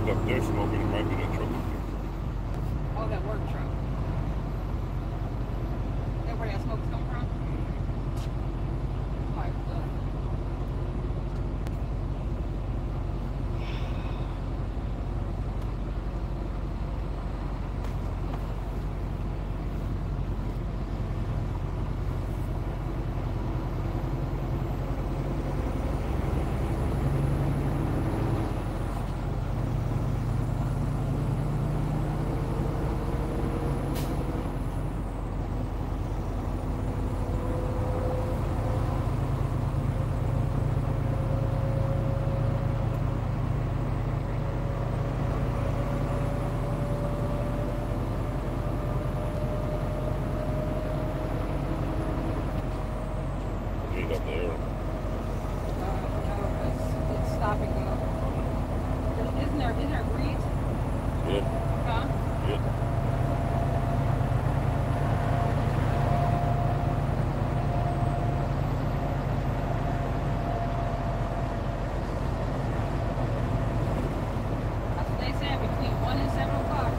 truck up there smoking. It might be that truck up there. Oh, that work truck. Is that where that smoke's come from? Alright, good. Up there. No, it's stop and go. Isn't there grease? Yeah. Huh? Yeah. That's what they said, between 1 and 7 o'clock.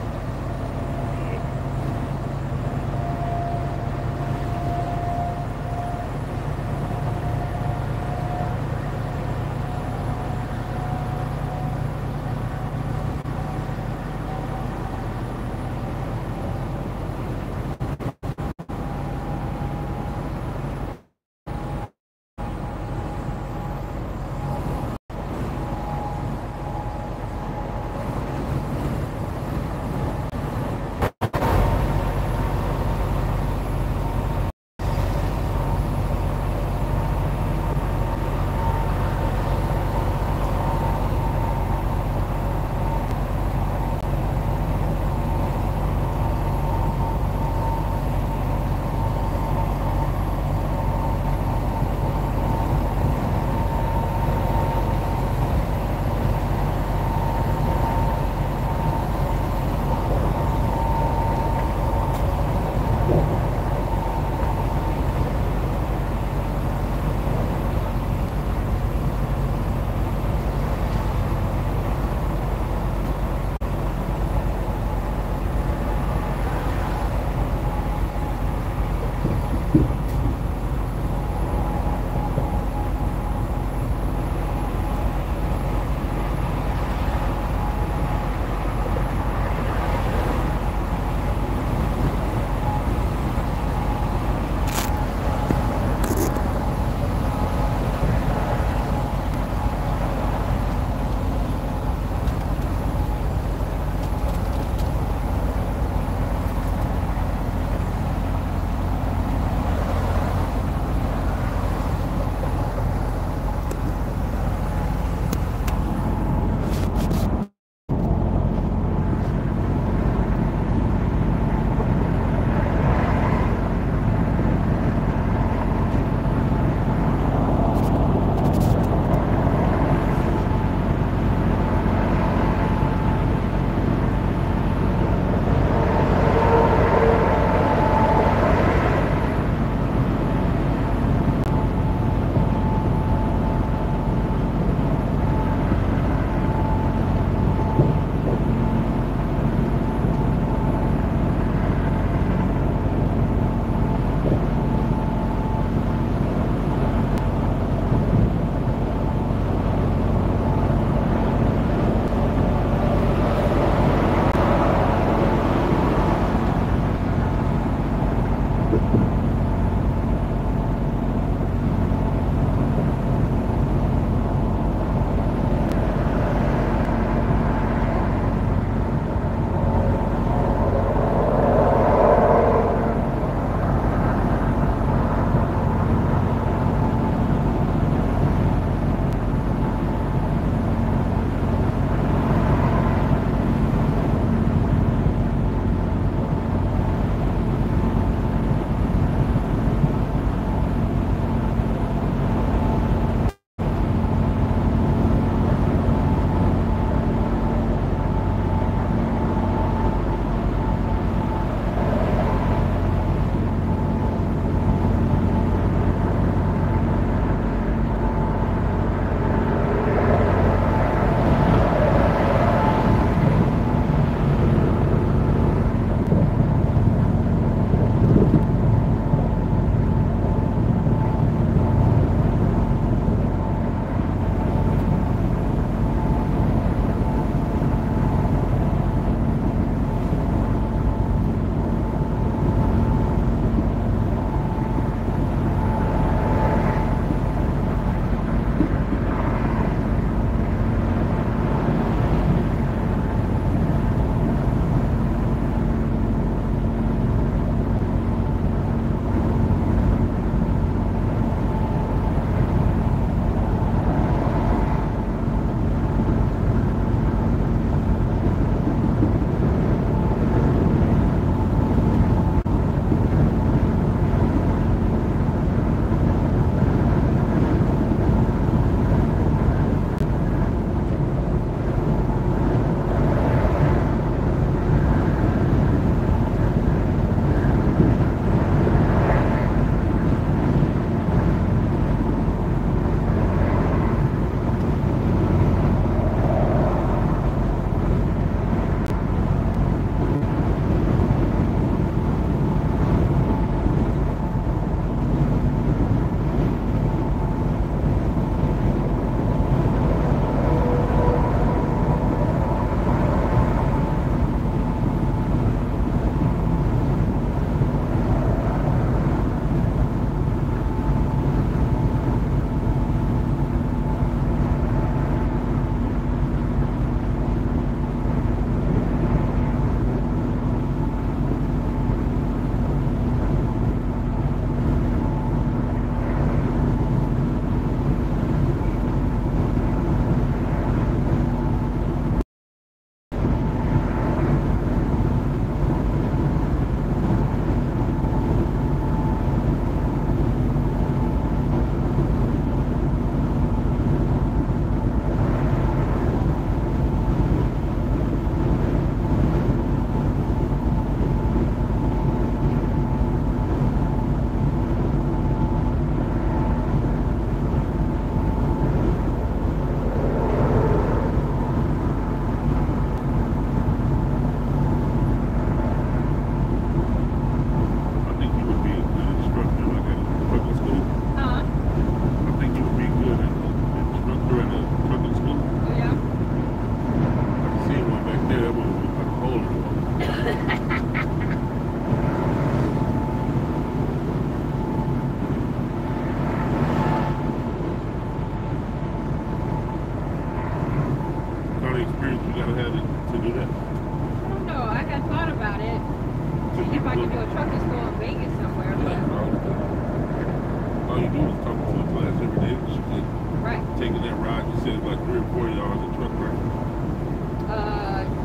before y'all on the truck, right?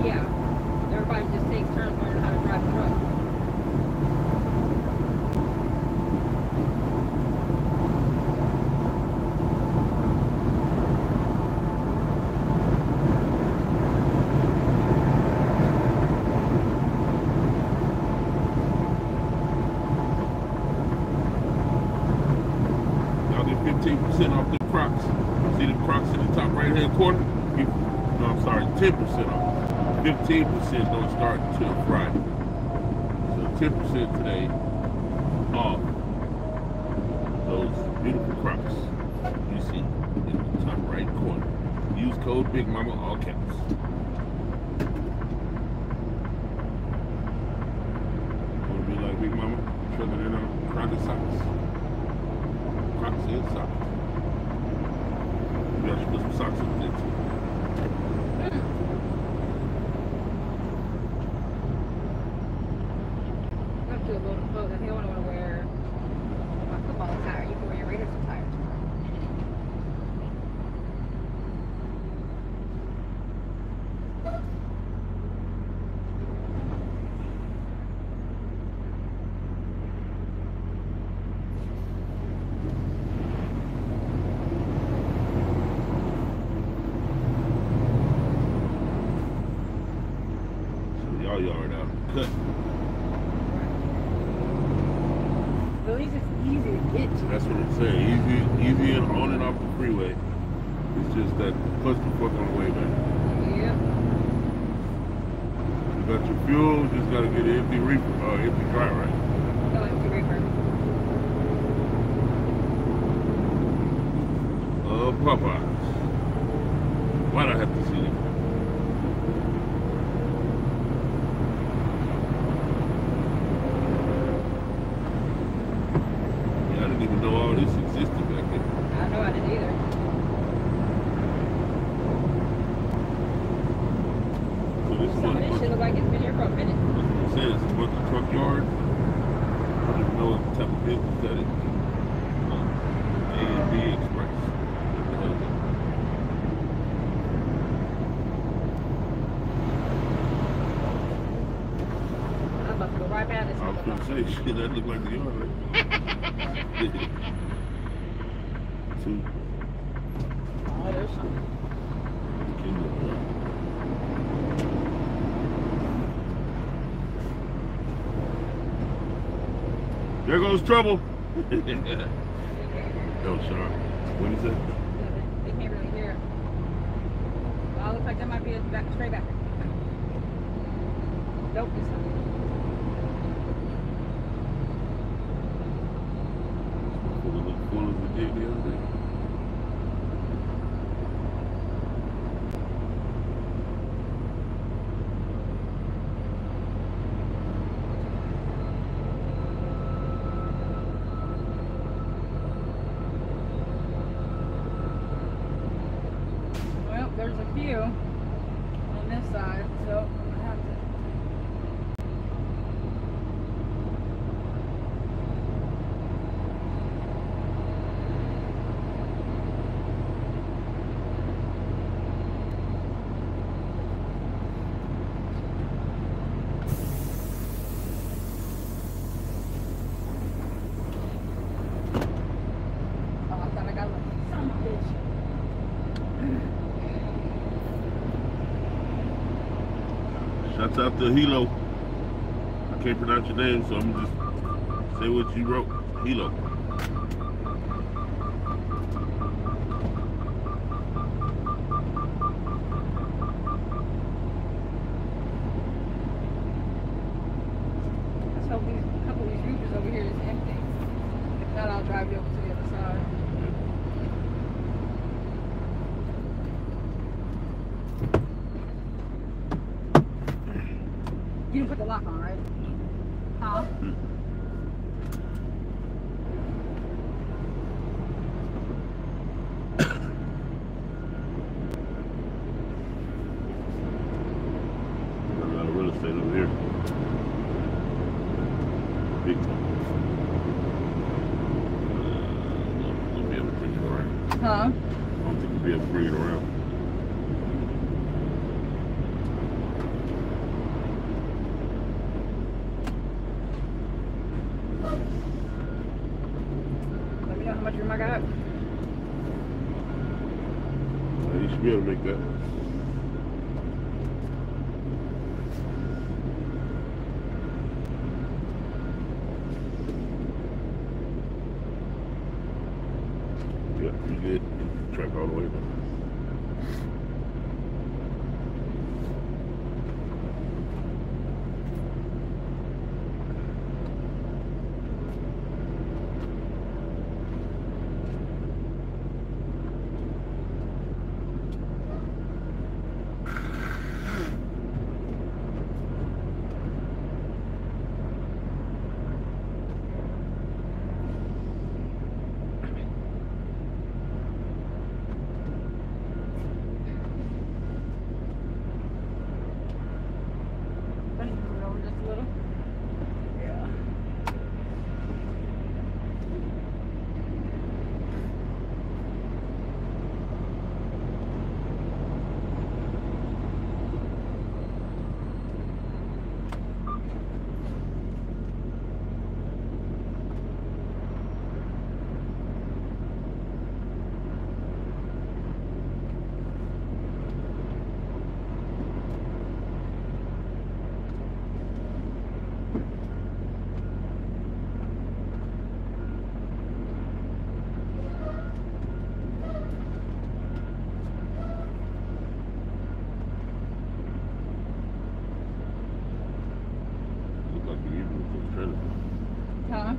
Yeah. Everybody just takes turns learning how to drive a truck. Y'all get 15% off the Crocs. See the Crocs in the top right-hand corner? No, I'm sorry, 10% off. 15% don't start until Friday. So 10% today off those beautiful Crocs you see in the top right corner. Use code BiggMama, all caps. Want to be like BiggMama? Trucking in on Crocs N Socks. Crocs N Socks. Maybe I should put some socks in there too. Do a load of clothes. I think I want to wear my football attire. You can wear your Raiders attire. So y'all yard out cut. At least it's easy to get to. That's what I'm saying. Easy and on and off the freeway. It's just that clusterfuck on the way back. Yeah. You got your fuel, just gotta get an empty reefer or empty dry, right? Oh, empty reefer. Popeyes. Why'd I have to see them? Yeah, I didn't even know all this existed back then. I know I didn't either. So this is Some of this shit look like it's been here for a minute. That's what it says. It's what the truck yard. I don't even know what type of business that is. A&B Express. What the hell is that? I'm about to go right behind this I was gonna say, shit, that looked like the yard, right? Two. Oh, there's something. There goes trouble. No, sharp. What is that? They can't really hear it. Well, it looks like that might be a back, straight back. Nope, it's not. Full of the day the other day. Well, there's a few on this side, so I have to. Oh, I thought I got like some bitch. Shouts out to Hilo. I can't pronounce your name, so I'm gonna just say what you wrote. Hilo. Let's hope these, a couple of these reapers over here is empty. If not, I'll drive you over to the other side. You didn't put the lock on, right? Huh? Got a lot of real estate over here. Big time. We'll be able to bring it around. Huh? I don't think we'll be able to bring it around. you should be able to make that. Yeah, you good. Track all the way down. Huh?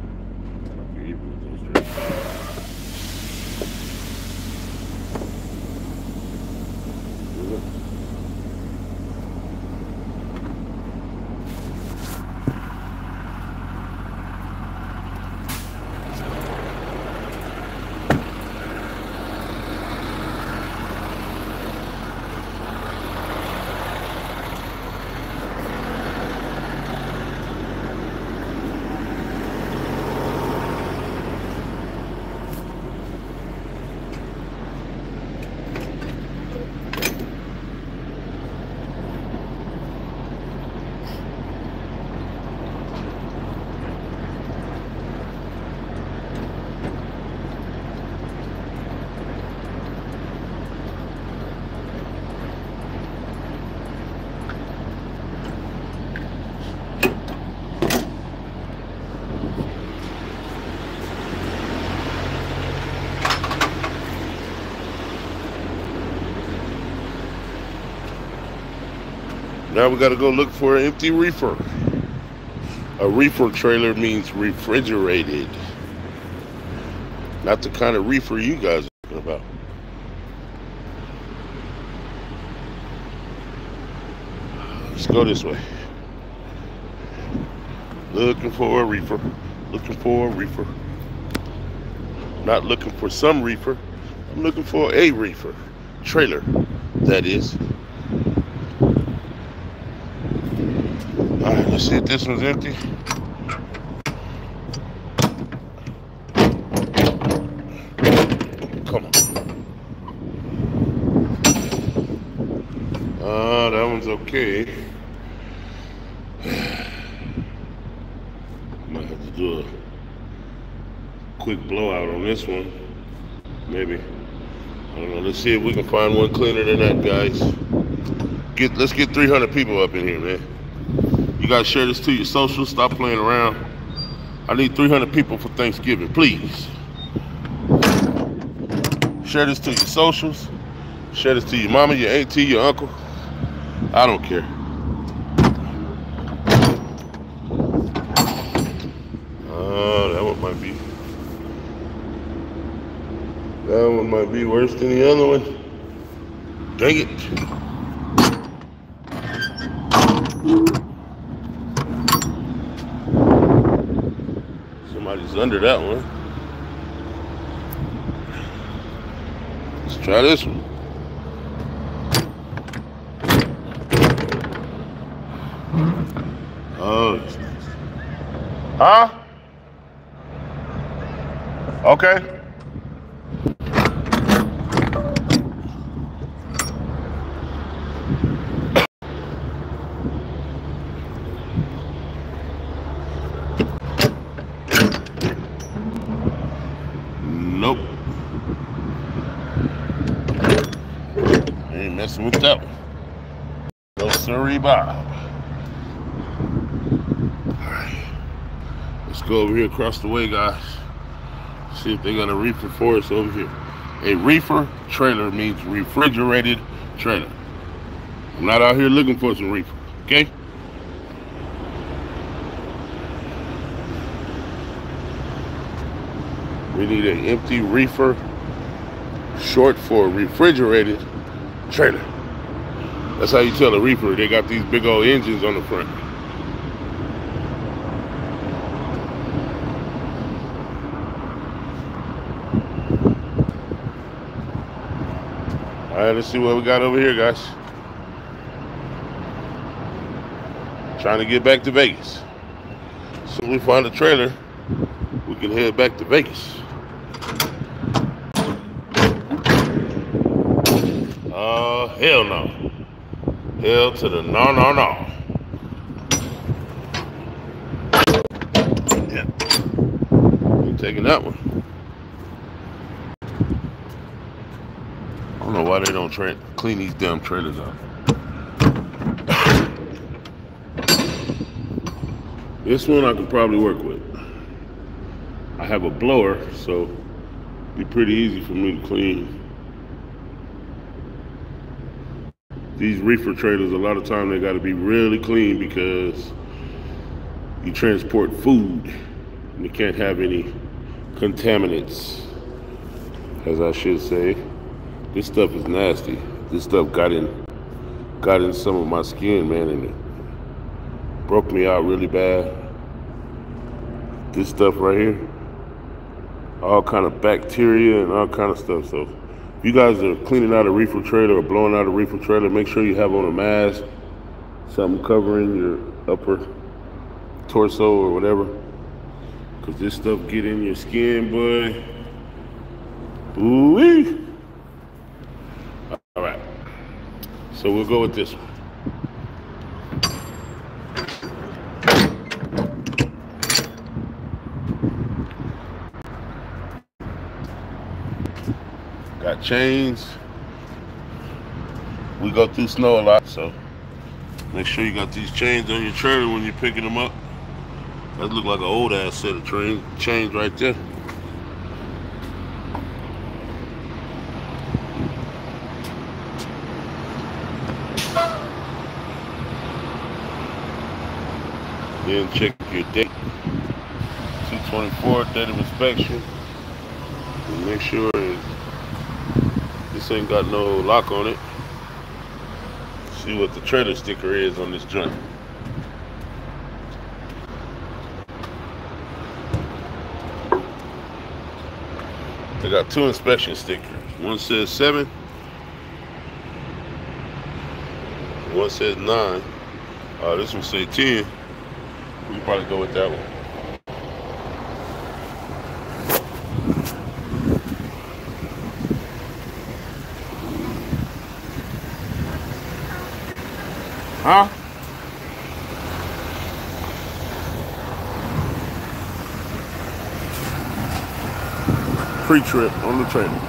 Now we got to go look for an empty reefer. A reefer trailer means refrigerated. Not the kind of reefer you guys are talking about. Let's go this way. Looking for a reefer. Looking for a reefer. Not looking for some reefer. I'm looking for a reefer. Trailer, that is. Alright, let's see if this one's empty. Come on. That one's okay. Might have to do a quick blowout on this one. Maybe. I don't know. Let's see if we can find one cleaner than that, guys. Let's get 300 people up in here, man. You guys share this to your socials. Stop playing around. I need 300 people for Thanksgiving, please. Share this to your socials. Share this to your mama, your auntie, your uncle. I don't care. That one might be worse than the other one. Dang it. Somebody's under that one. Let's try this one. Oh. Huh? Okay. Nope. messing with that one. No siree, Bob. Alright. Let's go over here across the way, guys. See if they got a reefer for us over here. A reefer trailer means refrigerated trailer. I'm not out here looking for some reefer, okay? We need an empty reefer, short for refrigerated trailer. That's how you tell a reefer. They got these big old engines on the front. All right, let's see what we got over here, guys. Trying to get back to Vegas. As soon as we find a trailer, we can head back to Vegas. Oh, hell no. Hell to the no, no, no. Yeah. Ain't taking that one. I don't know why they don't clean these damn trailers up. This one I could probably work with. I have a blower, so it'd be pretty easy for me to clean. These reefer trailers, a lot of time they gotta be really clean because you transport food and you can't have any contaminants, as I should say. This stuff is nasty. This stuff got in some of my skin, man, and it broke me out really bad. This stuff right here, all kind of bacteria and all kind of stuff. So if you guys are cleaning out a reefer trailer or blowing out a reefer trailer, make sure you have on a mask, something covering your upper torso or whatever, because this stuff get in your skin, boy. Ooh-wee. All right, so we'll go with this one. Got chains. We go through snow a lot, so make sure you got these chains on your trailer when you're picking them up. That look like an old ass set of chains right there. Then check your date. 2/24, date of inspection. And make sure this ain't got no lock on it. See what the trailer sticker is on this joint. They got two inspection stickers. One says 7, one says 9. This one say 10. We can probably go with that one. Huh? Pre-trip on the trailer.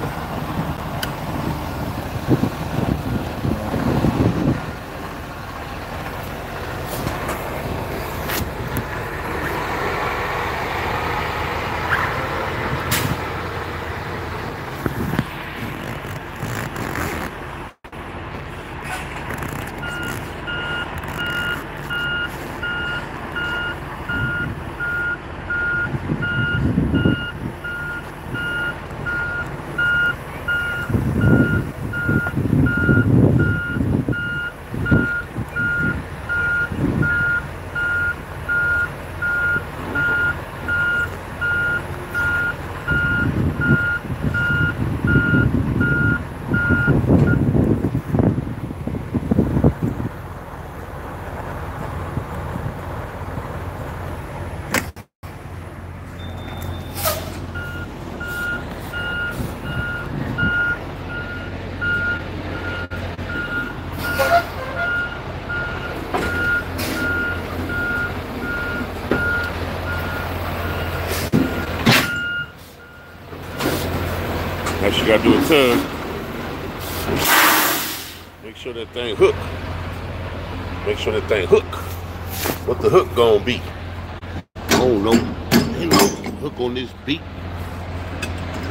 Next you gotta do a tug. Make sure that thing hook. Make sure that thing hook. What the hook gonna be? I don't know. Ain't no hook on this beat.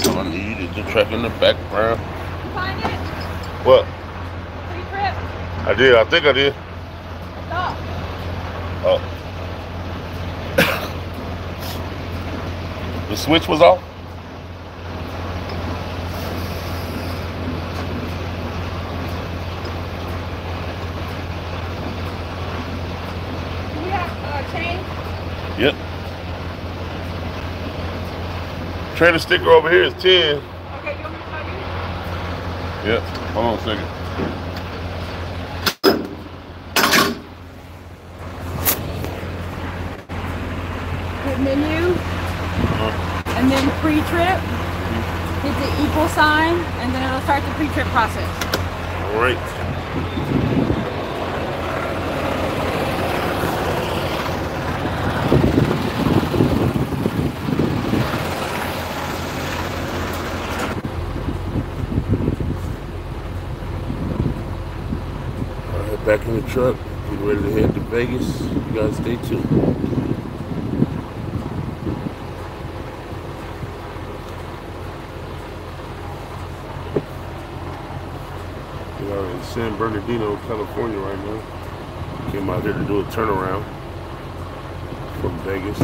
All I need is the track in the background. You find it? What? Pre-trip? I did. I think I did. Stop. Oh. The switch was off? Do we have change? Yep. Trailer sticker over here is 10. Okay, you want me to show you? Yep. Hold on a second. Hit menu. And then pre-trip. Hit the equal sign, and then it'll start the pre-trip process. All right. Back in the truck, getting ready to head to Vegas. You guys stay tuned. We are in San Bernardino, California right now. Came out here to do a turnaround from Vegas.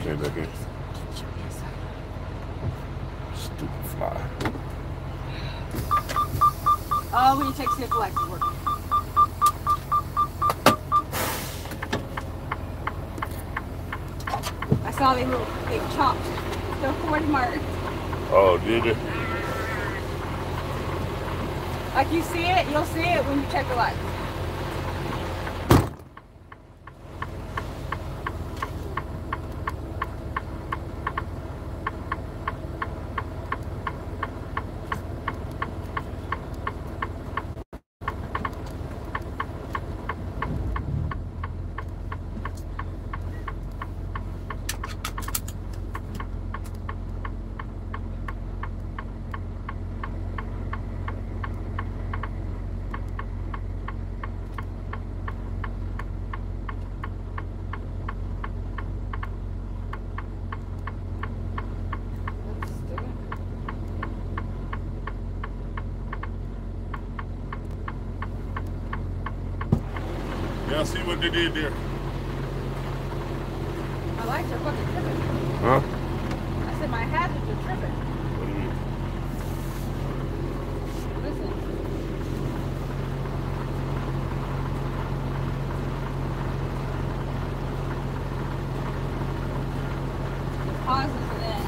Came back in. Stupid fly. Oh, when you check see if the lights is working. I saw they chopped the 40 mark. Oh, did it? Like you see it, you'll see it when you check the lights. Y'all see what they did there? My lights are fucking tripping. Huh? I said my hazards are tripping. What do you mean? Listen. It pauses and then.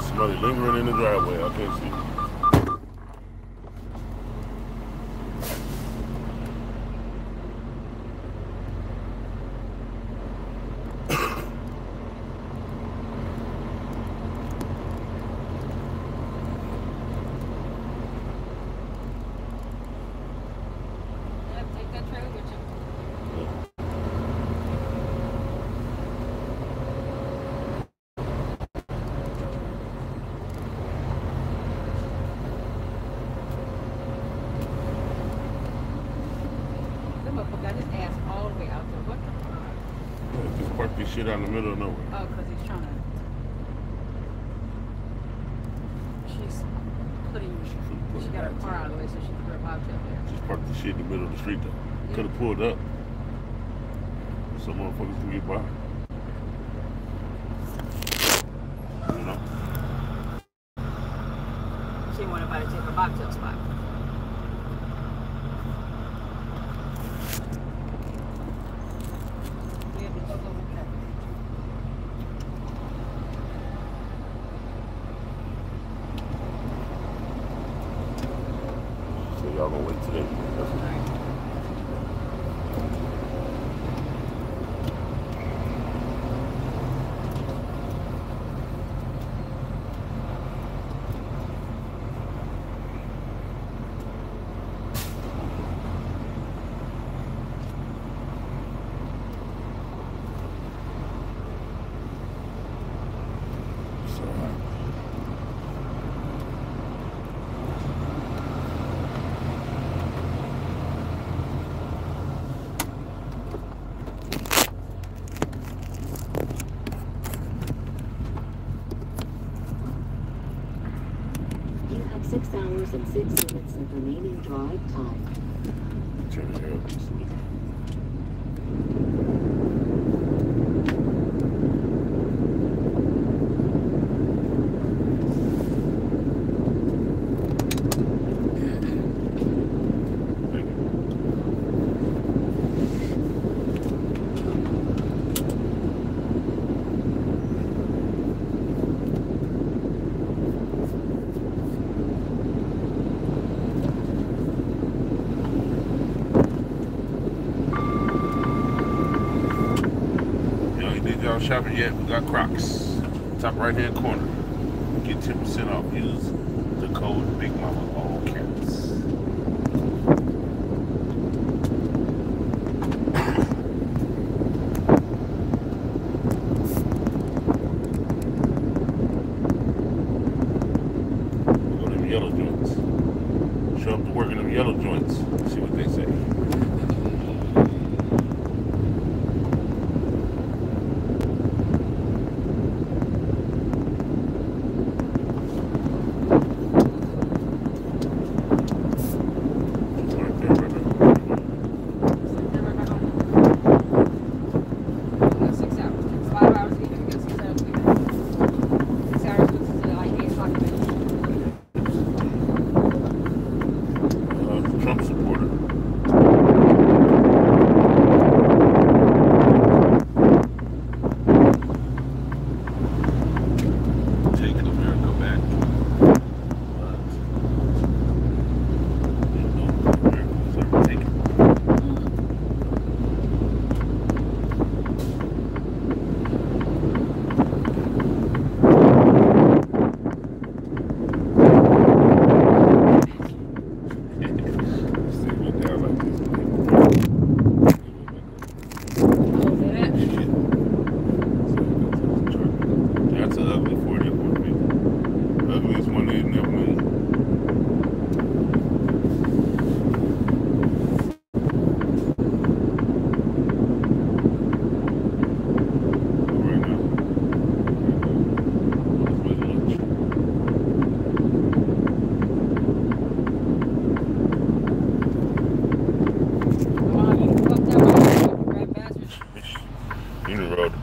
Somebody lingering in the driveway. I can't see. Park this shit out in the middle of nowhere. Oh, because he's trying to. She's putting. She got her car out of the way so she can put her box up there. Just parked the shit in the middle of the street though. Yeah. Could have pulled up. some motherfuckers can get by. You know? She wanted to take her bobtail spot. So y'all gonna wait today. You have 6 hours and 6 minutes of remaining drive time. Turn it up. Y'all shopping yet? We got Crocs. Top right hand corner. Get 10% off. Use the code BiggMama, all caps. Go to them yellow joints. Show up to work in them yellow joints. See what they say.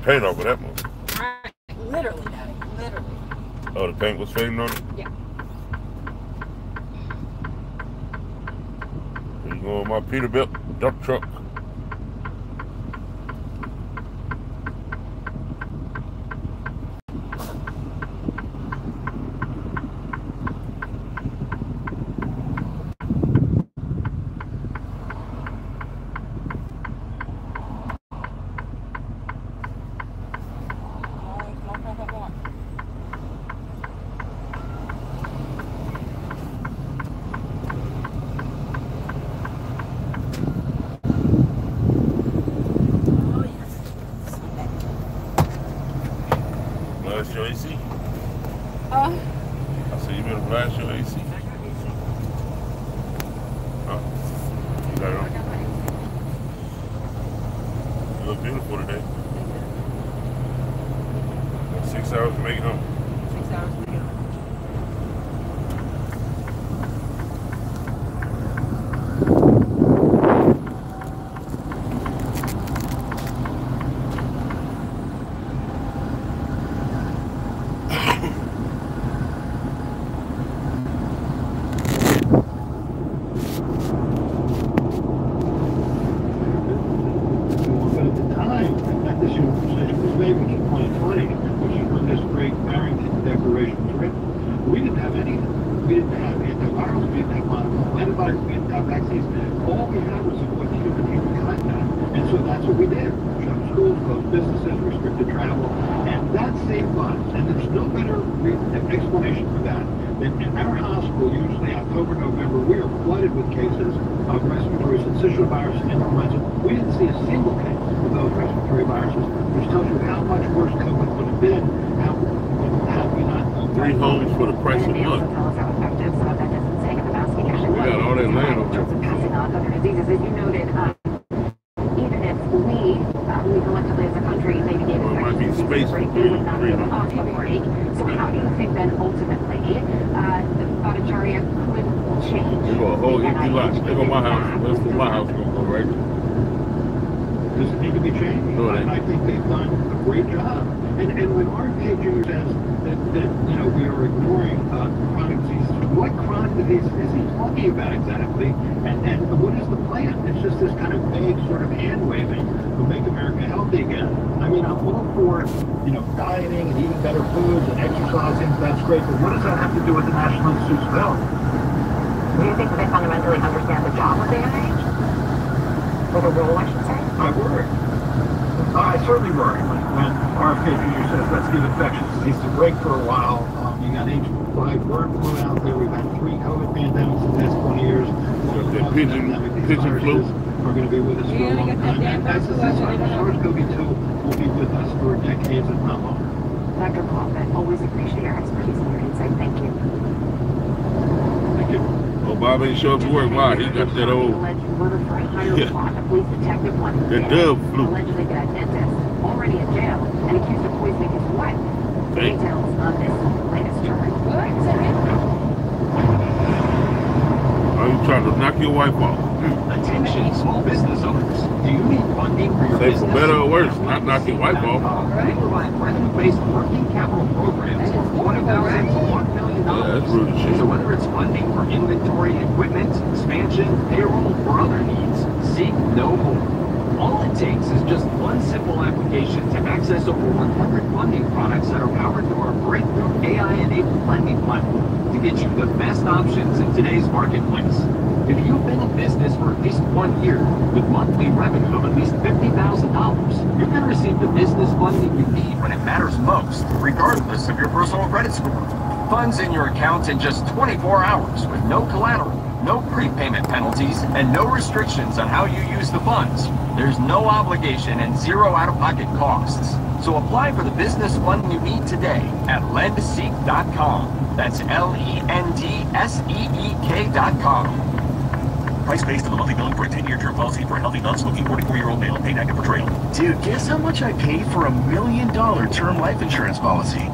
Paint off of that one. Right. Literally, Daddy. Literally. Oh, the paint was fading on it? Yeah. Here you go on my Peterbilt dump truck. Blast your AC? I said you better blast your AC. Huh? You got it on? You look beautiful today. 6 hours to make it home. 6 hours to make it home. So that's what we did. Shut schools, closed businesses, restricted travel, and that saved lives. And there's no better explanation for that than in our hospital, usually October, November, we are flooded with cases of respiratory syncytial virus and influenza. We didn't see a single case of those respiratory viruses, which tells you how much worse COVID would have been had we not done 3 homes for the price of one. We got all that land over there. Passing on other diseases, as you noted, even if we collectively as a country maybe gave infectious diseases a break, they would not be able to take a break. So how do you think then ultimately the Bhattacharya could change? They go a whole empty lot. They go my house. That's where my house gonna go, right? Does it need to be changed? No, I think they've done a great job. And when RFK Jr. says that you know, we are ignoring chronic diseases, what chronic disease is he talking about exactly? And what is the plan? It's just this kind of vague sort of hand waving to make America healthy again. I mean, I'm all for, you know, dieting and eating better foods and exercising. That's great. But what does that have to do with the National Institutes of Health? Do you think that they fundamentally understand the job of the NIH? Or the role, I should say? I worry. I certainly worry when RFK Jr. says, let's give infectious disease a break for a while. You got H5 bird flu out there. We've had 3 COVID pandemics in the past 20 years. The pigeon flu are going to be with us for a long time. And as this SARS-CoV-2 will be with us for decades, if not longer. Dr. Kaufman, always appreciate your expertise and your insight. Thank you. Thank you. Oh, Bob ain't show up to work. Why? He got that old, that dove flu. Allegedly got a dentist, already in jail, and accused of poisoning his wife. Details on this latest charge. Are you trying to knock your wife off? Attention, small business owners. Do you need funding for your Say business? for better or worse, not knock your wife off. We provide revenue-based working capital programs for $20,000 to $1 million. Yeah, that's rude as shit. So whether it's funding for inventory, equipment, expansion, payroll, or other needs, seek no more. All it takes is just one simple application to access over 100 funding products that are powered through our breakthrough AI-enabled lending platform to get you the best options in today's marketplace. If you've been in business for at least 1 year with monthly revenue of at least $50,000, you're going to receive the business funding you need when it matters most, regardless of your personal credit score. Funds in your account in just 24 hours with no collateral, no prepayment penalties, and no restrictions on how you use the funds. There's no obligation and 0 out-of-pocket costs. So apply for the business fund you need today at lendseek.com. That's LENDSEEK.com. Price based on the monthly billing for a 10-year term policy for a healthy, non-smoking 44-year-old male. Paid active for trailing. Dude, guess how much I paid for $1 million term life insurance policy?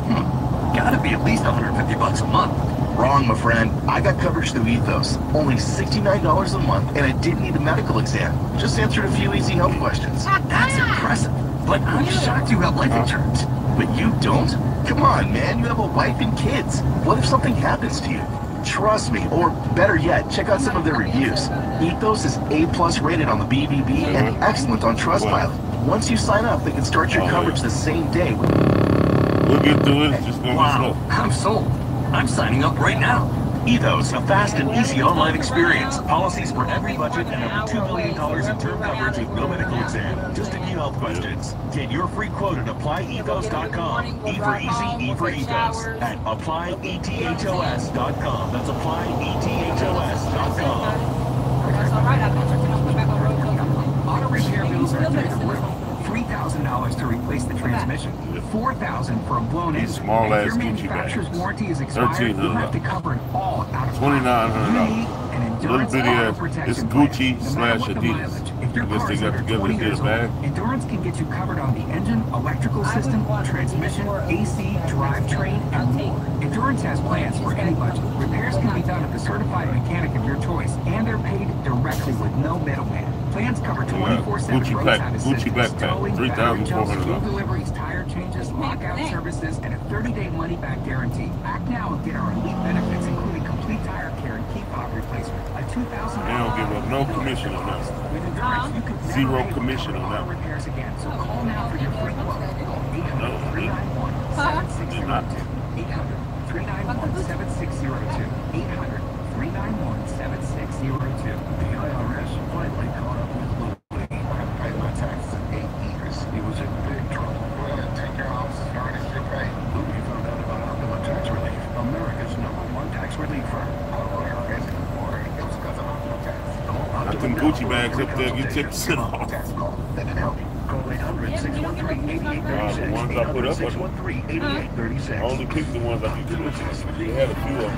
Gotta be at least $150 a month. Wrong, my friend. I got coverage through Ethos. Only $69 a month, and I didn't need a medical exam. Just answered a few easy health questions. That's impressive. But I'm shocked you have life insurance. But you don't? Come on, man. You have a wife and kids. What if something happens to you? Trust me, or better yet, check out some of their reviews. Ethos is A+ rated on the BBB and excellent on Trustpilot. Once you sign up, they can start your coverage the same day. We'll get through it. It's just gonna be slow. I'm sold. I'm signing up right now. Ethos, a fast and easy online experience. Policies for every budget and up to $2 million in term coverage with no medical exam. Just a few health questions. Get your free quote at applyethos.com. E for easy, E for ethos. At applyethos.com. That's applyethos.com. That's all right. I've been checking out the back of the road. Auto repair bills are through the roof. $3,000 to replace the transmission. $4,000 for a blown engine. Small ass If your Gucci manufacturer's bags. warranty is expired, you have to cover it all out of $2,900. Little bitty ass. It's Gucci / Adidas. I guess they got together and did a bag. Endurance can get you covered on the engine, electrical system, transmission, AC, drivetrain, and more. Endurance has plans for any budget. Repairs can be done at the certified mechanic of your choice, and they're paid directly with no middleman. Plans cover 24/7 roadside assistance, towing, battery jumps, fuel deliveries, tire changes, lockout services, and a 30-day money-back guarantee. Act now and get our elite benefits, including complete tire care and key fob replacement. A $2,000 They don't give up no commission on that. with Endurance, you could Zero never commission on that. repairs again. So call now for your free quote. Call 800-391-7602. 800-391-7602. 800-391-7602. The IRS finally caught up with Louis. I pay my taxes. tip there, get 10% off. That can help you. Call 800-613-8836. The ones I put up, 613-8836. I only picked the ones I could do. They had a few of them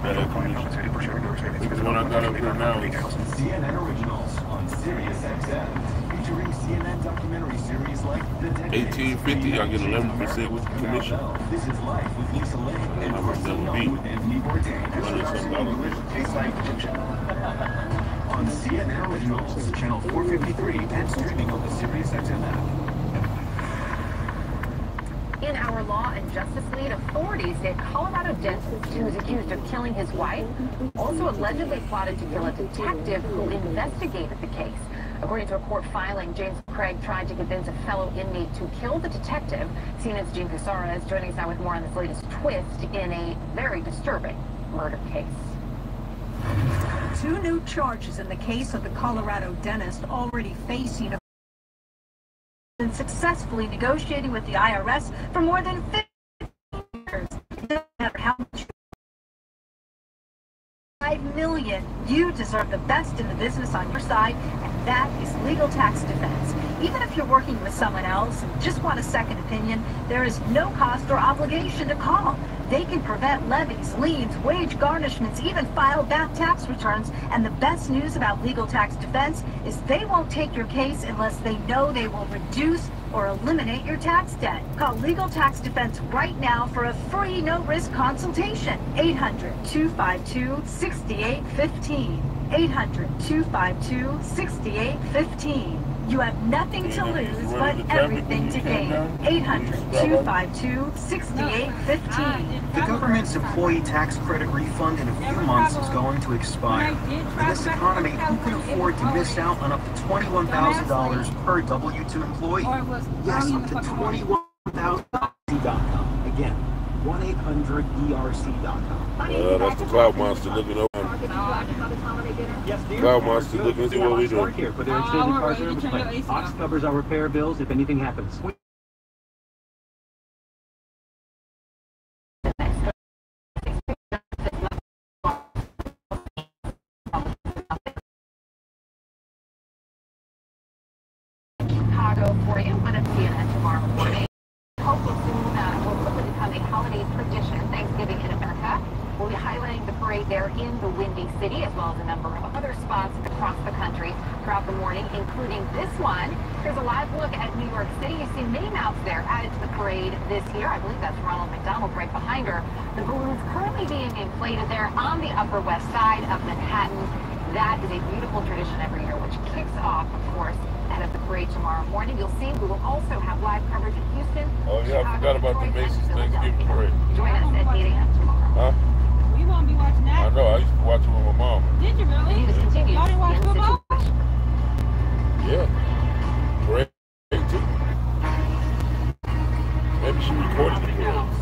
that had commission. The one I got up here now is CNN Originals on Sirius XM, featuring CNN documentary series like The Decade. $18.50. I get 11% with the commission. This is Life with Lisa Lane and How much that would be? Anthony Bourdain. Tastes like Egyptian. On CNN Originals, channel 453, and streaming on the Sirius XM app. In our Law and Justice lead, authorities say Colorado dentist who is accused of killing his wife also allegedly plotted to kill a detective who investigated the case. According to a court filing, James Craig tried to convince a fellow inmate to kill the detective. CNN's Gene Casara is joining us now with more on this latest twist in a very disturbing murder case. 2 new charges in the case of the Colorado dentist already facing been successfully negotiating with the IRS for more than 15 years. It doesn't matter how much. $5 million. You deserve the best in the business on your side, and that is legal tax defense. Even if you're working with someone else and just want a second opinion, there is no cost or obligation to call. They can prevent levies, liens, wage garnishments, even file back tax returns. And the best news about legal tax defense is they won't take your case unless they know they will reduce or eliminate your tax debt. Call Legal Tax Defense right now for a free no-risk consultation. 800-252-6815. 800-252-6815. You have nothing to lose, but everything to gain. 800-252-6815. The government's employee tax credit refund in a few months is going to expire. In this economy, who can afford to miss out on up to $21,000 per W-2 employee? Yes, up to $21,000. Again, 1-800-ERC.com. that's the Cloud Monster looking over. Yes, dear. Cloud Monster looking to see what we do. Here for their extended car service plan. Ox covers our repair bills if anything happens. Chicago for you when it's CNN tomorrow morning. Hopefully soon will quickly become a holiday tradition. Thanksgiving in America. We'll be highlighting the parade there in the Windy City, as well as a number of other spots across the country throughout the morning, including this one. Here's a live look at New York City. You see Minnie Mouse there added to the parade this year. I believe that's Ronald McDonald right behind her. The balloons currently being inflated there on the Upper West Side of Manhattan. That is a beautiful tradition every year, which kicks off, of course, ahead of the parade tomorrow morning. You'll see we will also have live coverage in Houston. Oh yeah, I forgot about the Macy's Thanksgiving parade. Join us at 8 a.m. tomorrow. Huh? We won't be watching that. I know, I used to watch it with my mom. Did you really? You just continue. Y'all didn't watch football? Yeah. Great too. Maybe she recorded it.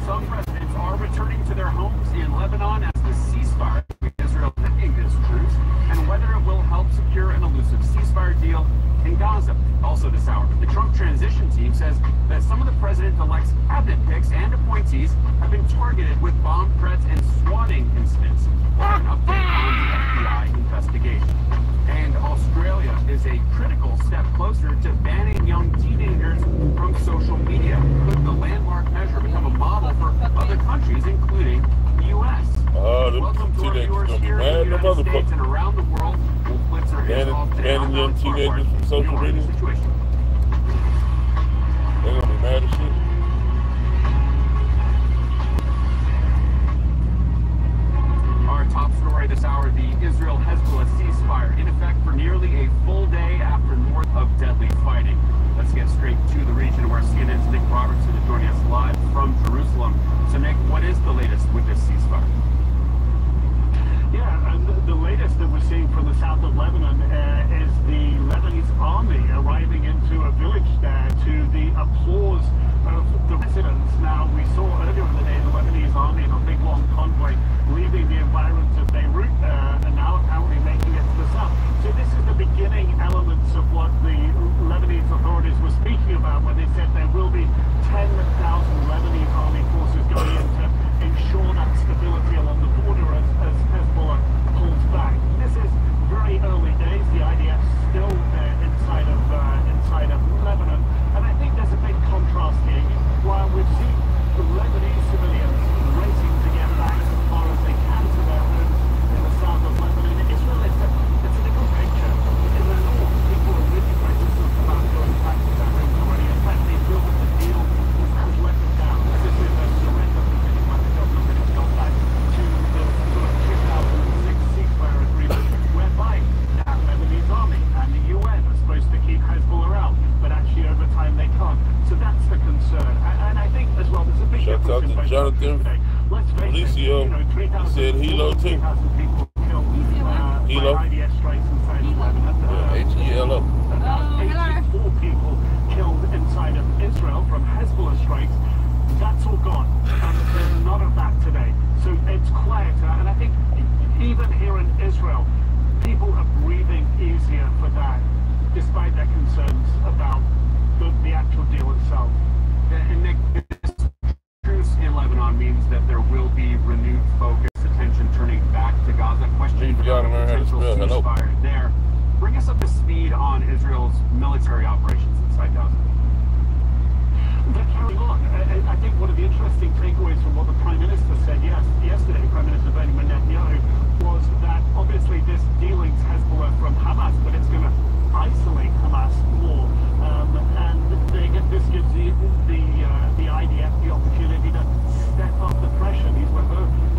Some residents are returning to their homes in Lebanon as the ceasefire with Israel ending this truce, and whether it will help secure an elusive ceasefire deal in Gaza. Also this hour, the Trump transition team says that some of the president-elect's cabinet picks and appointees have been targeted with bomb threats and swatting incidents. We'll have an update on the FBI investigation. And Australia is a critical step closer to banning young teenagers from social media. Could the landmark measure become a model for other countries, including the U.S.? Welcome to our viewers here in the United States and around the world. Blitzer is off today. Banning young teenagers from social media? Situation. They're gonna be mad as shit. Our top story this hour, the Israel-Hezbollah ceasefire in effect for nearly a full day after north of deadly fighting. Let's get straight to the region where CNN's Nick Robertson is joining us live from Jerusalem. So Nick, what is the latest with this ceasefire? Yeah, and the latest that we're seeing from the south of Lebanon is the Lebanese army arriving into a village there to the applause of the residents. Now, we saw earlier in the day the Lebanese army in a big long convoy leaving the environs of Beirut and now apparently making it to the south. So this is the beginning elements of what the Lebanese authorities were speaking about when they said there will be 10,000 Lebanese army forces going in to ensure that stability along the border as Hezbollah pulls back. This is very early days. The IDF still Jonathan Felicio, he said Hilo too. Hilo? Yeah, H-E-L-O. 84 people killed inside of Israel from Hezbollah strikes. That's all gone. There's none of that today. So it's quieter. And I think even here in Israel, people are breathing easier for that, despite their concerns about the actual deal itself. And Nick, this truce in Lebanon means that there will be renewed focus, attention turning back to Gaza. Question about a potential ceasefire there. Bring us up to speed on Israel's military operations inside Gaza. They're carrying on. I think one of the interesting takeaways from what the Prime Minister said yesterday, Prime Minister Benjamin Netanyahu, was that obviously this delinks Hezbollah from Hamas, but it's going to isolate Hamas more. And this gives the IDF the opportunity to step up the pressure. These were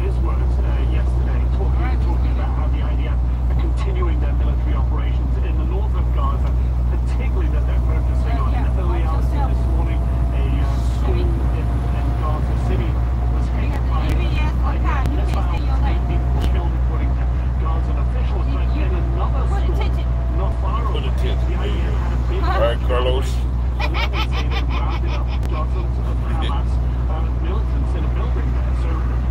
his words yesterday, talking about how the IDF are continuing their military operations in the north of Gaza, particularly that they're focusing on early hours this morning. A school in Gaza City was hit by IDF missiles, 8 people killed according to Gazan officials. But in another school not far away, the IDF had a big... All right, Carlos. And then they say they rounded up dozens of Hamas militants in a building there. So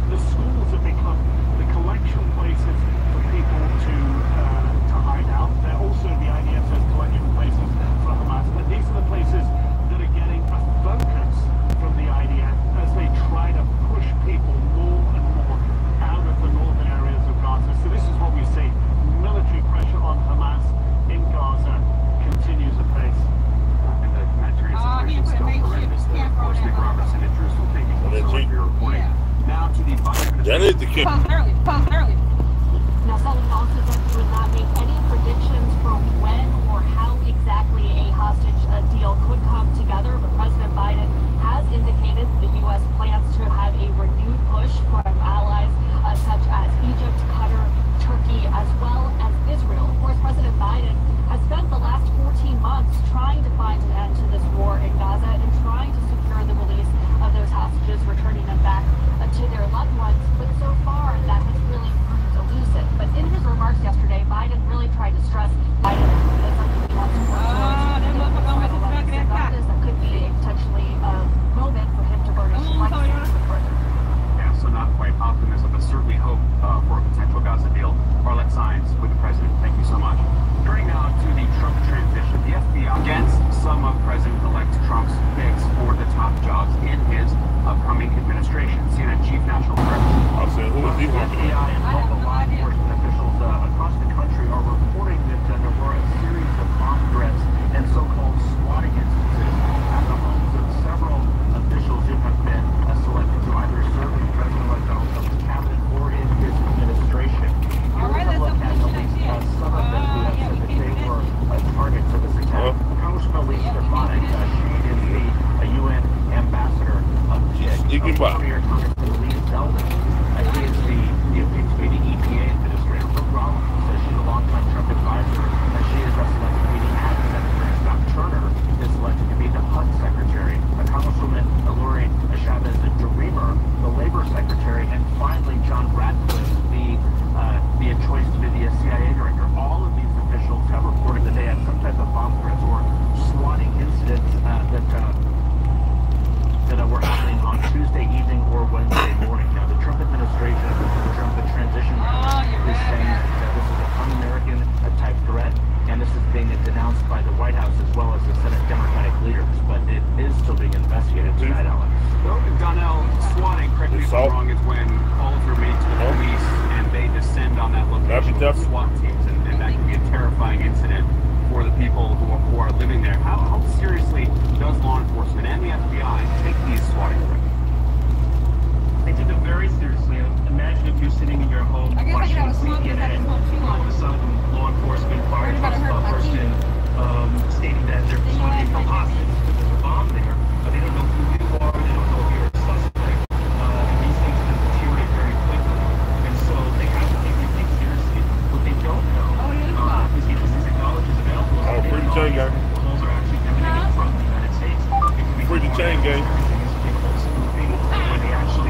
the schools have become the collection places for people to hide out. They're also, the IDF says, collection places for Hamas. But these are the places that are getting a focus from the IDF as they try to push people more and more out of the northern areas of Gaza. So this is what we see. Military pressure on Hamas in Gaza continues apace. And the humanitarian situation is still horrendous. Of course, Nick Robertson and Jerusalem taking so much for your reporting. Now to the Biden That is the kid. Now, Sullivan also said he would not make any predictions for when or how exactly a hostage deal could come together, but President Biden has indicated the U.S. plans to have a renewed push from allies such as Egypt, Qatar, Turkey, as well as Israel. Of course, President Biden has spent the last 14 months trying to find an end to this war in Gaza and trying to secure the release of those hostages, returning them back to their loved ones. But so far, that has really proved elusive. But in his remarks yesterday, Biden really tried to stress Biden as something he wants to work towards. That could be a potentially moment for him to burnish further. Yeah, so not quite optimism, but certainly hope for a potential Gaza deal. Arlette Sines with the president. Thank you so much. Turning now to the Trump transition, the FBI against some of President-elect Trump's picks for the top jobs in his upcoming administration. CNN Chief National Director. I'll say, who is he? The FBI and local law enforcement officials across the country are reporting that there were a series of bomb threats and so-called swatting instances at the homes of several officials who have been selected to either serve in President-elect Donald Trump's cabinet or in his administration. Here's a look at some of them who have said that they were targets of this attack. Congressman Elise Stefanik, she is the UN ambassador of JIC. Congressman Lee Zeldin, he is the EPA administrator. Brooke Rollins says she's a longtime Trump advisor, and she is selected to be the Ag Secretary. Scott Turner is selected to be the HUD Secretary. Congresswoman Lori Chavez Dreamer, the Labor Secretary, and finally John Ratcliffe, the choice to be the CIA director. All of these officials have reported that they had some type of bomb threats or swatting incidents that were happening on Tuesday evening or Wednesday morning. Now, the Trump administration, the transition is saying that this is an un-American type threat, and this is being denounced by the White House as well as the Senate Democratic leaders, but it is still being investigated tonight, Alex. Donnell, swatting, correct me if I'm wrong, is when calls are made to the police and they descend on that location with SWAT teams, and that can be a terrifying incident for the people who are living there. How seriously does law enforcement and the FBI take these swatting threats? They take them very seriously. Imagine if you're sitting in your home watching CNN, all of a sudden law enforcement fires a person stating that they're swatting a hostage. There's a bomb there, but they don't know who you are, they don't know if you're a suspect, and these things can deteriorate very quickly. And so they have to take these things seriously. What they don't know is if this technology is available. Oh, free the chain gang. Those are actually emanating from the United States. Free the chain gang. When they actually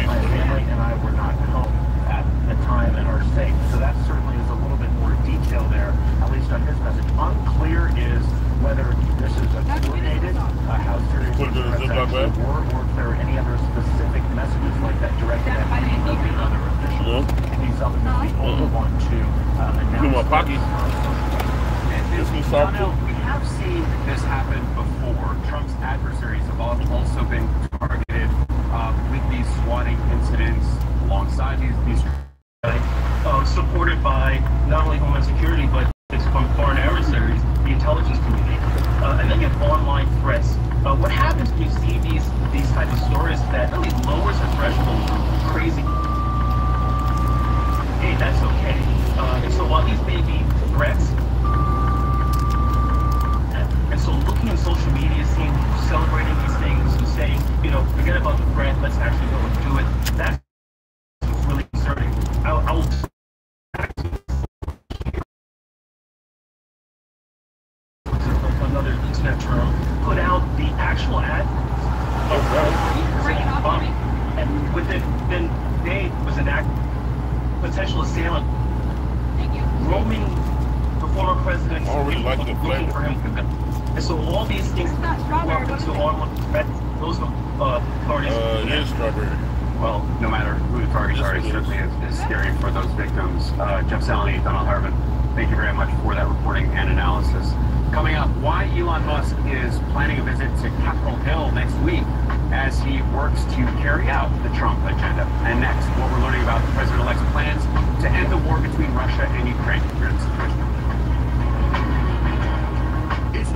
My family and I were not home at the time and are safe. So that certainly is a little bit more detail there, at least on his message. Unclear is whether this is a coordinated, how serious the threats actually were, or if there are any other specific messages like that directed at any of the other officials. He's ultimately the only one to announce this. We have seen this happen before. Trump's adversaries have also been targeted with these swatting incidents alongside these supported by not only Homeland Security, but it's from foreign adversaries, the intelligence community, and then you have online threats. What happens when you see these types of stories that really lowers the threshold for crazy? Hey, that's okay. And so while these may be threats, and so looking at social media, seeing celebrating these things and saying, you know, forget about the threat, let's actually go and do it. That's really concerning. I will another internet term, put out the actual ad. And within days was an potential assailant roaming the former president, looking for him. And so all these things work into online threats. Those parties. Here's strawberry. Well, no matter who the targets are, it certainly is scary for those victims. Jeff Salini, Donald Harmon, thank you very much for that reporting and analysis. Coming up, why Elon Musk is planning a visit to Capitol Hill next week as he works to carry out the Trump agenda. And next, what we're learning about the president-elect's plans to end the war between Russia and Ukraine.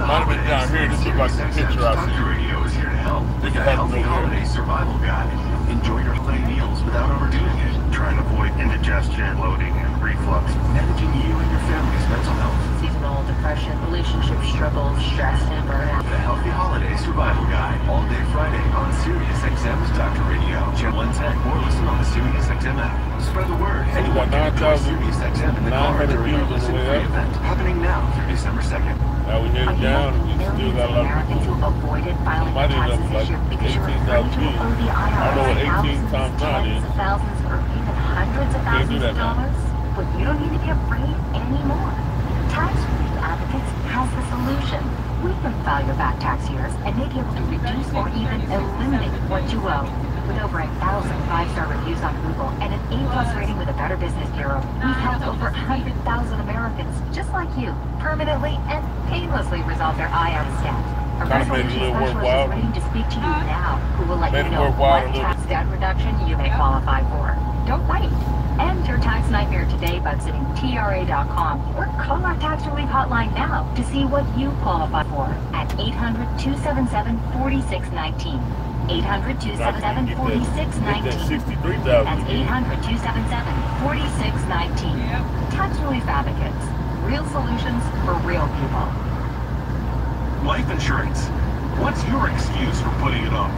Might have been down here. This is like the picture I see. Radio is here to help with a healthy holiday survival guide. Enjoy your holiday meals without overdoing it. Try and avoid indigestion, bloating, and reflux. Managing you and your family's mental health. Seasonal depression, relationship struggles, stress, and burnout. The Healthy Holiday Survival Guide. All day Friday on SiriusXM's Dr. Radio. Channel 110 or listen on the SiriusXM app. Spread the word. We got 9,900 views on the way up. Event happening now through December 2nd. Now we headed down and we still got a lot of people. Might end up like 18,000 views. I don't know what 18 times 9 is. Thousands or even hundreds of thousands of dollars. But you don't need to be afraid anymore. Tax Relief Advocates has the solution. We can file your back tax years and may be able to reduce or even eliminate what you owe. With over 1,000 5-star reviews on Google and an A+ rating with the Better Business Bureau, we've helped over 100,000 Americans, just like you, permanently and painlessly resolve their IRS debt. A resolution specialist is ready to speak to you now, who will let you know what tax debt reduction you may qualify for. Don't wait. End your tax nightmare today by visiting TRA.com or call our tax relief hotline now to see what you qualify for at 800-277-4619. 800-277-4619. That's 800-277-4619. Tax Relief Advocates. Real solutions for real people. Life insurance. What's your excuse for putting it off?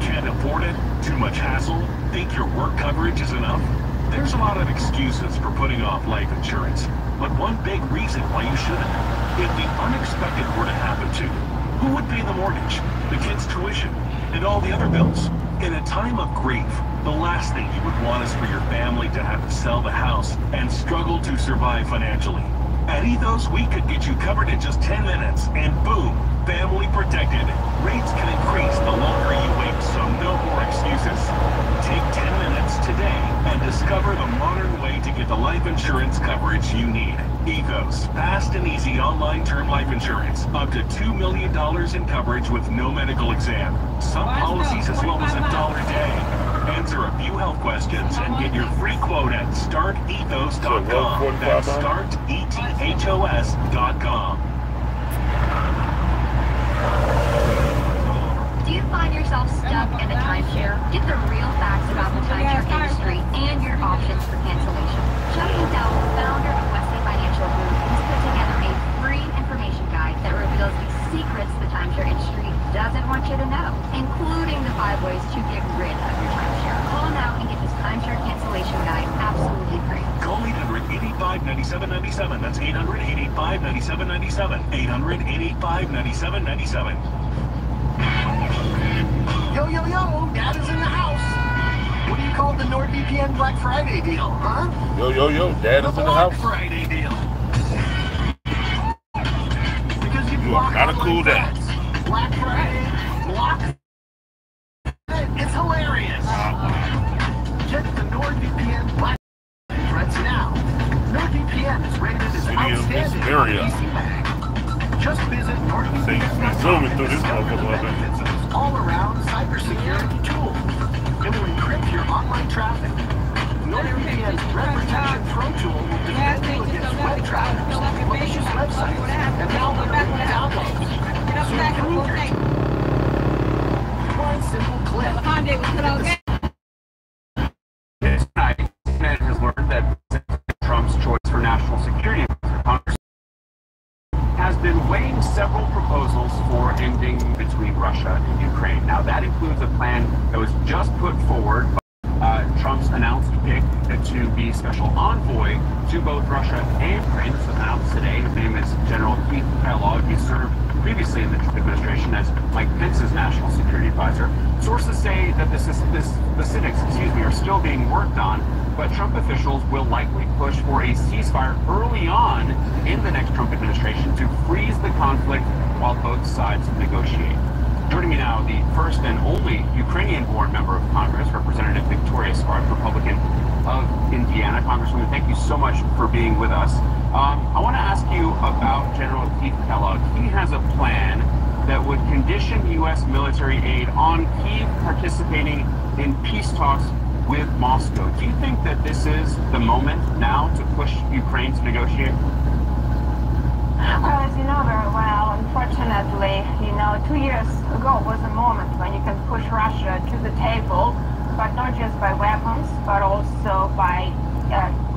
Can't afford it? Too much hassle? Think your work coverage is enough? There's a lot of excuses for putting off life insurance, but one big reason why you shouldn't. If the unexpected were to happen to you, who would pay the mortgage, the kids' tuition, and all the other bills? In a time of grief, the last thing you would want is for your family to have to sell the house and struggle to survive financially. At Ethos, we could get you covered in just 10 minutes, and boom, family protected. Rates can increase the longer you wait, so no more excuses. Take 10 minutes today and discover the modern way to get the life insurance coverage you need. Ethos, fast and easy online term life insurance. Up to $2 million in coverage with no medical exam. Some policies as low as $1 a day. Answer a few health questions and get your free quote at startethos.com. That's startethos.com. Do you find yourself stuck in a timeshare? Get the real facts about the timeshare industry and your options for cancellation. Chuck Liddell, founder of Wesley Financial Group, has put together a free information guide that reveals the secrets the timeshare industry doesn't want you to know, including the 5 ways to get rid of your timeshare. Call now and get this timeshare cancellation guide absolutely free. Call 800-885-9797. That's 800-885-9797. 800-885-9797. Yo, Dad is in the house. What are you you call the NordVPN Black Friday deal, huh? Yo, Dad is in the house. Friday deal. Because You are not a cool dad. Black Friday, block. It's hilarious. Check the NordVPN Black threats now. NordVPN is rated as outstanding on PC Mag. Just visit NordVPN.com zooming through this and discover the benefits of this all-around cybersecurity tool. It will encrypt your online traffic. NordVPN's Threat Protection Pro tool will defend you against web trackers, malicious websites, and malware downloads. So improve your one simple click. Tonight, Senate has learned that Trump's choice for national security Congress has been weighing several proposals for ending between Russia and Ukraine. Now, that includes a plan that was just put forward by Trump's announced pick to be special envoy to both Russia and Ukraine. This was announced today. His name is General Keith Kellogg. He served previously in the Trump administration as Mike Pence's national security advisor. Sources say that the specifics, are still being worked on, but Trump officials will likely push for a ceasefire early on in the next Trump administration to freeze the conflict while both sides negotiate. Joining me now, the first and only Ukrainian-born member of Congress, Representative Victoria Spark, Republican of Indiana. Congresswoman, thank you so much for being with us. I want to ask you about General Keith Kellogg. He has a plan that would condition U.S. military aid on Kyiv participating in peace talks with Moscow. Do you think that this is the moment now to push Ukraine to negotiate? Well, as you know very well, unfortunately, 2 years ago was a moment when you can push Russia to the table, but not just by weapons, but also by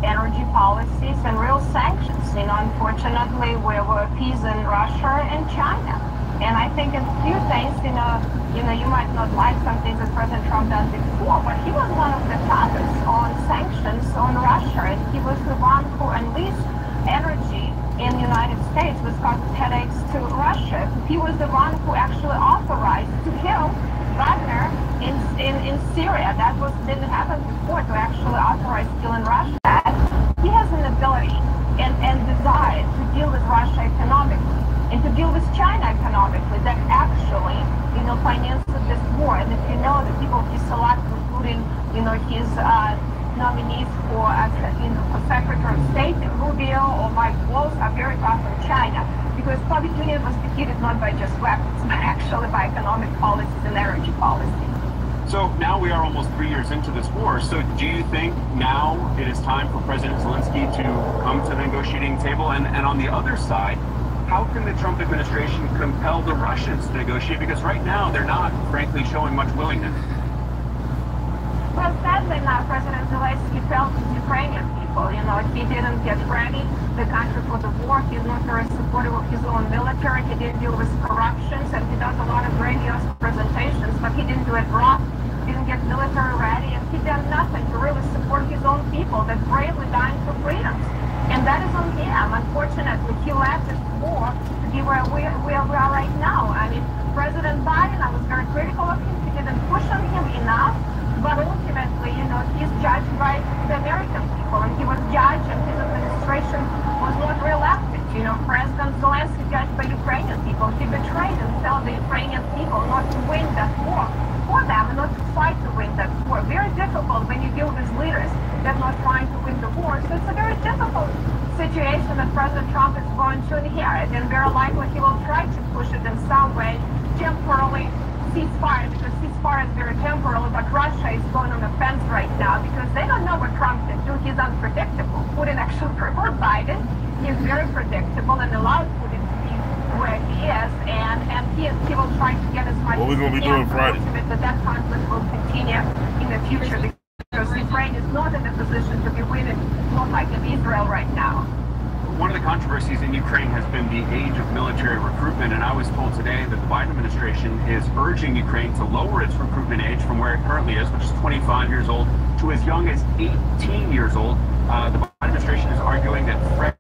energy policies and real sanctions. Unfortunately, we were appeasing Russia and China. And I think in a few things, you might not like some things that President Trump done before, but he was one of the toughest on sanctions on Russia, and he was the one who unleashed energy in the United States, which caused headaches to Russia. He was the one who actually authorized to kill Wagner in Syria. That didn't happen before, to actually authorize killing Russia. He has an ability and desire to deal with Russia economically and to deal with China economically that actually, finances this war. And if you know the people he selected, including, his nominees for Secretary of State, Rubio or Mike Waltz, are very tough on China, because Soviet Union was defeated not by just weapons, but actually by economic policies and energy policy. So now we are almost 3 years into this war. So do you think now it is time for President Zelensky to come to the negotiating table? And on the other side, how can the Trump administration compel the Russians to negotiate? Because right now they're not, frankly, showing much willingness. Well, sadly now, President Zelensky failed his Ukrainian people. He didn't get ready the country for the war. He's not very supportive of his own military. He didn't deal with corruptions, and he does a lot of grandiose presentations, but he didn't do it right. Didn't get military ready, and he did nothing to really support his own people that bravely dying for freedom. And that is on him. Unfortunately, he left this war to be where we are right now. I mean, President Biden, I was very critical of him. He didn't push on him enough. But ultimately, he's judged by the American people, and he was judged, and his administration was not reelected. President Zelensky judged by Ukrainian people. He betrayed and failed the Ukrainian people not to win that war for them, and not to fight to win that war. Very difficult when you deal with leaders that are not trying to win the war. So it's a very difficult situation that President Trump is going to inherit, and very likely he will try to push it in some way, temporarily ceasefire, because ceasefire is very temporary, but Russia is going on the fence right now because they don't know what Trump can do. He's unpredictable. Putin actually preferred Biden. He's very predictable and allowed Putin to be where he is, and he will try to get as much what are we going to be doing Friday? That conflict will continue in the future because Ukraine is not in a position to be winning, not like in Israel right now. One of the controversies in Ukraine has been the age of military recruitment, and I was told today that the Biden administration is urging Ukraine to lower its recruitment age from where it currently is, which is 25 years old, to as young as 18 years old. The Biden administration is arguing that fresh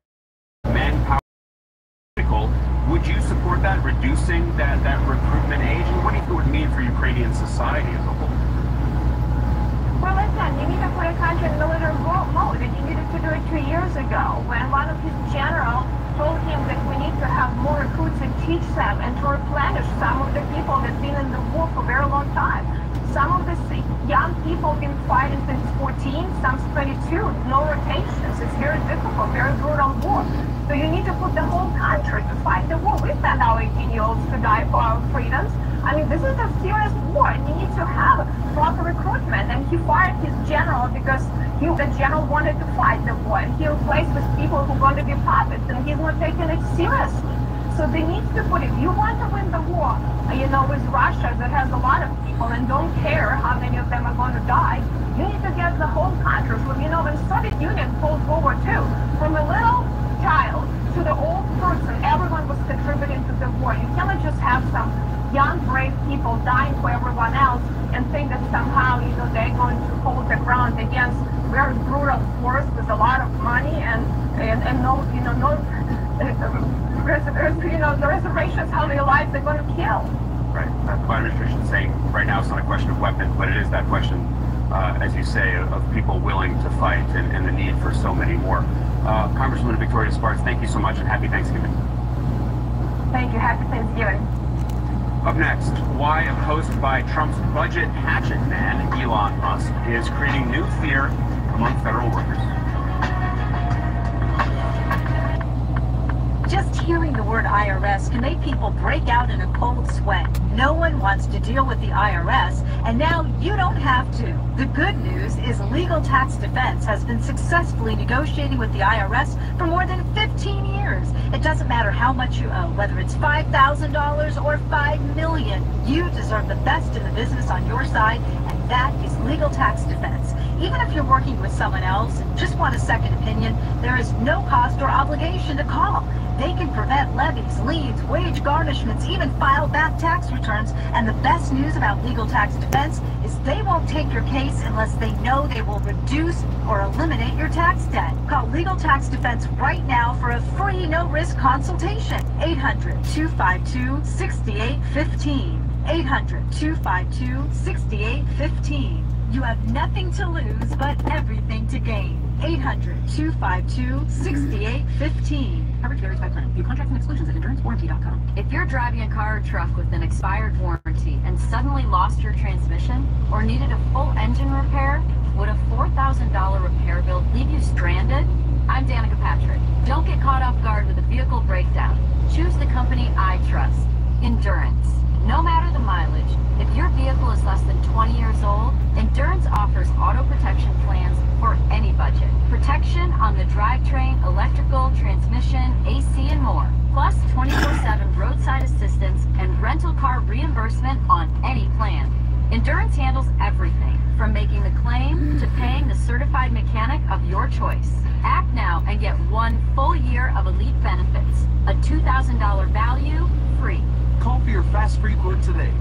manpower is critical. Would you support that, reducing that recruitment age? And what do you think it would mean for Ukrainian society as a whole? Well, listen, you need to put a country in military mode, and you needed to do it 2 years ago when one of his generals told him that we need to have more recruits and teach them and to replenish some of the people that have been in the war for a very long time. Some of the young people have been fighting since 14, some 22, no rotations. It's very difficult, very brutal war. So you need to put the whole country to fight the war. We send our 18-year-olds to die for our freedoms. I mean, this is a serious war, and you need to have proper recruitment. And he fired his general because the general wanted to fight the war, and he replaced with people who are going to be puppets, and he's not taking it seriously. So they need to put, if you want to win the war, you know, with Russia that has a lot of people and don't care how many of them are going to die, you need to get the whole country. From, you know, when Soviet Union post World War II, from a little child to the old person, everyone was contributing to the war. You cannot just have some young, brave people dying for everyone else and think that somehow, you know, they're going to hold the ground against very brutal force with a lot of money and no, you know, no, you know, the reservations how many lives they're going to kill. Right. The Biden administration is saying right now it's not a question of weapons, but it is that question, as you say, of people willing to fight and the need for so many more. Congresswoman Victoria Sparks, thank you so much and happy Thanksgiving. Thank you. Happy Thanksgiving. Up next, why a post by Trump's budget hatchet man, Elon Musk, is creating new fear among federal workers. Just hearing the word IRS can make people break out in a cold sweat. No one wants to deal with the IRS, and now you don't have to. The good news is Legal Tax Defense has been successfully negotiating with the IRS for more than 15 years. It doesn't matter how much you owe, whether it's $5,000 or $5 million. You deserve the best in the business on your side, and that is Legal Tax Defense. Even if you're working with someone else and just want a second opinion, there is no cost or obligation to call. They can prevent levies, liens, wage garnishments, even file back tax returns. And the best news about Legal Tax Defense is they won't take your case unless they know they will reduce or eliminate your tax debt. Call Legal Tax Defense right now for a free, no-risk consultation. 800-252-6815. 800-252-6815. You have nothing to lose, but everything to gain. 800-252-6815. Coverage varies by plan. View contracts and exclusions at endurancewarranty.com. If you're driving a car or truck with an expired warranty and suddenly lost your transmission or needed a full engine repair, would a $4,000 repair bill leave you stranded? I'm Danica Patrick. Don't get caught off guard with a vehicle breakdown. Choose the company I trust, Endurance. No matter the mileage, if your vehicle is less than 20 years old, Endurance offers auto protection plans for any budget. Protection on the drivetrain, electrical, transmission, AC, and more. Plus 24/7 roadside assistance and rental car reimbursement on any plan. Endurance handles everything, from making the claim to paying the certified mechanic of your choice. Act now and get 1 full year of elite benefits. A $2,000 value, free. Call for your fast free quote today.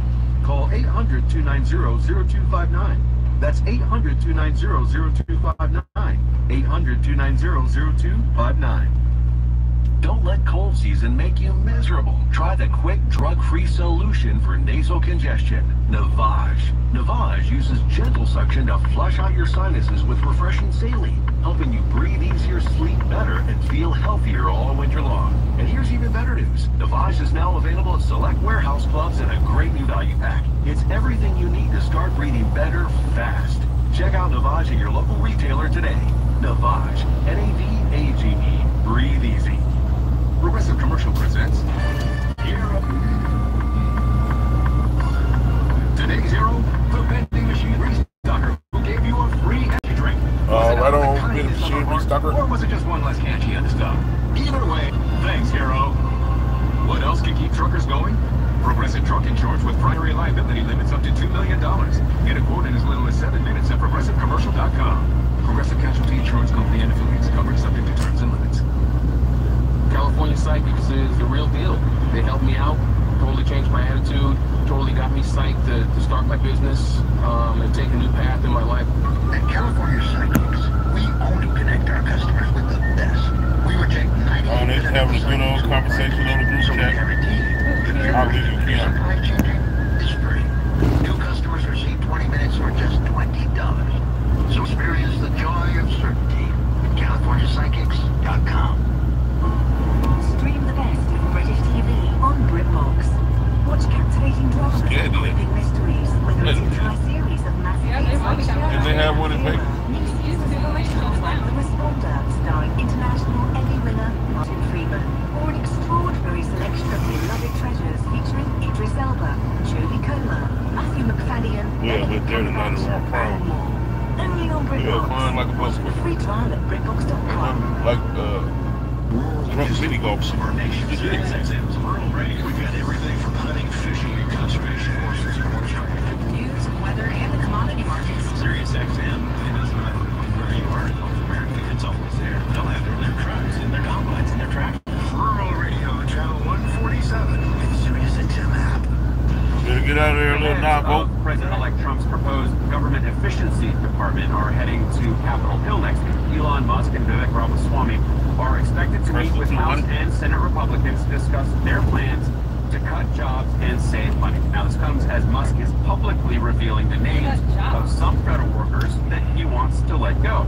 Call 800-290-0259. That's 800-290-0259. 800-290-0259. Don't let cold season make you miserable. Try the quick drug-free solution for nasal congestion, Navage. Navage uses gentle suction to flush out your sinuses with refreshing saline, helping you breathe easier, sleep better, and feel healthier all winter long. And here's even better news. Navage is now available at select warehouse clubs in a great new value pack. It's everything you need to start breathing better fast. Check out Navage at your local retailer today. Navage, N-A-V-A-G-E. Breathe easy. Progressive Commercial presents Hero. Today's hero, the vending machine restocker, who gave you a free energy drink. Right on, vending machine restocker. Or was it just one less can she had to stop? Either way, thanks, hero. What else can keep truckers going? Progressive Truck Insurance with primary liability limits up to $2 million. Get a quote in as little as 7 minutes at progressivecommercial.com. Progressive Casualty Insurance Company and affiliates, coverage subject to terms and limits. California Psychics is the real deal. They helped me out, totally changed my attitude, totally got me psyched to start my business and take a new path in my life. At California Psychics, we only connect our customers with the best. We reject 90%. They're having a good old conversation on the group chat. I'll leave you here. Supply changing is free. New customers receive 20 minutes for just $20. like a bus. Free time at BiggBooks.com. Like Trump mini golf. Rural Radio. We've got everything from hunting, fishing, and conservation courses. News, weather, and the commodity markets. Sirius XM. It doesn't matter where you are in North America. It's always there. They'll have their trucks and their combines and their tractors. Rural Radio, channel 147. And Sirius XM app. Better get out of there, little knob. President-elect Trump's proposed government efficiency department are heading to Capitol Hill next week. Elon Musk and Vivek Ramaswamy are expected to meet with House and Senate Republicans to discuss their plans to cut jobs and save money. Now, this comes as Musk is publicly revealing the names of some federal workers that he wants to let go.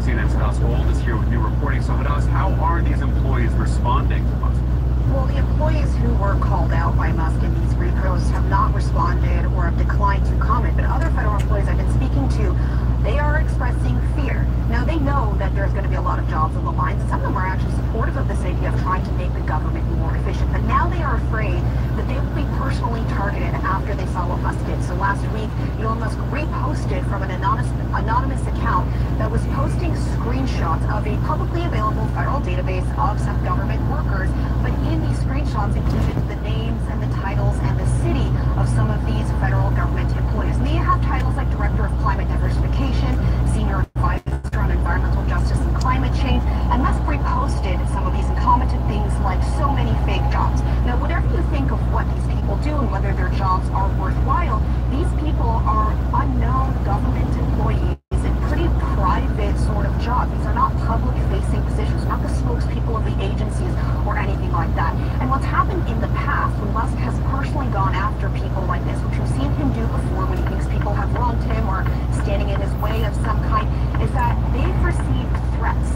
CNN's Hadas Gold is here with new reporting. So, Hadas, how are these employees responding to Musk? Well, the employees who were called out by Musk in these reposts have not responded or have declined to comment, but other federal employees I've been speaking to, they are expressing fear. Now, they know that there's going to be a lot of jobs on the lines, and some of them are actually supportive of this idea of trying to make the government more efficient, but now they are afraid that they will be personally targeted after they saw what Musk did. So last week, Elon Musk reposted from an anonymous account that was posting screenshots of a publicly available federal database of some government workers, but in these screenshots included the names and the titles and the city of some of these federal government employees. And they have titles like Director of Climate Diversification, Senior Advisor on Environmental Justice and Climate Change, and Musk reposted some of these and commented things like so many fake jobs. Now, whatever you think of what these people do and whether their jobs are worthwhile, these people are unknown government employees in pretty private sort of jobs. These are not public-facing positions, not the spokespeople of the agencies or anything like that. And what's happened in the past when Musk has personally gone after people like this, which we've seen him do before when he thinks people have wronged him or standing in his way of some kind, is that they've received threats.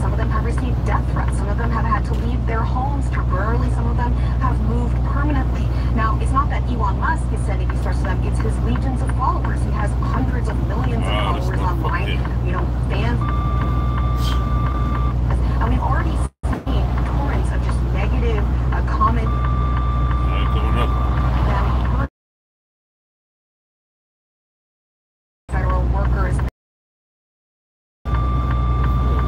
Some of them have received death threats. Some of them have had to leave their homes temporarily. Some of them have moved permanently. Now, it's not that Elon Musk is sending these threats to them. It's his legions of followers. He has hundreds of millions of followers online. You know, fans. And we've already seen torrents of just negative comments. Federal workers.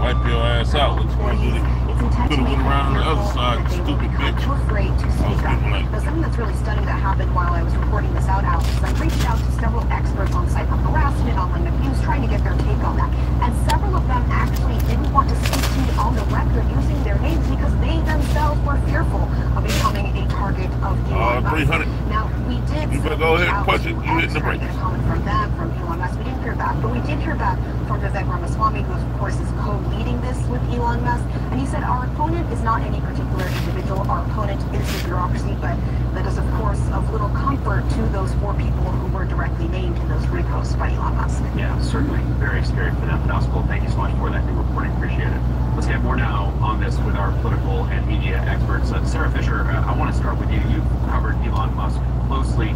Wipe your ass out. What you want to do? Could have went around on the other side, stupid bitch. Too afraid to speak up. Now, something that's really stunning that happened while I was reporting this out, Alex, is I reached out to several experts on cyber harassment, online abuse, trying to get their take on that. And several of them actually didn't want to speak to me on the record using their names because they themselves were fearful of becoming a target of Elon Musk. 300. Now, we did. You better go ahead and push it. You hitting the brakes. Get a comment from them, from Elon Musk. We didn't hear back, but we did hear back from Vivek Ramaswamy, who, of course, is co-leading this with Elon Musk. And he said, our opponent is not any particular individual. Our opponent is the bureaucracy, but that is, of course, of little comfort to those 4 people who were directly named in those reposts by Elon Musk. Yeah, certainly very scary for them. Gospel, thank you so much for that new reporting. Appreciate it. Let's get more now on this with our political and media experts. Sarah Fisher, I want to start with you. You've covered Elon Musk closely.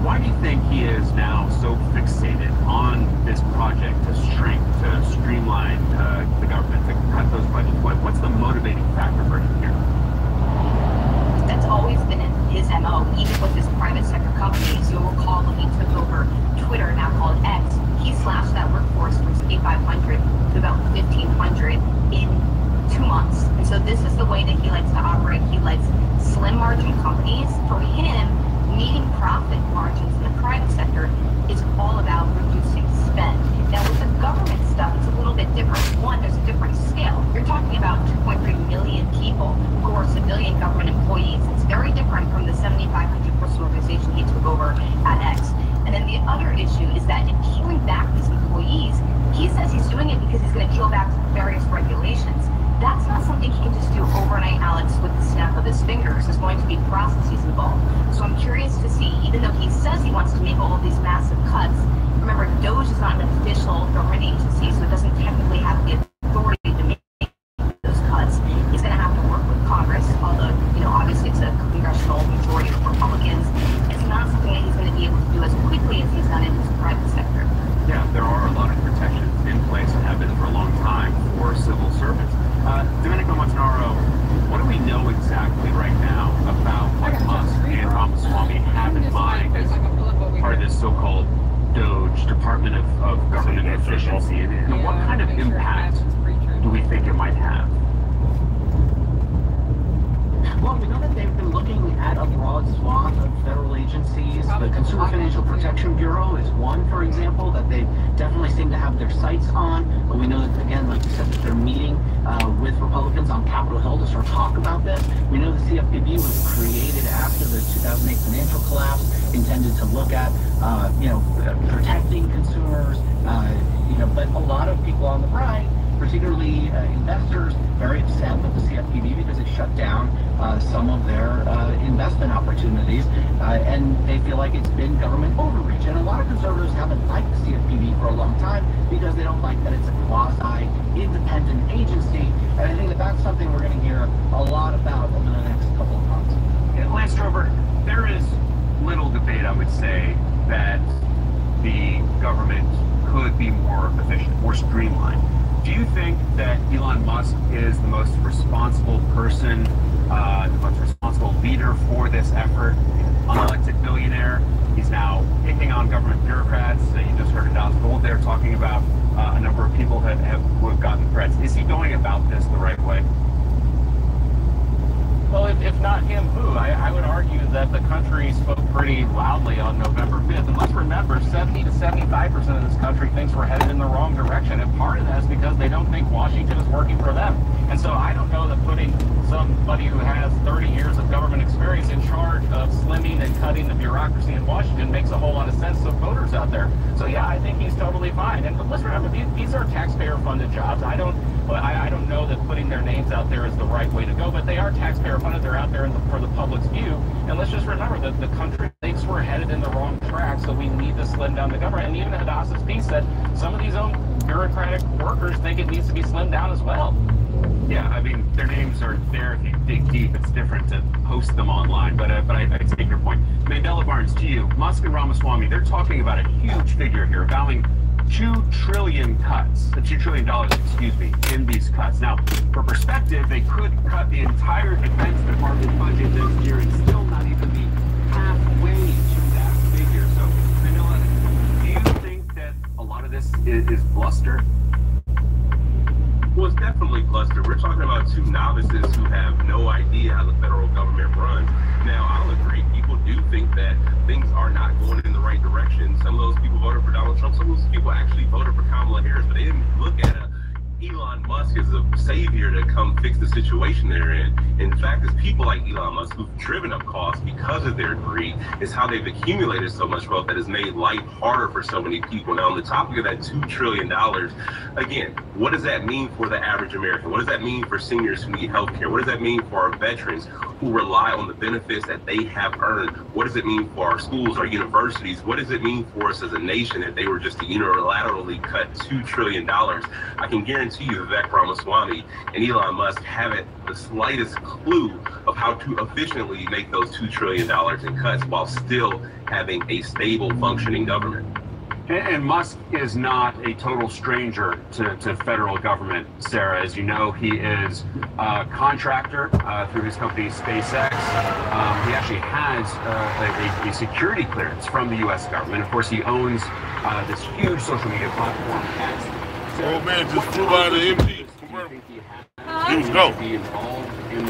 Why do you think he is now so fixated on this project to shrink, to streamline the government, to cut those budgets? What's the motivating factor for him here? That's always been his MO, even with his private sector companies. You'll recall when he took over Twitter, now called X, he slashed that workforce from 8,500 to about 1,500 in 2 months. And so this is the way that he likes to operate. He likes slim margin companies. For him, meeting profit margins in the private sector is all about reducing spend. Now with the government stuff, it's a little bit different. One, there's a different scale. You're talking about 2.3 million people who are civilian government employees. It's very different from the 7,500 person organization he took over at X. And then the other issue is that in peeling back these employees, he says he's doing it because he's going to peel back various regulations. That's not something he can just do overnight, Alex, with the snap of his fingers. There's going to be processes involved. So I'm curious to see, even though he says he wants to make all of these massive cuts, remember, DOJ is not an official government agency, so it doesn't technically have the authority to make those cuts. He's going to have to work with Congress, although, you know, obviously it's a congressional majority of Republicans. It's not something that he's going to be able to do as quickly as he's done in his private sector. Yeah, there are a lot of protections in place and have been for a long time for civil servants. Domenico Montanaro, what do we know exactly right now about what Musk and Ramaswamy have in mind as part of this so-called DOGE, Department of Government Efficiency, and what kind of impact do we think it might have? Well, we know that they've been looking at a broad swath of federal agencies. The Consumer Financial Protection Bureau is one, for example, that they definitely seem to have their sights on. But we know that, again, like you said, that they're meeting with Republicans on Capitol Hill to sort of talk about this. We know the CFPB was created after the 2008 financial collapse, intended to look at, protecting consumers, but a lot of people on the right, particularly investors, very upset with the CFPB because it shut down some of their investment opportunities, and they feel like it's been government overreach. And a lot of conservatives haven't liked the CFPB for a long time because they don't like that it's a quasi-independent agency, and I think that that's something we're going to hear a lot about over the next couple of months. Lance Trover, there is little debate, I would say, that the government could be more efficient, more streamlined. Do you think that Elon Musk is the most responsible person, the most responsible leader for this effort? He's an unelected billionaire. He's now picking on government bureaucrats. You just heard Adaz Gold there talking about a number of people who have gotten threats. Is he going about this the right way? Well, if not him, who? I would argue that the country spoke pretty loudly on November 5th. And let's remember, 70 to 75% of this country thinks we're headed in the wrong direction. And part of that is because they don't think Washington is working for them. And so I don't know that putting somebody who has 30 years of government experience in charge of slimming and cutting the bureaucracy in Washington makes a whole lot of sense to voters out there. So yeah, I think he's totally fine. And let's remember, these are taxpayer-funded jobs. I don't know that putting their names out there is the right way to go, but they are taxpayer-funded. They're out there for the public's view. And let's just remember that the country thinks we're headed in the wrong track, so we need to slim down the government. And even Hadassah's piece said some of these own bureaucratic workers think it needs to be slimmed down as well. Yeah, I mean, their names are there. If you dig deep, it's different to post them online. But I take your point. Mandela Barnes, to you, Musk and Ramaswamy, they're talking about a huge figure here, vowing $2 trillion cuts, $2 trillion, in these cuts. Now, for perspective, they could cut the entire Defense Department budget next year and still not even be halfway to that figure. So, Manila, do you think that a lot of this is bluster? Well, it's definitely bluster. We're talking about two novices who have no idea how the federal government runs. Now, I'll agree, people do think that things are not going in the right direction. Some of those people voted for Donald Trump. Some of those people actually voted for Kamala Harris, but they didn't look at Elon Musk as a savior to come fix the situation they're in. In fact, it's people like Elon Musk who've driven up costs because of their greed. It's how they've accumulated so much wealth that has made life harder for so many people. Now, on the topic of that $2 trillion, again, what does that mean for the average American? What does that mean for seniors who need health care? What does that mean for our veterans who rely on the benefits that they have earned? What does it mean for our schools, our universities? What does it mean for us as a nation if they were just to unilaterally cut $2 trillion? I can guarantee you that Ramaswamy and Elon Musk haven't the slightest clue of how to efficiently make those $2 trillion in cuts while still having a stable, functioning government. And Musk is not a total stranger to federal government, Sarah. As you know, he is a contractor through his company SpaceX. He actually has a security clearance from the U.S. government. Of course, he owns this huge social media platform. Old man just flew by the MG convertible. He was gone.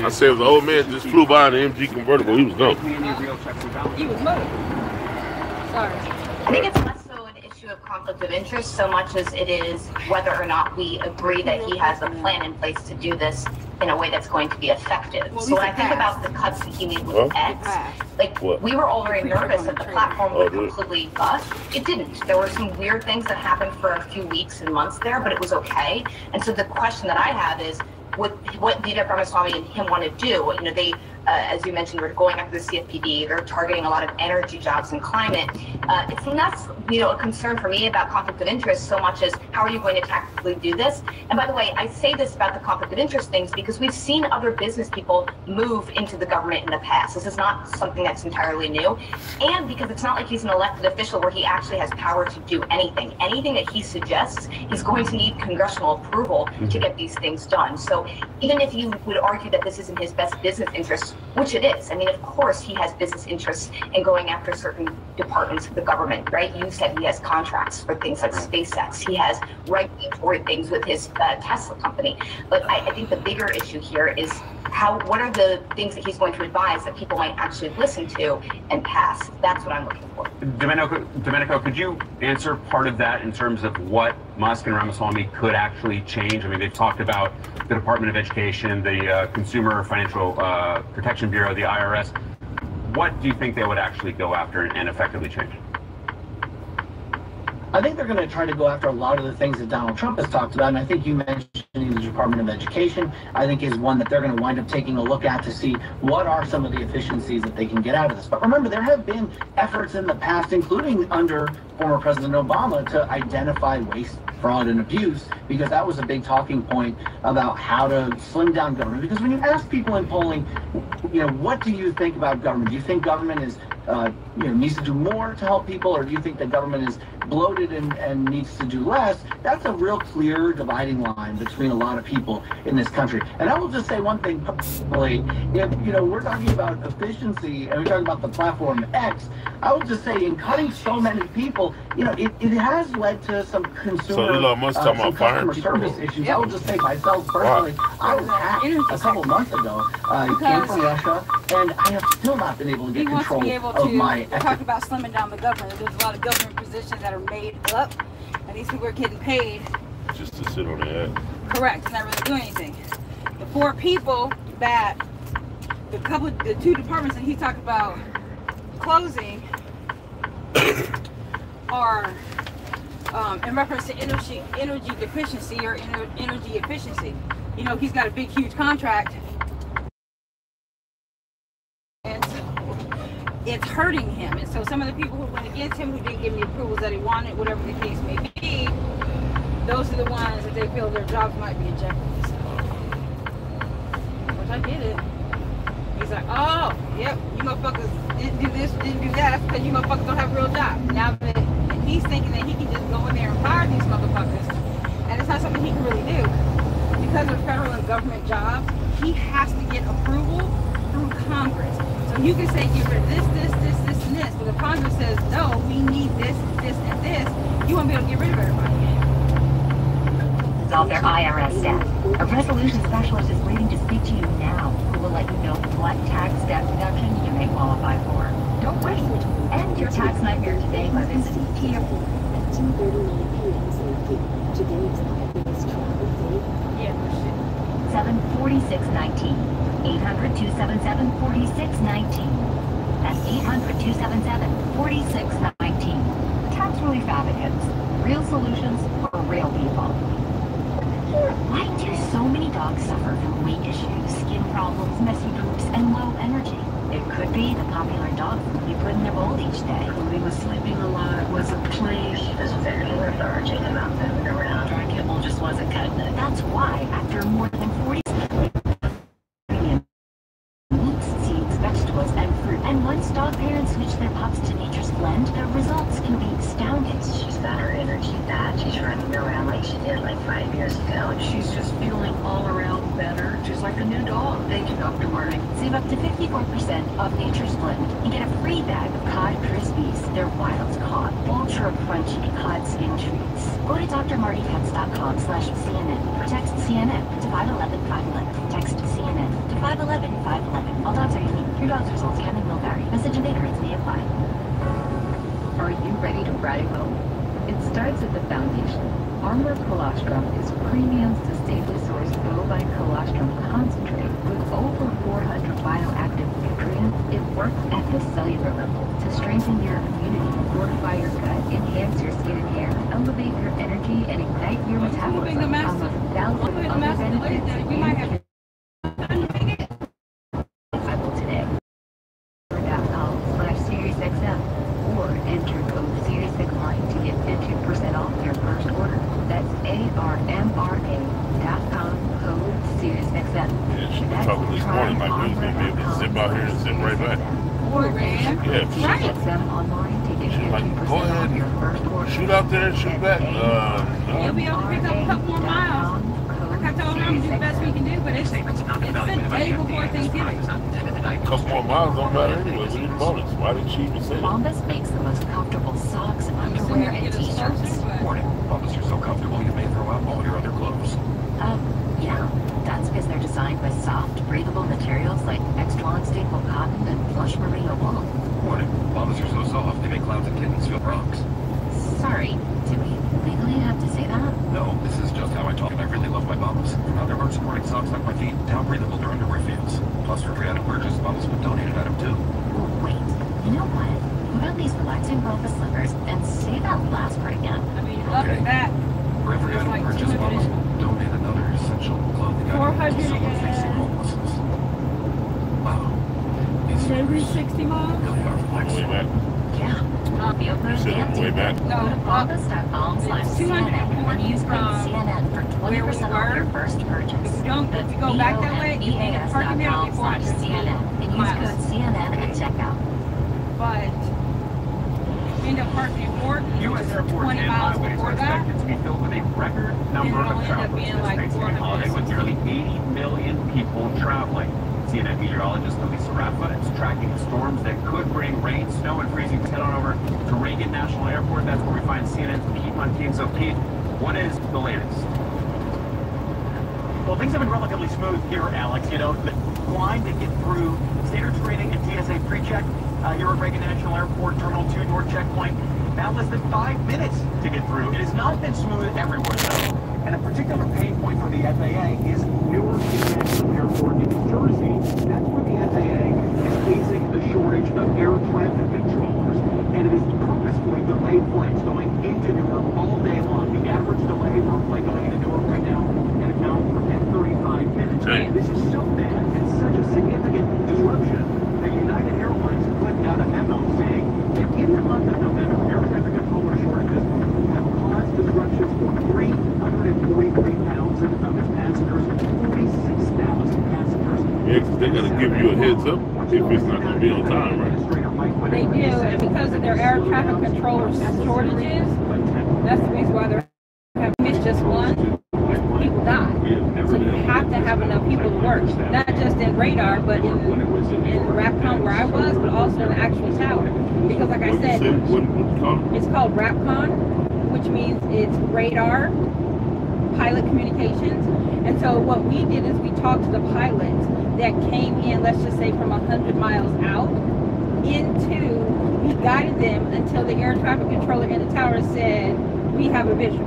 I said the old man just flew by the MG convertible. He was gone. He was moving. Sorry. I think it's less so an issue of conflict of interest so much as it is whether or not we agree that he has a plan in place to do this in a way that's going to be effective. So when I think about the cuts that he made with X, we were all very nervous that the platform would completely bust. It didn't. There were some weird things that happened for a few weeks and months there, but it was okay. And so the question that I have is, what Vivek Ramaswamy and him want to do? They, as you mentioned, we're going after the CFPB. They're targeting a lot of energy jobs and climate. It's less, a concern for me about conflict of interest so much as how are you going to tactically do this? And by the way, I say this about the conflict of interest things because we've seen other business people move into the government in the past. This is not something that's entirely new. And because it's not like he's an elected official where he actually has power to do anything. Anything that he suggests, he's going to need congressional approval to get these things done. So even if you would argue that this isn't his best business interest, which it is. I mean, of course, he has business interests in going after certain departments of the government, right? You said he has contracts for things like SpaceX. He has regulatory things with his Tesla company. But I think the bigger issue here is what are the things that he's going to advise that people might actually listen to and pass? That's what I'm looking for. Domenico, could you answer part of that in terms of what Musk and Ramaswamy could actually change? I mean, they've talked about the Department of Education, the Consumer Financial Protection Bureau, the IRS. What do you think they would actually go after and effectively change? I think they're going to try to go after a lot of the things that Donald Trump has talked about, and I think you mentioned the Department of Education, I think is one that they're going to wind up taking a look at to see what are some of the efficiencies that they can get out of this. But remember, there have been efforts in the past, including under former President Obama, to identify waste, fraud, and abuse, because that was a big talking point about how to slim down government. Because when you ask people in polling, what do you think about government? Do you think government is needs to do more to help people, or do you think that government is bloated and needs to do less? That's a real clear dividing line between a lot of people in this country. And I will just say one thing personally, if we're talking about efficiency and we're talking about the platform X, I will just say in cutting so many people, it has led to some customer service issues. I will just say myself personally, I was hacked a couple months ago. I came from Russia, and I have still not been able to get control of my. Talk about slimming down the government. There's a lot of government positions that are made up, and these people are getting paid just to sit on the head. Correct. It's not really doing anything. The 4 people that the 2 departments that he talked about closing are in reference to energy deficiency or energy efficiency. He's got a big, huge contract, and so it's hurting him. And so some of the people who went against him, who didn't give him the approvals that he wanted, whatever the case may be, those are the ones that they feel their jobs might be in jeopardy. So, which I get it. He's like, oh, yep, you motherfuckers didn't do this, didn't do that. That's because you motherfuckers don't have a real job. Now that he's thinking that he can just go in there and fire these motherfuckers, and it's not something he can really do. Because of federal and government jobs, he has to get approval through Congress. So you can say, get rid of this, and this. But if Congress says, no, we need this, and this, you won't be able to get rid of everybody. All their IRS staff. A resolution specialist is waiting to speak to you now, who will let you know what tax debt reduction you may qualify for. Don't wait. End your tax nightmare today by visiting Kia. 74619. 800-277-4619. That's 800-277-4619. Tax relief advocates. Real solutions for real people. Why do so many dogs suffer from weight issues, skin problems, messy poops, and low energy? It could be the popular dog food you put in their bowl each day. He was sleeping a lot, wasn't playing. He was very lethargic and not moving around. Our kibble just wasn't cutting it. That's why, after more than 40 meats, seeds, vegetables, and fruit, and once dog parents switch their pups to Nature's Blend, the results can be astounding. She's got her energy back. She's running around like she did like 5 years ago, and she's just feeling all around better, just like a new dog. Thank you, Dr. Marty. Save up to 54% off Nature's Blend and get a free bag of cod Crispies. They're wild caught, ultra crunchy cod skin treats. Go to drmartypets.com/CNN or text CNN to 511-511. Text CNN to 511-511. All dogs are unique. Your dog's results can and will vary. Message and data rates may apply. Are you ready to ride home? It starts at the foundation. Armor Colostrum is premium, sustainably sourced bovine colostrum concentrate with over 400 bioactive nutrients. It works at the cellular level to strengthen your immunity, fortify your gut, enhance your skin and hair, elevate your energy, and ignite your metabolism. Among thousands of other benefits available today. .com/SiriusXM or enter code SiriusXM to get 15% off your first order. That's ARMRA.com code SiriusXM. Yeah, she was talking this morning like we was going to be able to zip out here and zip right back. Yeah, online to get she's like, go ahead and shoot out there and shoot back. You'll be able to pick up a couple more miles. Like I told her, I'm going to do the best we can do, but it's a day before Thanksgiving. miles don't matter anyway. We need bonus. Why did she even say that? Bombas makes the most comfortable socks, underwear, and t-shirts. Morning. Bombas are so comfortable you may throw out all your other clothes. Yeah. That's because they're designed with soft, breathable materials like extra unstable cotton and plush merino wool. Morning. Bombas are so soft they make clowns and kittens feel rocks. Sorry, do we legally have to say that? No, this is just how I talk, and I really love my Bombas. From how their supporting socks like my feet, to how breathable their underwear feels. Plus, for free item purchase, Bombas would donate an item too. Oh, wait. You know what? Put on these relaxing Bombas slippers and say that last part again. I mean, look at that. For every item like purchase, Bombas will donate another essential clothing item to someone facing homelessness. Wow. These Every 60 miles? really are relaxing. Yeah. Feel good and Way back. Go to bombas.com/CNN and use code CNN for 20% off your first purchase. If you go back that way, you can get parking there before bombas.com/CNN and use code CNN at checkout. But end up parking for U.S. airports 20 and miles highways before are that. expected to be filled with a record number It'll of end up travelers being this like Thanksgiving holiday, with nearly 80 million people traveling. CNN meteorologist Elisa Rafa is tracking storms that could bring rain, snow, and freezing. Head on over to Reagan National Airport. That's where we find CNN's Pete Montine. So, Pete, what is the latest? Well, things have been relatively smooth here, Alex. You know, the line to get through standard screening and TSA pre-check here at Reagan National Airport, Terminal 2 North Checkpoint. Now less than 5 minutes to get through. It has not been smooth everywhere, though. And a particular pain point for the FAA is Newark International Airport in New Jersey. That's where the FAA is facing a shortage of air traffic controllers. And it is purposefully delayed flights going into Newark all day long. The average delay for a flight going into Newark right now can account for 35 minutes. Dang. This is so bad and such a significant disruption that United Airlines put out a memo saying that in the month of November, air traffic controller shortages have caused disruptions for 343,000 of its passengers, 46,000 passengers. Yeah, because they got to give you a heads up if it's not going to be on time, right? They do, and because of their air traffic controller shortages, that's the reason why they're having missed just one. People die. So you have to have enough people to work, not just in radar, but in RAPCON where I was, but also in the actual tower. Because like I said, it's called RAPCON, which means it's radar, pilot communications. And so what we did is we talked to the pilots that came in, let's just say from 100 miles out, we guided them until the air traffic controller in the tower said, we have a visual.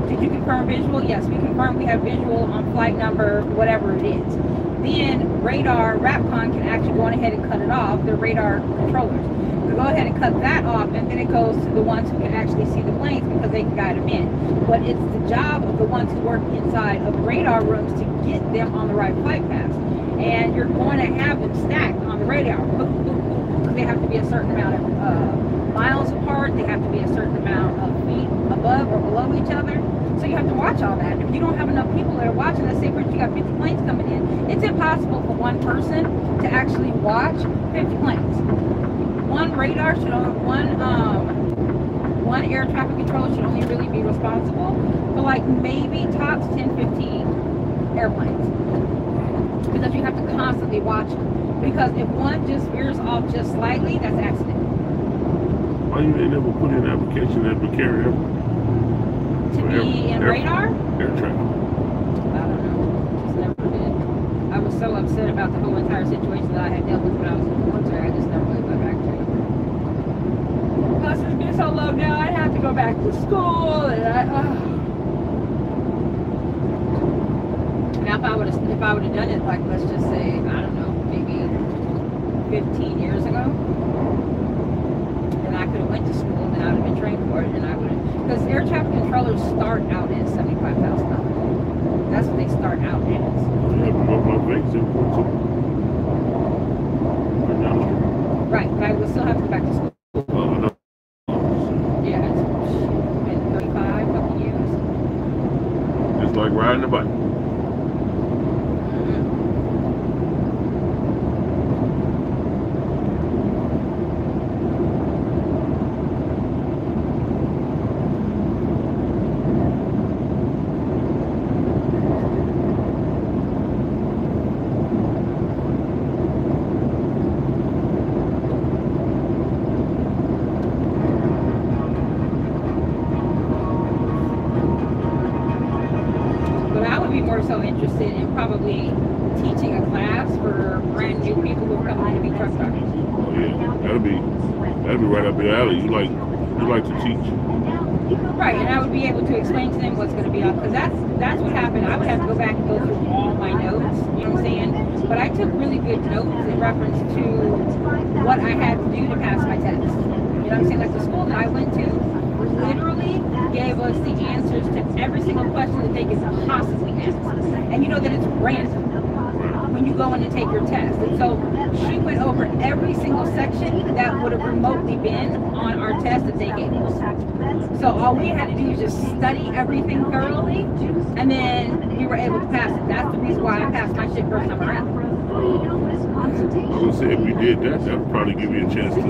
Did you confirm visual? Yes, we confirmed we have visual on flight number, whatever it is. Then radar, RAPCON can actually go on ahead and cut it off, the radar controllers. So go ahead and cut that off, and then it goes to the ones who can actually see the planes because they can guide them in. But it's the job of the ones who work inside of radar rooms to get them on the right flight paths. And you're going to have them stacked on the radar. They have to be a certain amount of miles apart. They have to be a certain amount of feet above or below each other. So you have to watch all that. If you don't have enough people that are watching, let's say for instance you got 50 planes coming in, it's impossible for one person to actually watch 50 planes. One radar should only, one air traffic controller should only really be responsible for like maybe tops 10, 15 airplanes. Because you have to constantly watch them. Because if one just veers off just slightly, that's accident. Why you ain't never put in an application that would carry them? To be in radar? Air traffic. I don't know. Just never did. I was so upset about the whole entire situation that I had dealt with when I was in the military. I just never really went back to it. Plus, it's been so low now, I'd have to go back to school. And now, if I would have done it, like, let's just say, I don't know, maybe 15 years ago, then I could have went to school, and I would have been trained for it, and I would have, because air traffic controllers start out at $75,000. That's what they start out as. Right, but I would still have to go back to school. Yeah, it's been 35 fucking years. Just like riding a bike. be more so interested in probably teaching a class for brand new people who are coming to be truck drivers. Oh yeah, that'd be right up your alley. You like to teach. Right, and I would be able to explain to them what's going to be on, because that's what happened. I would have to go back and go through all my notes, you know what I'm saying? But I took really good notes in reference to what I had to do to pass my test. You know what I'm saying? Like the school that I went to literally gave us the answers to every single question that they could possibly ask. And you know that it's random when you go in to take your test. And so she went over every single section that would have remotely been on our test that they gave us. So all we had to do was just study everything thoroughly, and then we were able to pass it. That's the reason why I passed my shit first time around. I was gonna say, if we did that, that would probably give you a chance to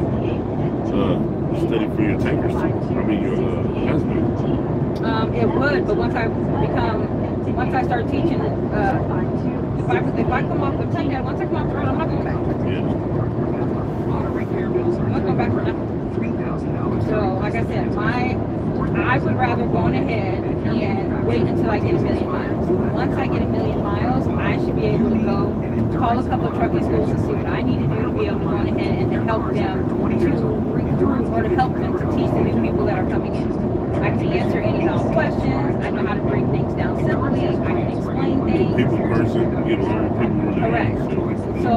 study for your tankers. I mean, your hazmat. It would, but once I start teaching, if I come off the plane, once I come off the road, I'm not going back. Yeah. I'm not going back for nothing. So, like I said, I would rather go on ahead and wait until I get 1 million miles. Once I get 1 million miles, I should be able to go call a couple of trucking schools and see what I need to do to be able to go on ahead and to help them to recruit or to help them to teach the new people that are coming in. I can answer any and all questions. I know how to break things down simply. I can explain things. People person, get along with people really. Correct. So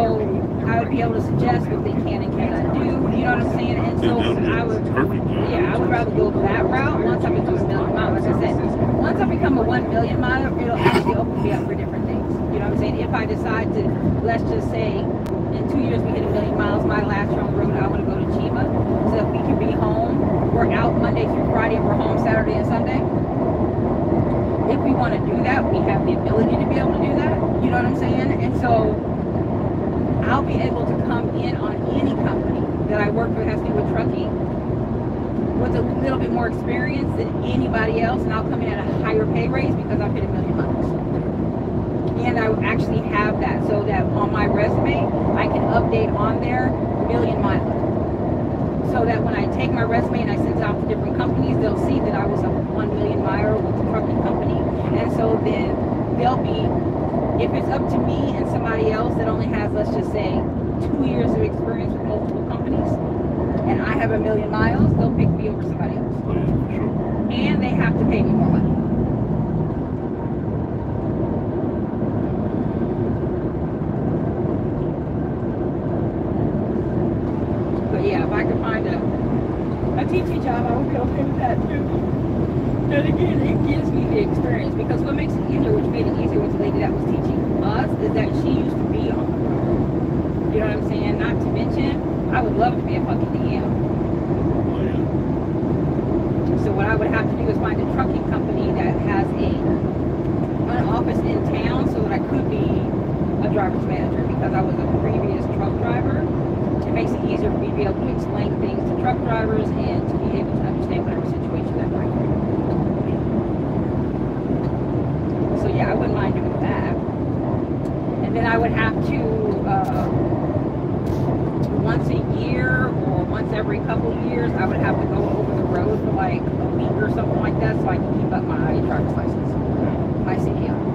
I would be able to suggest what they can and cannot do. You know what I'm saying? And so I would rather go that route once I become 1 million miles. Like I said, once I become a 1 million miler, it'll actually open me up for different things. You know what I'm saying? If I decide to, let's just say, in 2 years we hit 1 million miles, my last year on the road, I want to go to Chiba, so that we can be home. We're out Monday through Friday, we're home Saturday and Sunday. If we want to do that, we have the ability to be able to do that. You know what I'm saying? And so I'll be able to come in on any company that I work with that has to do with trucking with a little bit more experience than anybody else, and I'll come in at a higher pay raise because I've hit 1 million miles. And I actually have that, so that on my resume, I can update on there 1 million miles. So that when I take my resume and I send it out to different companies, they'll see that I was a 1 million miler with the trucking company. And so then they'll be, if it's up to me and somebody else that only has, let's just say, 2 years of experience with multiple companies, and I have 1 million miles, they'll pick me over somebody else. And they have to pay me more money. But yeah, if I could find a teaching job, I would be okay with that too. And again, it gives me the experience, because what makes it easier, which made it easier with the lady that was teaching us, is that she used to be on the road. You know what I'm saying? Not to mention, I would love to be a fucking DM. So what I would have to do is find a trucking company that has an office in town, so that I could be a driver's manager, because I was a previous truck driver. It makes it easier for me to be able to explain things to truck drivers and to be able to understand whatever situation that might be. So yeah, I wouldn't mind doing that. And then I would have to, once a year or once every couple of years, I would have to go over the road for like a week or something like that, so I can keep up my driver's license, my CDL.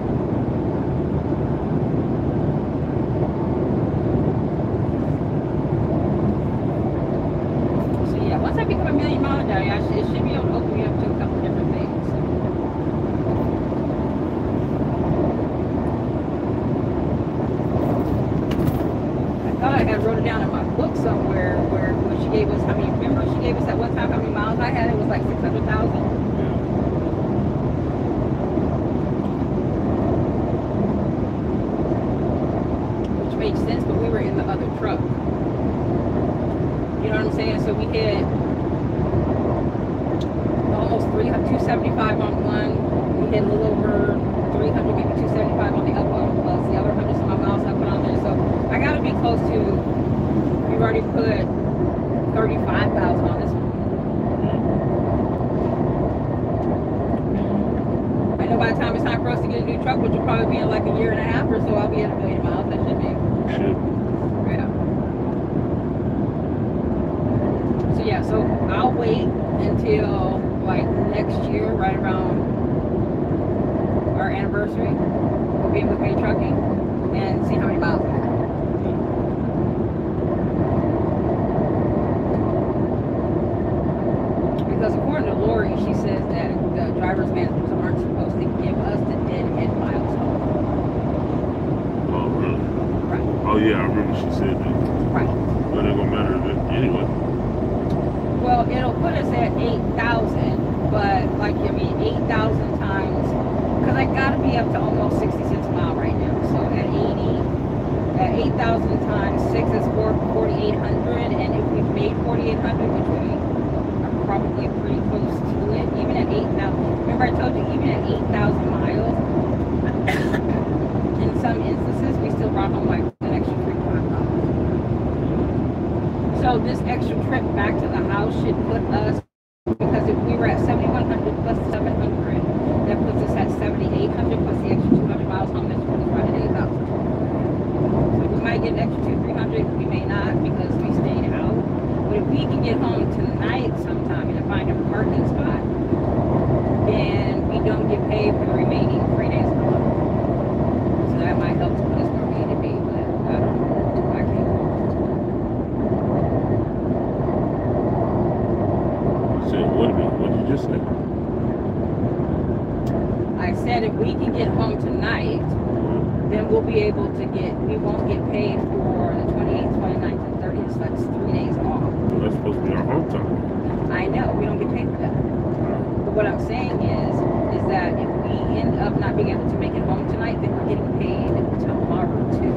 Once I become 1 million miles a day, it should be able to open me up to a couple of different things. I thought I had wrote it down in my book somewhere where she gave us how many, remember she gave us that one time how many miles I had? It was like 600,000. Which made sense, but we were in the other truck. You know what I'm saying? So we hit almost 275 on one. We hit a little over 300, maybe 275 on the other one, plus the other 100 some miles I put on there. So I got to be close to, we've already put 35,000 on this one. I know by the time it's time for us to get a new truck, which will probably be in like a year and a half or so, I'll be at 1 million miles. That should be. Yeah. So yeah, so I'll wait until like next year, right around our anniversary of being with BiggMama Trucking and see how many miles we have. Because according to Lori, she says that the driver's managers aren't supposed to give us the deadhead miles. Oh, really? Right. Oh, yeah, I remember she said that. Right. But it don't matter anyway. Well, it'll put us at 8,000, but like, I mean, 8,000 times, because I gotta be up to almost 60 cents a mile right now. So at 8,000 times 6 is 4,800, and if we've made 4,800, which we are probably pretty close to it, even at 8,000. Remember I told you, even at 8,000 miles, in some instances, we still brought home like an extra $300. So this extra trip back to the house should put us, because if we were at 7,100 plus 700, that puts us at 7,800 plus the extra 200 miles home. That's what is right at 8,000. So we might get an extra 200-300. We may not because we stayed out. But if we can get home tonight sometime and find a parking spot, then we don't get paid for the remaining 3 days of the month. So that might help to put us where we need to be. But I don't know. I can't. Wait a minute, what did you just say? I said if we can get home tonight, then we'll be able to we won't get paid for the 28th, 29th, and 30th. So that's 3 days off. Well, that's supposed to be our home time. I know, we don't get paid for that. But what I'm saying is that if we end up not being able to make it home tonight, then we're getting paid tomorrow too.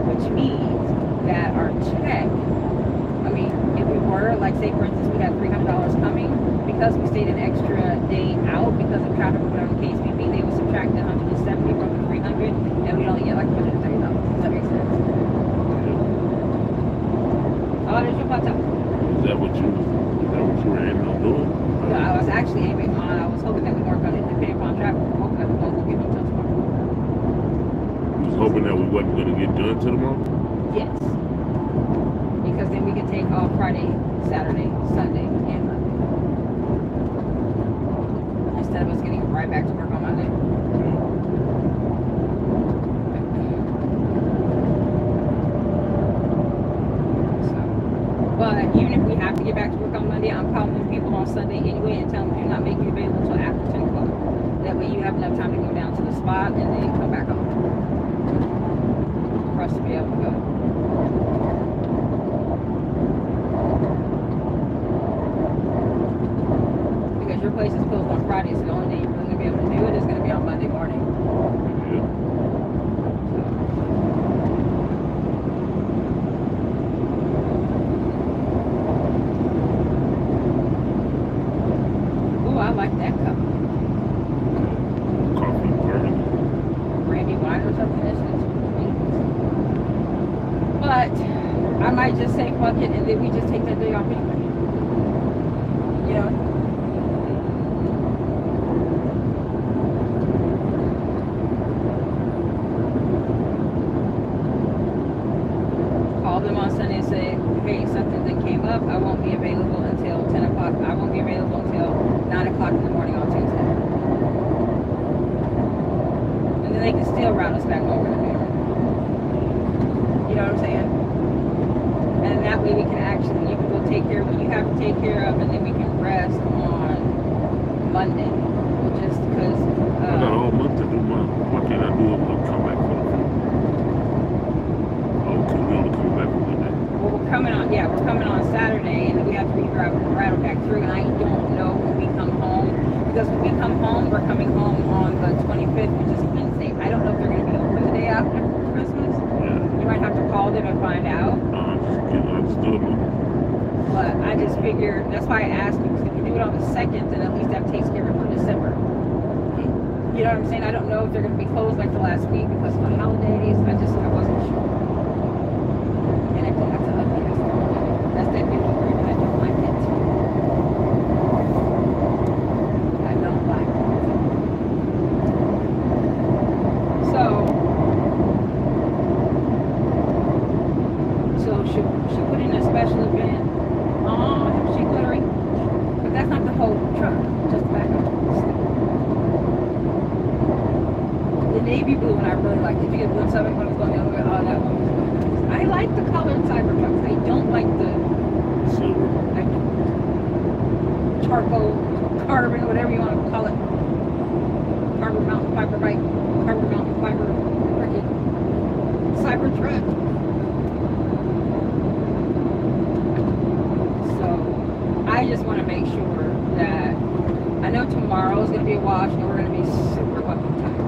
Which means that our check, I mean, if we were, like say for instance, we had $300 coming, because we stayed an extra day out because of traffic or whatever the case may be, they would subtract the 170 from the 300, and we'd only get like $130. Does that make sense? Oh, there's your plateau. Is that what you were aiming on doing? No, I was actually aiming on, I was hoping that we weren't going to depend upon traffic. I'm hoping that we won't get home until tomorrow. You was hoping that we wasn't going to get done till tomorrow? Yes. Because then we could take off Friday, Saturday, Sunday, and Monday. Instead of us getting right back to work on Monday. So, but even if we have to get back to work on Monday, I'm calling people on Sunday anyway and telling them do not make you available until after 10 o'clock. That way you have enough time to go down to the spot and then come back home. For us to be able to go. Your place is closed on Friday, so the only day you're really going to be able to do it is going to be on Monday morning. Yeah. Ooh, I like that cup. Coffee, burning. Brandy wine or something. This is sweet. But I might just say fuck it, and then we just take that day off anyway. You know? Call them on Sunday and say, hey, something that came up, I won't be available until 10 o'clock. I won't be available until 9 o'clock in the morning on Tuesday. And then they can still route us back over to there. You know what I'm saying? And that way we can actually, you can go take care of what you have to take care of, and then we can rest on Monday. Just because... I got all month to do mine. Why can't I do it when I come back from the phone? Oh, because we only come back from Monday. Well, we're coming on Saturday, and then we have to rattle back through, and I don't know when we come home. Because when we come home, we're coming home on the 25th, which is Wednesday. I don't know if they're going to be open the day after Christmas. Yeah. You might have to call them and find out. But I just figured, that's why I asked you, because if you do it on the 2nd, then at least that takes care of it for December. You know what I'm saying? I don't know if they're going to be closed like the last week because of the holidays. I wasn't sure. And I think that's a ugly ass thing. That's that big bird. I don't like it. I don't like it. So should she put in a special event? She glittery. But that's not the whole truck. Just back up. navy blue one I really like. Did you get blue and something when it was going the other way? Oh, that one was really nice. I like the colored Cybertrucks. I don't like the silver, like charcoal, carbon, whatever you want to call it. Carbon mountain fiber bike, carbon mountain fiber freaking Cybertruck. So I just want to make sure that I know tomorrow is going to be a wash and we're going to be super fucking tired.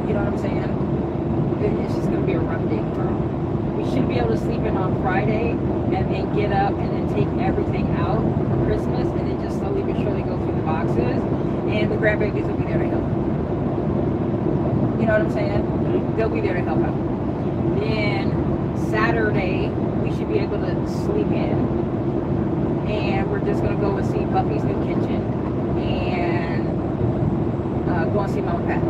You know what I'm saying? It's just going to be a rough day tomorrow. We should be able to sleep in on Friday and then get up and then take everything out for Christmas and then just slowly but surely go through the boxes and the grandbabies will be there to help. You know what I'm saying? They'll be there to help out. Then Saturday we should be able to sleep in and we're just going to go and see Buffy's new kitchen and go and see Mama Pat.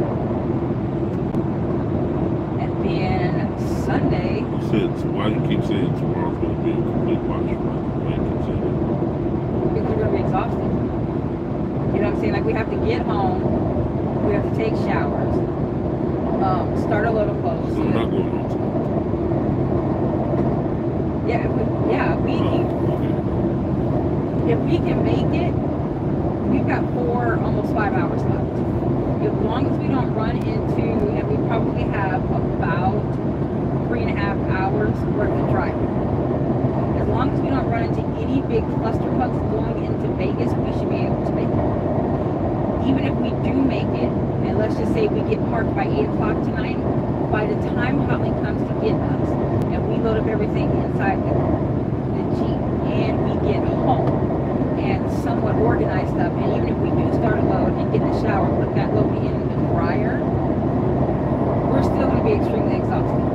And then Sunday. You said, so why you keep saying tomorrow's going to be a complete wash? Why you keep saying that? Because we're going to be exhausted. You know what I'm saying? Like we have to get home, we have to take showers, start a load of clothes. So I'm not going on tomorrow. If we can make it, we've got almost 5 hours left. As long as we don't run into, and we probably have about 3.5 hours worth of driving. As long as we don't run into any big clusterfucks going into Vegas, we should be able to make it. Even if we do make it, and let's just say we get parked by 8 o'clock tonight, by the time Holly comes to get us, and we load up everything inside the Jeep, and we get home, and somewhat organize stuff, and even if we do start a load and get in the shower, put that load in the dryer, we're still going to be extremely exhausted.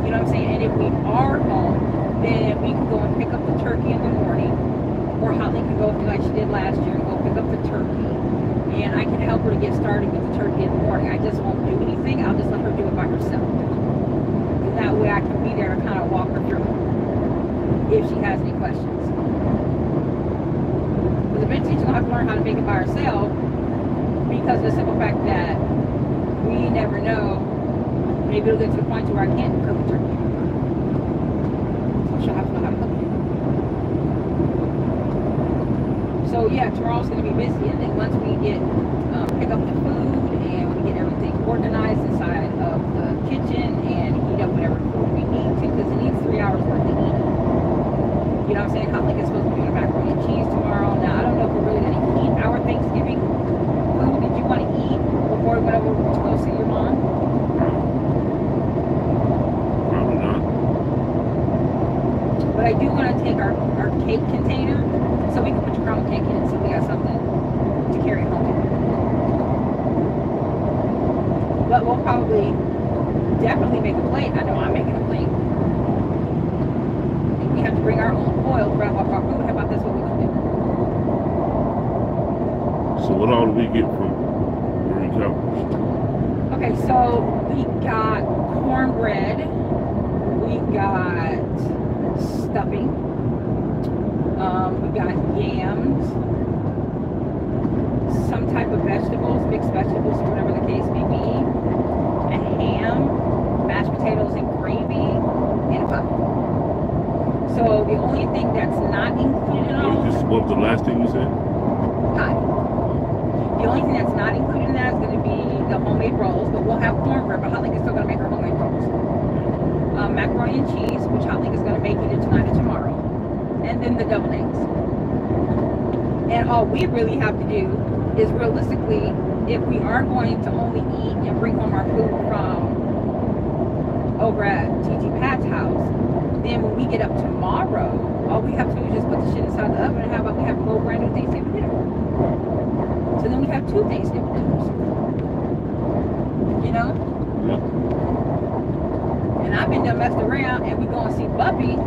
You know what I'm saying? And if we are home, then we can go and pick up the turkey in the morning, or Holly can go like she did last year and go pick up the turkey, and I can help her to get started with the turkey in the morning. I just won't do anything. I'll just let her do it by herself. And that way I can be there to kind of walk her through if she has any questions. Eventually she's going to have to learn how to make it by herself because of the simple fact that we never know. Maybe it'll get to the point where I can't cook a turkey. So she'll have to know how to cook it. So yeah, tomorrow's going to be busy, and then once we get pick up the food and we get everything organized inside of the kitchen and heat up whatever food we need to, because it needs 3 hours worth of eating. You know what I'm saying? Hot like it's supposed to be doing macaroni and cheese tomorrow. Now I don't know if we're really going to eat our Thanksgiving food. Did you want to eat before we went over to go see your mom? Probably not. But I do want to take our cake container so we can put your caramel cake in it so we got something to carry home. But we'll probably definitely make a plate. I know I'm making a plate. If we have to bring our own foil to wrap up our food, how about that's what we're going to do? So what all do we get from Marie Callender's? Okay, so we got cornbread. We got stuffing. We got yams. Some type of vegetables, mixed vegetables, whatever the case may be. A ham, mashed potatoes and gravy, and a pie. So the only thing that's not included in all of What was the last thing you said? pie. The only thing that's not included in that is going to be the homemade rolls, but we'll have cornbread, but Hot Link is still going to make her homemade rolls. Macaroni and cheese, which Hot Link is going to make either tonight or tomorrow. And then the deviled eggs. And all we really have to do is realistically, if we are going to only eat and bring home our food from over at TT Pat's house, then when we get up tomorrow, all we have to do is just put the shit inside the oven and how about we have a whole brand new Thanksgiving dinner. So then we have 2 Thanksgiving dinners. You know? Yeah. And I've been done messed around and we go and see Buffy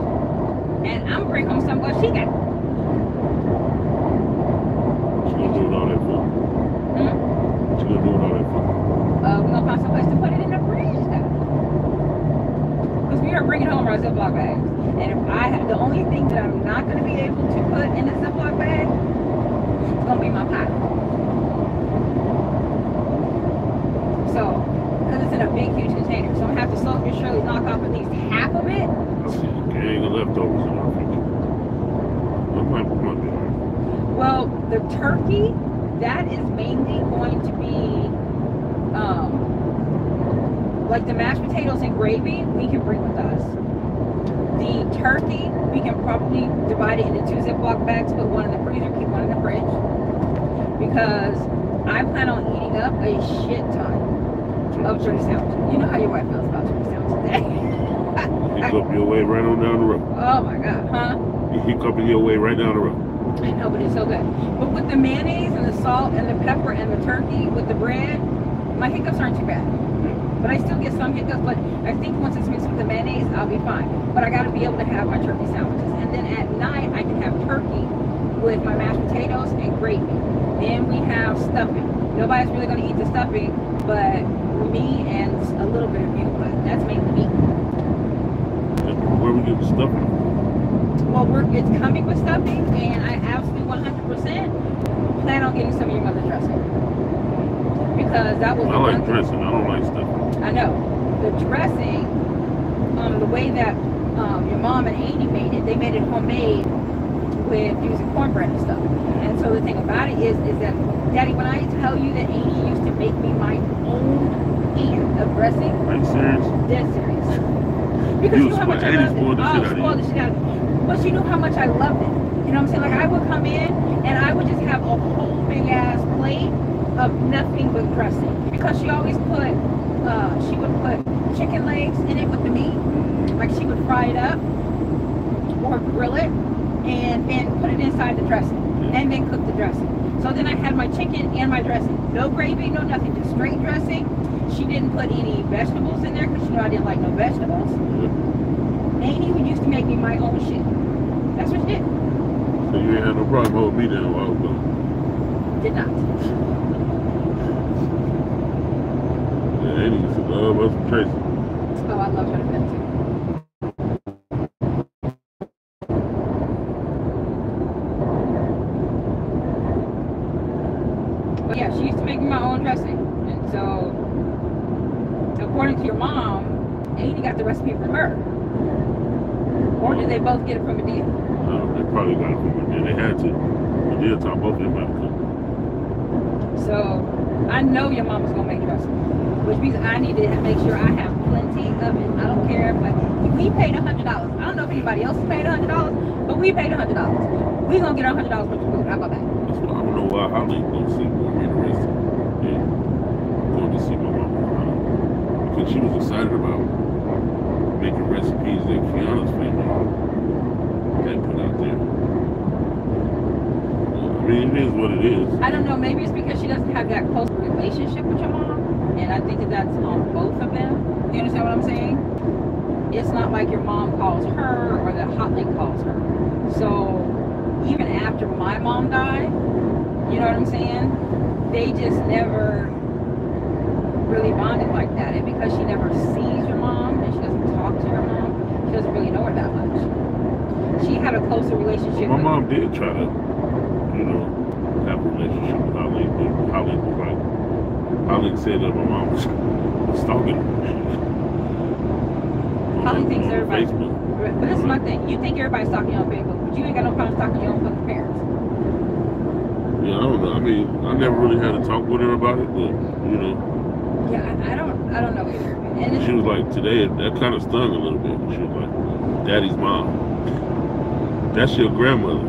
and I'm bring home some what she got. What you gonna do with all that food? What you gonna do with all that food? We're gonna find some place to put it in the fridge now. Because we are bringing home our Ziploc bags. And if I have, the only thing that I'm not gonna be able to put in the Ziploc bag is gonna be my pie. So, because it's in a big, huge container. So I'm gonna have to slowly but surely knock off at least half of it. I see a gang of leftovers in our future. That might be all right. Well, the turkey, that is mainly going to be, like the mashed potatoes and gravy, we can bring with us. The turkey, we can probably divide it into 2 Ziploc bags, put one in the freezer, keep one in the fridge. Because I plan on eating up a shit ton of turkey sandwiches. You know how your wife feels about turkey sandwiches today. You up your way right on down the road. Oh my God, huh? You hiccuping your way right down the road. I know, but it's so good. But with the mayonnaise and the salt and the pepper and the turkey with the bread, my hiccups aren't too bad. But I still get some hiccups, but I think once it's mixed with the mayonnaise, I'll be fine. But I gotta be able to have my turkey sandwiches. And then at night, I can have turkey with my mashed potatoes and gravy. Then we have stuffing. Nobody's really gonna eat the stuffing, but me and a little bit of you, but that's mainly me. Where we get the stuffing? Well, it's coming with stuffing, and I absolutely 100% plan on getting some of your mother's dressing. Because that was I like dressing, I don't like stuffing. I know. The dressing, the way that your mom and Amy made it, they made it homemade with using cornbread and stuff. And so the thing about it is that, Daddy, when I tell you that Amy used to make me my own can of dressing, Are you serious? Dead serious. Because you know how much I loved it. Spoiled the shit out of it. But she knew how much I loved it. You know what I'm saying? Like I would come in and I would just have a whole big ass plate of nothing but dressing. Because she always put, she would put chicken legs in it with the meat. Like she would fry it up or grill it and then put it inside the dressing and then cook the dressing. So then I had my chicken and my dressing. No gravy, no nothing, just straight dressing. She didn't put any vegetables in there because she knew I didn't like no vegetables. Amy used to make me my own shit. That's what she did. So you ain't had no problem holding me down while I was gone? Did not. Yeah, Amy used to love us and Tracy. Oh, I love her to death too. But yeah, she used to make me my own dressing. And so, according to your mom, Amy got the recipe from her. Or did they both get it from Medea? No, they probably got it from Medea. They had to. Medea taught both of them how to cook. So, I know your mama's gonna make dressing. Which means I need to make sure I have plenty of it. I don't care if we paid $100. I don't know if anybody else paid $100, but we paid $100. We gonna get $100 worth of food. How about that? That's why I don't know why Holly gonna see more interested in going to see my mama. Because she was excited about making recipes that Kiana's family had put out there. I mean, it is what it is. I don't know, maybe it's because she doesn't have that close relationship with your mom, and I think that's on both of them. Do you understand what I'm saying? It's not like your mom calls her or that Hotlink calls her. So even after my mom died, you know what I'm saying? They just never really bonded like that. And because she never sees your mom and she doesn't talk to her mom, she doesn't really know her that much. She had a closer relationship My with mom did try to, you know, have a relationship with Holly, but Holly was like, Holly said that my mom was stalking her. Holly thinks everybody. Facebook. But this is my thing. You think everybody's stalking you on Facebook, but you ain't got no problem stalking your own fucking parents. Yeah, I don't know. I mean, I never really had to talk with her about it, but you know. Yeah, I don't know either. And She was like, today, that kind of stung a little bit. She was like, Daddy's mom. That's your grandmother.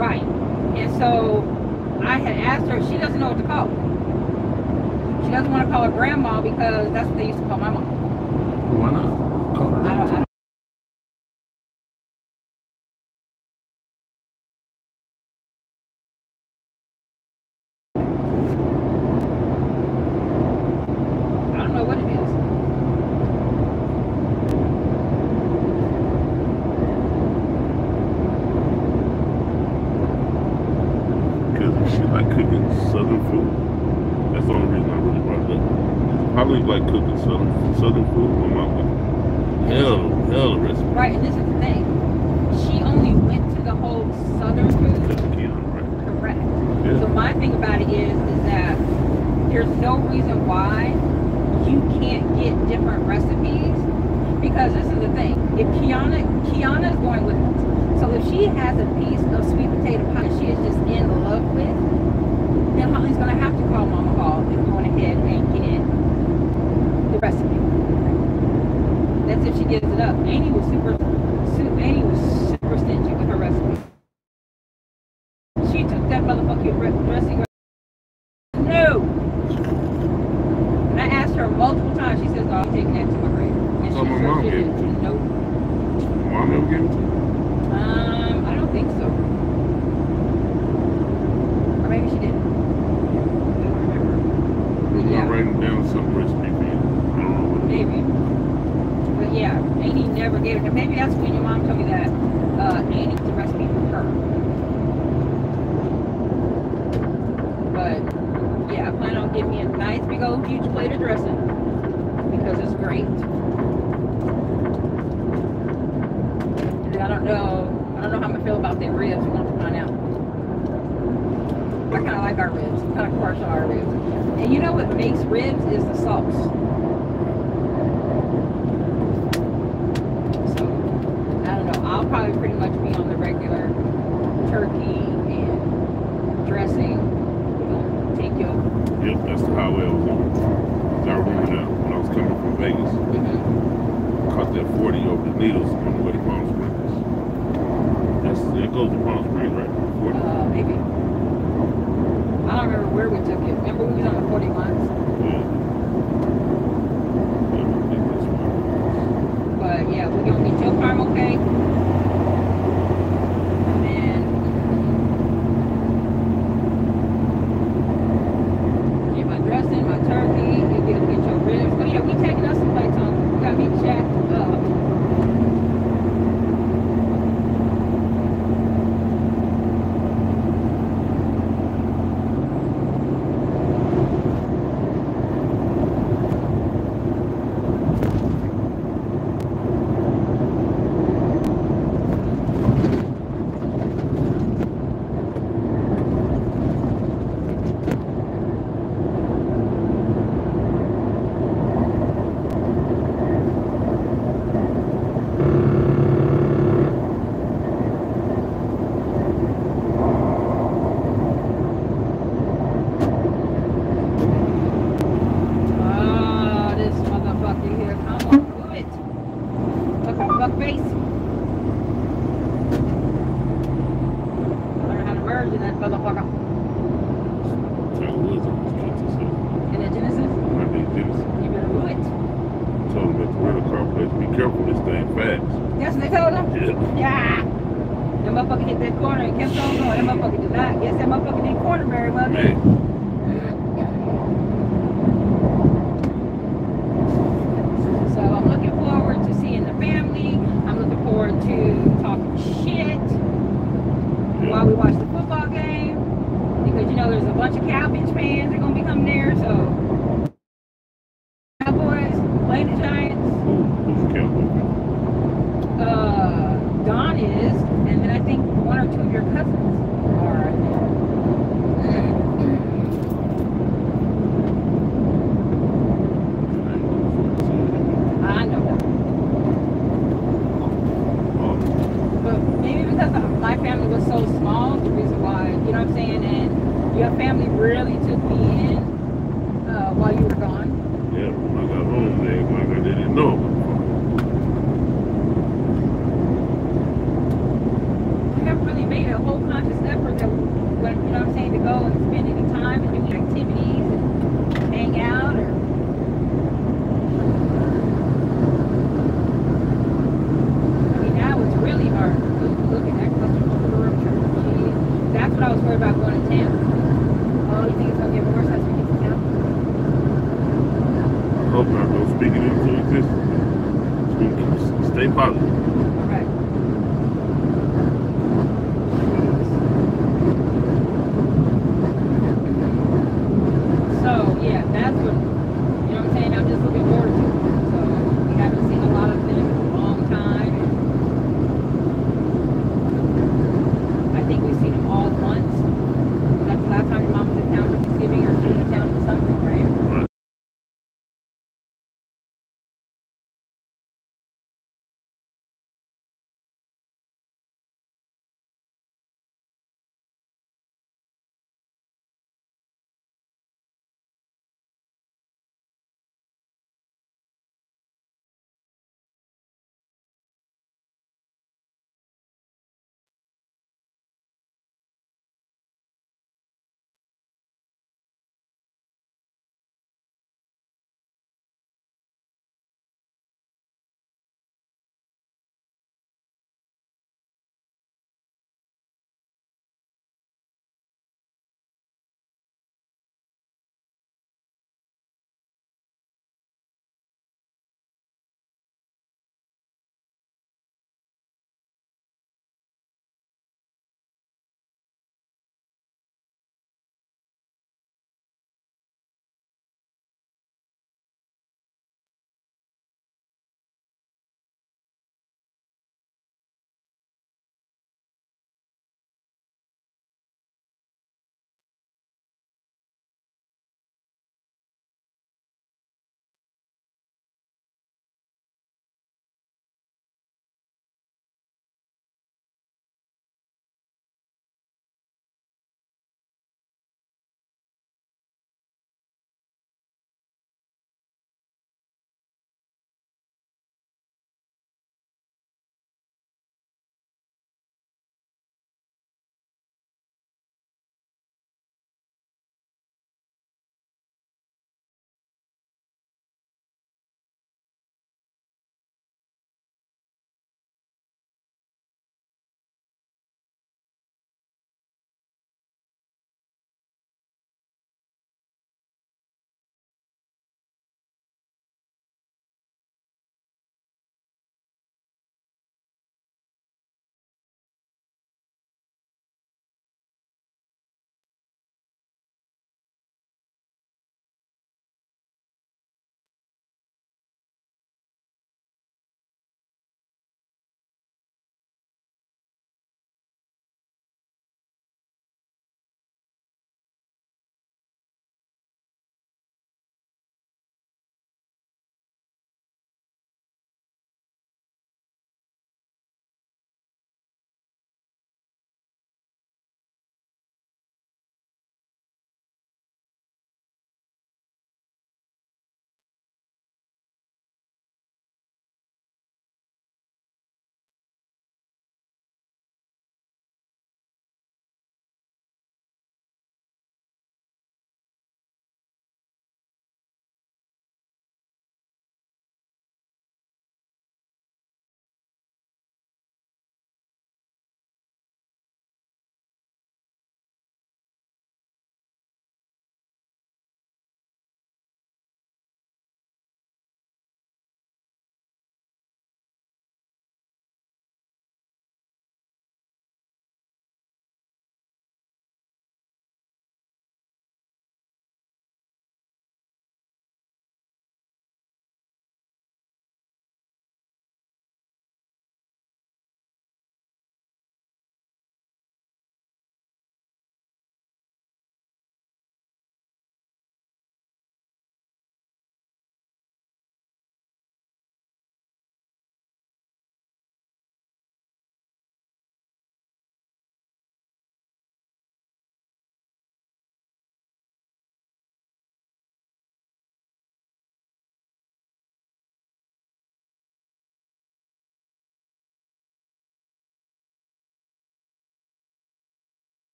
right. And so I had asked her, she doesn't know what to call her. She doesn't want to call her grandma because that's what they used to call my mom. Why not? Call her. I don't know what it is. Because she like cooking Southern food. That's the only reason I really brought it up. Probably like cooking Southern food. My mom like hell recipe. Right, and this is the thing. She only went to the whole Southern food. Correct. Yeah. So my thing about it is that there's no reason why you Because this is the thing. If Kiana is going with us. So if she has a piece of sweet potato pie she is just in love with, then Holly's gonna have to call Mama Hall and go ahead and get the recipe. That's if she gives it up. Annie was super stingy with her recipe. She took that motherfucking dressing. No. And I asked her multiple times. She says, "Oh, I'm taking that to my grave." And So my mom gave it to you. Nope. Mom ever gave it to you? I don't think so. Or maybe she didn't. Yeah. I'm writing down some recipe for you. I don't know what. Maybe. But yeah, Annie never gave it. And maybe that's when your mom told me that Annie gets the recipe from her. But yeah, I plan on getting me a nice big old huge plate of dressing because it's great. And I don't know how I'm gonna feel about their ribs. We're gonna find out. I kind of like our ribs. I'm kind of partial to our ribs. And you know what makes ribs is the sauce. So I don't know. I'll probably pretty much be on the regular turkey and dressing. Take your. Yep, that's the highway I was on. I remember that when I was coming from Vegas. Caught that 40 over the needles on the way to Palm Springs. It goes to Palm Springs, right? 40. Maybe. I don't remember where we took it. Remember we was on the 40 miles? Yeah. I think that's right. But yeah, we're gonna get your caramel cake. And then get my dressing, my turkey, you'll get your ribs. But yeah, we taking us some plates on. We gotta be jacked up. Stay positive.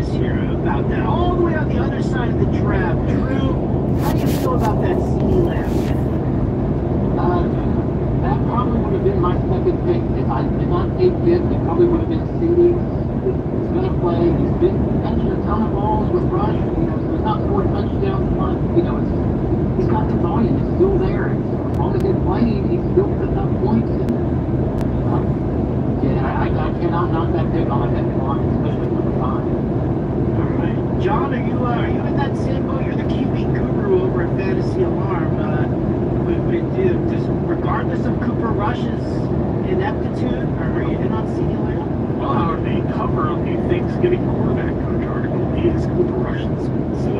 this here about that. All the way on the other side of the trap. Drew, how do you feel about that CD lamp? That probably would have been my second pick. If I did not take this, it probably would have been CD. He's going to play. He's been catching a ton of balls with Rush. You know, so it's not 4 touchdowns, but, you know, he's got the volume. It's still there. As long as they're playing, he's still putting up points. And, I cannot knock that pick on that line, especially number 5. All right. John, are you in that same boat? You're the QB guru over at Fantasy Alarm. Just regardless of Cooper Rush's ineptitude, are you in on CD Lamb? Well, the cover of the Thanksgiving quarterback coach article is Cooper Rush's. So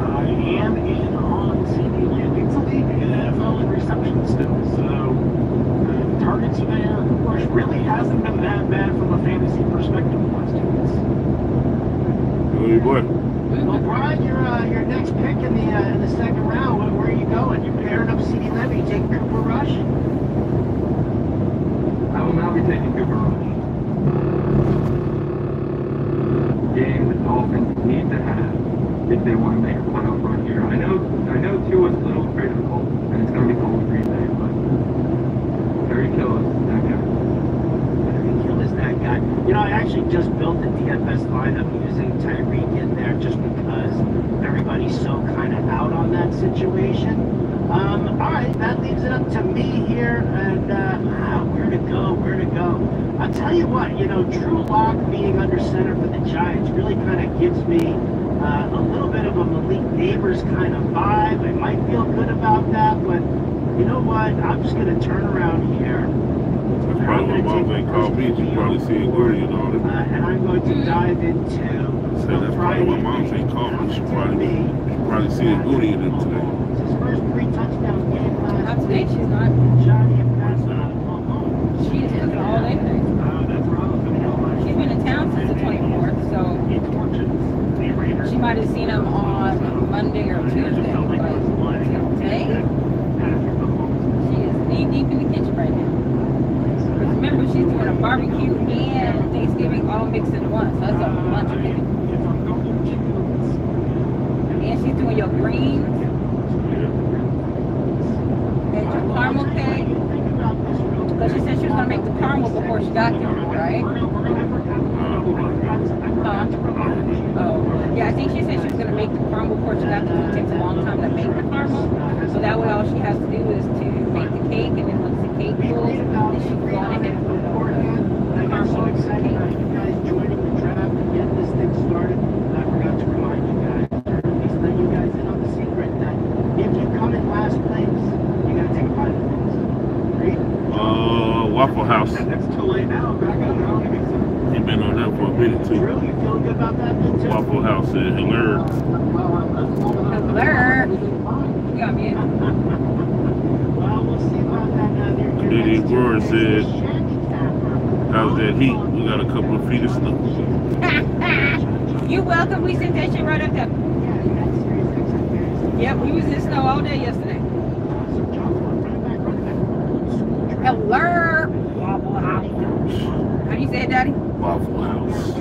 I am in on CD Lamb. It's a league in NFL in reception still. So targets are there. Rush really hasn't been that bad from a fantasy perspective the last 2 weeks. Hey, boy. Well, Brian, your next pick in the second round. Where are you going? You're pairing up CD Lamb. Are you taking Cooper Rush? I will now be taking Cooper Rush. Game the Dolphins need to have if they want to make a playoff run here. I know Tua's a little afraid of the cold, and it's going to be cold in Green Bay, but Terry Kill is that guy. Terry Kill is that guy. You know, I actually just built the DFS lineup using Tyreek in there just because everybody's so kind of out on that situation. All right, that leaves it up to me here, and where to go? I'll tell you what, you know, Drew Lock being under center for the Giants really kind of gives me a little bit of a Malik Neighbors kind of vibe. I might feel good about that, but you know what? I'm just going to turn around here. That's probably what Mom ain't called me. You probably see it Goody and all that. And I'm going to dive into that's probably what Mom ain't called me. She probably see it Goody in it today. It's his first 3 touchdown game last Not today, she's not. She's cooking all day today. She's been in town since the 24th, so she might have seen him on Monday or Tuesday, but today, she is knee deep in the kitchen right now. Because remember, she's doing a barbecue and Thanksgiving all mixed in one, so that's a bunch of cooking. And she's doing your greens and your caramel cake. Because she said she was going to make the caramel before she got there, right? Yeah, I think she said she was going to make the caramel before she got there. It takes a long time to make the caramel. So that way all she has to do is to make the cake, and then once the cake cools, then she can go on ahead and put it on the caramel so excited about you guys joining the draft and getting this thing started. I forgot to remind you guys, or at least let you guys in on the secret, that if you come in last place, you got to take a bite of things. Great? Waffle House. That's too late now. He been on that for a minute too. Really? You feeling good about that too? Waffle House in Hilaire. Hilaire. You got me. Well, we'll see about that. Diddy Brewer said, how's that heat? We got a couple of feet of snow. You're welcome. We sent that shit right up there. Yep, we was in snow all day yesterday. Hello. Waffle House. How do you say it, Daddy? Waffle House.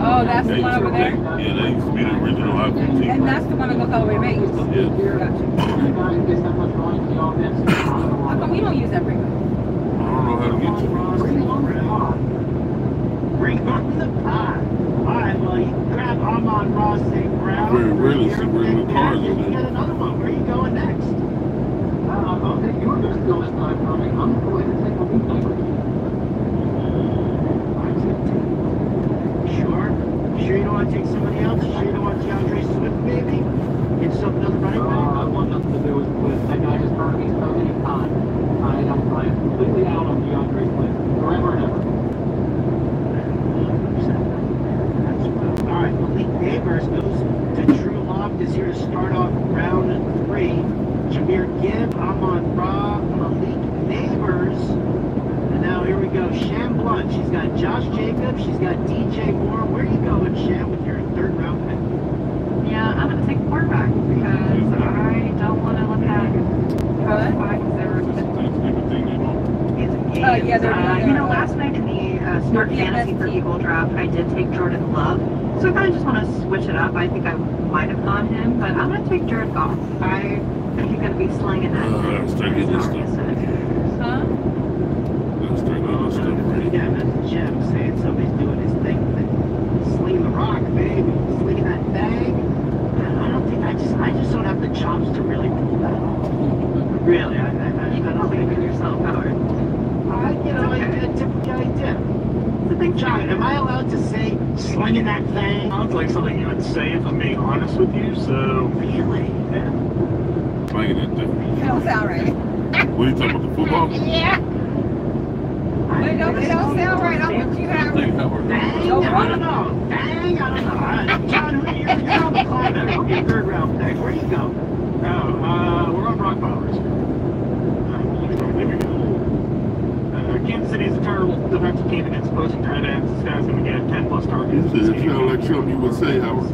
Oh, that's the one over there? Yeah, that used to be the original iPhone team. And that's the one that goes all the way to Vegas? Yeah. Gotcha. How come we don't use that break? I don't know how to get to it. Bring on the pot. Alright, well, you grab Armand Ross St. Brown. Very rarely see regular cars in You there. get another one. Where are you going next? I'll take your best go this time, Tommy. I'm going to take a week number. Sure? Sure you don't want to take somebody else? Sure you don't want DeAndre Swift, maybe? Get something else running back? I want nothing to do with Swift. That guy has hurt me so many times. I am completely out on DeAndre Swift. Forever and ever. Alright, Malik Neighbors goes to Drew Loft is here to start off round 3. Jameer Gibb, Amon Ra, Malik Neighbors. And now here we go. Sham Blunt. She's got Josh Jacobs. She's got DJ Moore. Where are you going, Sham, with your 3rd round pick? Yeah, I'm going to take quarterback because I don't want to look at you know, last night in the Smart Fantasy for Eagle draft, I did take Jordan Love. So I kind of just want to switch it up. I think I might have gone him, but I'm going to take Jared Goff. I think he's going to be slinging that thing. Start getting this stuff. Huh? Yeah, that's Jim saying somebody's doing his thing. Slinging the rock, baby. Slinging that bag. I don't think I just don't have the chops to really pull that off. Really, I don't think in yourself, Howard. I typically I do. The thing, John, am I allowed to say slinging that thing? Sounds like something you would say if I'm being honest with you, so... Really? Yeah. Slinging that thing. That don't sound right. What are you talking about, the football? Yeah. It don't sound right. I'll put you out. Dang, I don't know. John, you're on the clock. That'll be a 3rd round pick. Where do you go? We're on Brock Bowers. There we go. Kansas City is a terrible defensive team against opposing tight ends. This guy's going to get 10 plus targets. It sounds like something you would say, Howard.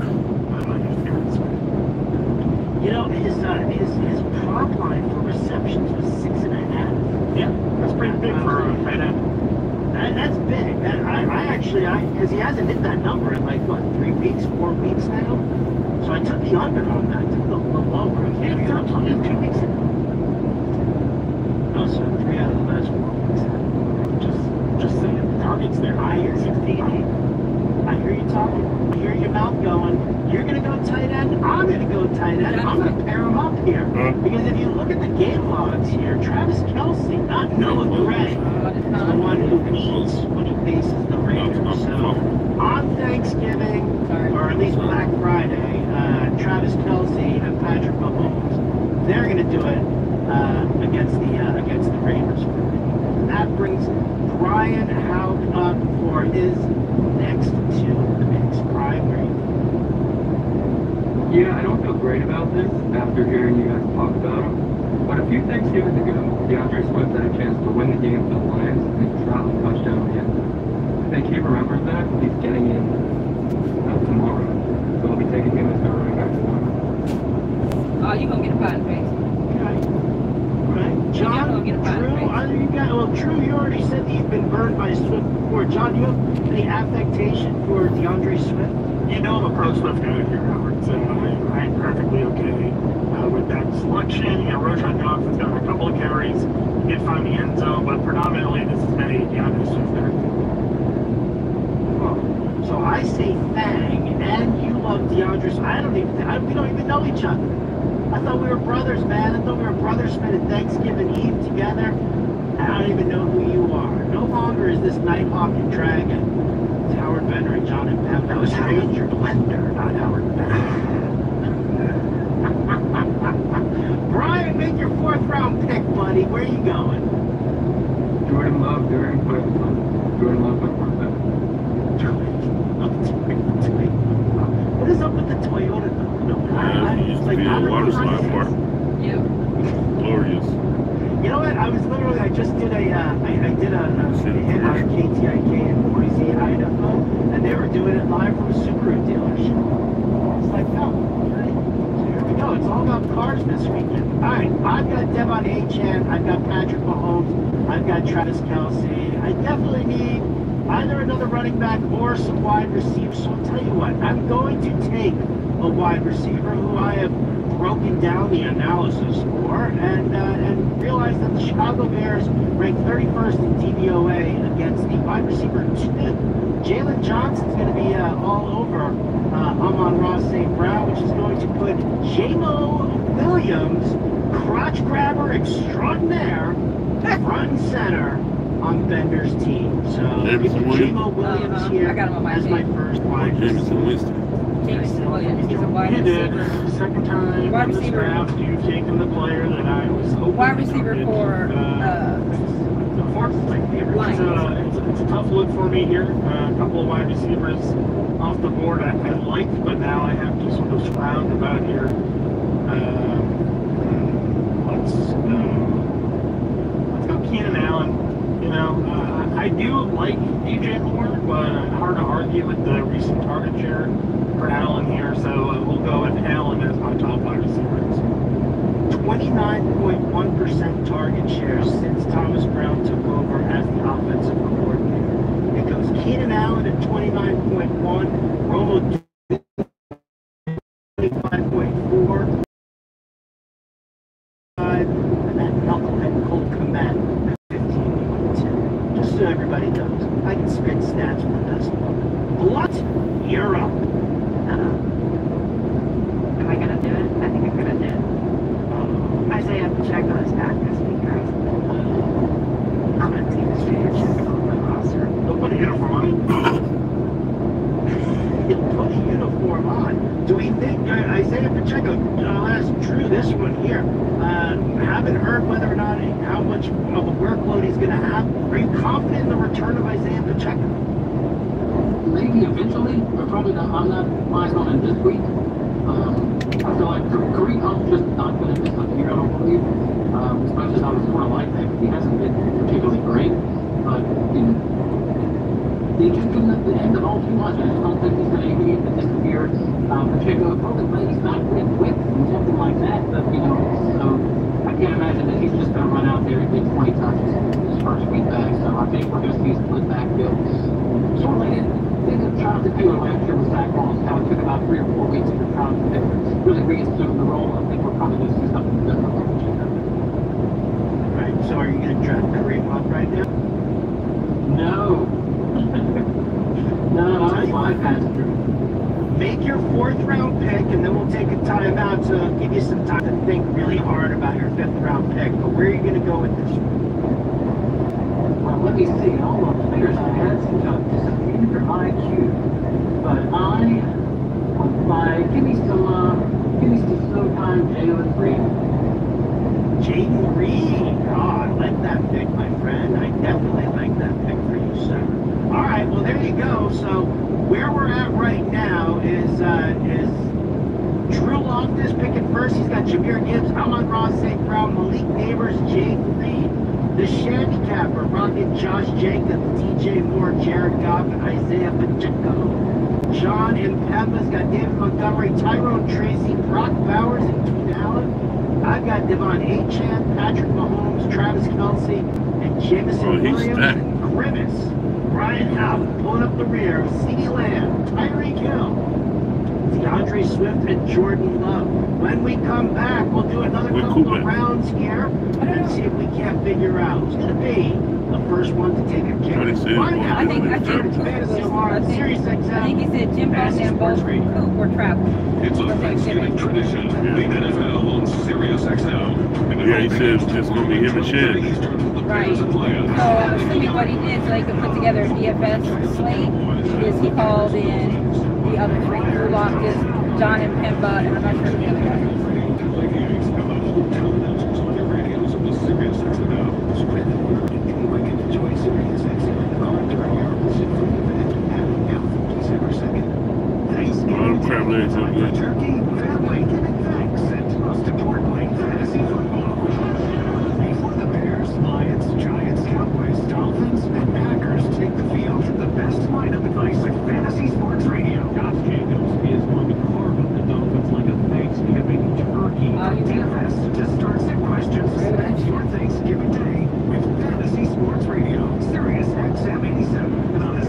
You know, his prop line for receptions was 6.5. Yeah, that's pretty big for a tight end. That's big. Because he hasn't hit that number in like, what, 3 weeks, 4 weeks now? So I took the under on that, took the lower. He had 2 weeks ago. No, so 3 out of the last 4 weeks. Just saying, the target's there. I hear you. I hear you talking. I hear your mouth going. You're going to go tight end. I'm going to go tight end. I'm going to pair them up here. Because if you look at the game logs here, Travis Kelce, not Noah Gray, is the one who eats when he faces the Raiders. So on Thanksgiving, or at least Black Friday, Travis Kelce and Patrick Mahomes, they're going to do it against the Raiders. That brings Brian Haug up for his next 2 picks. Brian, where are you? Yeah, I don't feel great about this after hearing you guys talk about him. But a few Thanksgivings ago, DeAndre Swift had a chance to win the game for the Lions and drop a touchdown at the end. I think he remembers that. He's getting in tomorrow. So I'll be taking him as our running back tomorrow. Oh, you're going to get a bad face. Right. John, Drew, you already said that you've been burned by Swift before. John, do you have any affectation for DeAndre Swift? You know I'm a pro Swift guy here, Howard, so I'm perfectly okay with that selection. You know, Roshan Johnson's gotten a couple of carries. He did find the end zone, but predominantly this is many DeAndre Swift there. So I say Fang, and you love DeAndre Swift. We don't even know each other. I thought we were brothers, man. I thought we were brothers spending Thanksgiving Eve together. I don't even know who you are. No longer is this Nighthawk and Dragon. It's Howard Bender and John and Pep. That was Ranger Blender, not Howard Bender. Brian, make your 4th round pick, buddy. Where are you going? Jordan Love during Toyota. Jordan Love, my quarterback. What is up with the Toyota? It used to be a water slide park. Yeah. Glorious. You know what? I just did a hit on KTIK in Boise, Idaho, and they were doing it live from a Subaru dealership. It's like, no. Right? So here we go. It's all about cars this weekend. All right, I've got Devon Achane, I've got Patrick Mahomes, I've got Travis Kelce. I definitely need a either another running back or some wide receivers. So I'll tell you what, I'm going to take a wide receiver who I have broken down the analysis for and realize that the Chicago Bears ranked 31st in DVOA against the wide receiver 2. Jalen Johnson's going to be all over Amon-Ra St. Brown, which is going to put J-Mo Williams, crotch grabber extraordinaire, front and center on Bender's team. So J-Mo Williams here as my first wide receiver. Jameson Williams, he's a wide receiver. Second time wide in this receiver. draft, you've taken the player that I was hoping Wide receiver for it's a tough look for me here. A couple of wide receivers off the board I liked, but now I have to sort of scrounge about here. Let's go Keenan Allen. You know, I do like DJ Moore, but hard to argue with the recent target share for Allen here, so we'll go with Allen as my top wide receivers. 29.1% target share since Thomas Brown took over as the offensive coordinator. It goes Keenan Allen at 29.1, Romo 25.4, and then Knucklehead Cole Kmet at 15.2. Just so everybody knows, I can spit stats for this. What? You're up. Am I gonna do it? I think I'm gonna do it. Isaiah Pacheco is back this week, guys. I'm gonna take this check on the roster. He'll put a uniform on. He'll put a uniform on. Do we think Isaiah Pacheco? I'll ask Drew this one here. Haven't heard whether or not how much of a workload he's going to have. Are you confident in the return of Isaiah Pacheco? Maybe eventually, but probably not. I'm not flying on it this week. I feel like Kareem Hunt's just not going to miss a year, I don't believe. As much as I was sort of like that, he hasn't been particularly great. But, you know, they just couldn't end the ball too much. I just don't think he's going to be able to disappear. Pacheco probably plays back with quick and something like that. But, you know, so I can't imagine that he's just going to run out there and get 20 touches his first week back. So I think we're going to see a split backfield. Sort of like it. They could try to do it last year with Zach Moss. How it took about 3 or 4 weeks to try to really reassume the role. I think we're probably going to see something different from Pacheco. Right. So are you going to draft Kareem Hunt right now? No. No, I like that. Make your 4th round pick, and then we'll take a timeout to give you some time to think really hard about your 5th round pick. But where are you going to go with this one? Well, let me see. All those players I had seem to have disappeared from my queue. But give me some Snowtime Jalen Reed. Jaden Reed. Oh, I like that pick, my friend. I definitely like that pick for you, sir. All right, well, there you go. So where we're at right now is Drew Loftus picking first. He's got Jahmyr Gibbs, Amon-Ra St. Brown, Malik Neighbors, Jaden Reed. The Shandicapper, rocking Josh Jacobs, DJ Moore, Jared Goff, and Isaiah Pacheco. John Impemba's got David Montgomery, Tyrone Tracy, Brock Bowers, and Keenan Allen. I've got Devon Achane, Patrick Mahomes, Travis Kelce, and Jameson Williams, and Grimace. Brian Allen pulling up the rear, CeeDee Lamb, Tyreek Hill, DeAndre Swift, and Jordan Love. When we come back, we'll do another couple of rounds here and see if we can't figure out who's going to be the first one to take a kick. I think he said Jim Bob and both Coop were traveling. It's a Thanksgiving tradition. The NFL on Sirius XM. Yeah, he says it's going to be him and Shan. Right. So I'm assuming what he did so they could put together a DFS slate is he called in the other 3, Drew Loftus, John Impemba, and I'm not sure who the other guy is. Turkey, family, giving thanks, and most importantly, fantasy football. Before the Bears, Lions, Giants, Cowboys, Dolphins, and Packers take the field, the best lineup advice of Fantasy Sports Radio. Josh Jacobs is going to carve up the Dolphins like a Thanksgiving turkey. DFS to start some questions. Spend your Thanksgiving day with Fantasy Sports Radio. Sirius XM 87 and on the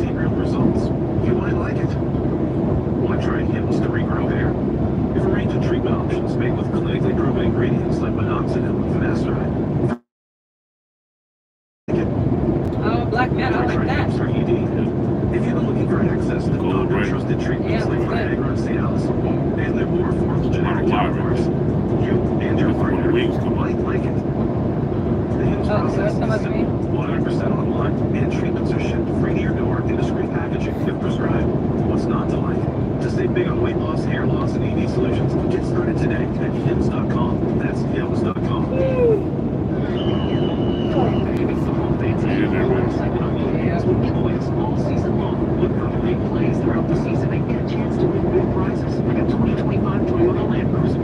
see real results. You might like it. Why try hymns to regrow hair? If a range of treatment options made with clinically proven ingredients like minoxidil and finasteride. Oh, black man, I like that. For ED. If you've been looking for access to trusted treatments like Viagra and Cialis, and their more affordable generic counterparts, you and your partner might like it. The Hims process is simple, 100% online, and treatments are shipped free to your door in discreet packaging if prescribed. What's not to like? To stay big on weight loss, hair loss, and ED solutions, get started today at hims.com. That's hims.com. With giveaways all season long. Look for the big plays throughout the season and get a chance to win big prizes like a 2025 Toyota Land Cruiser,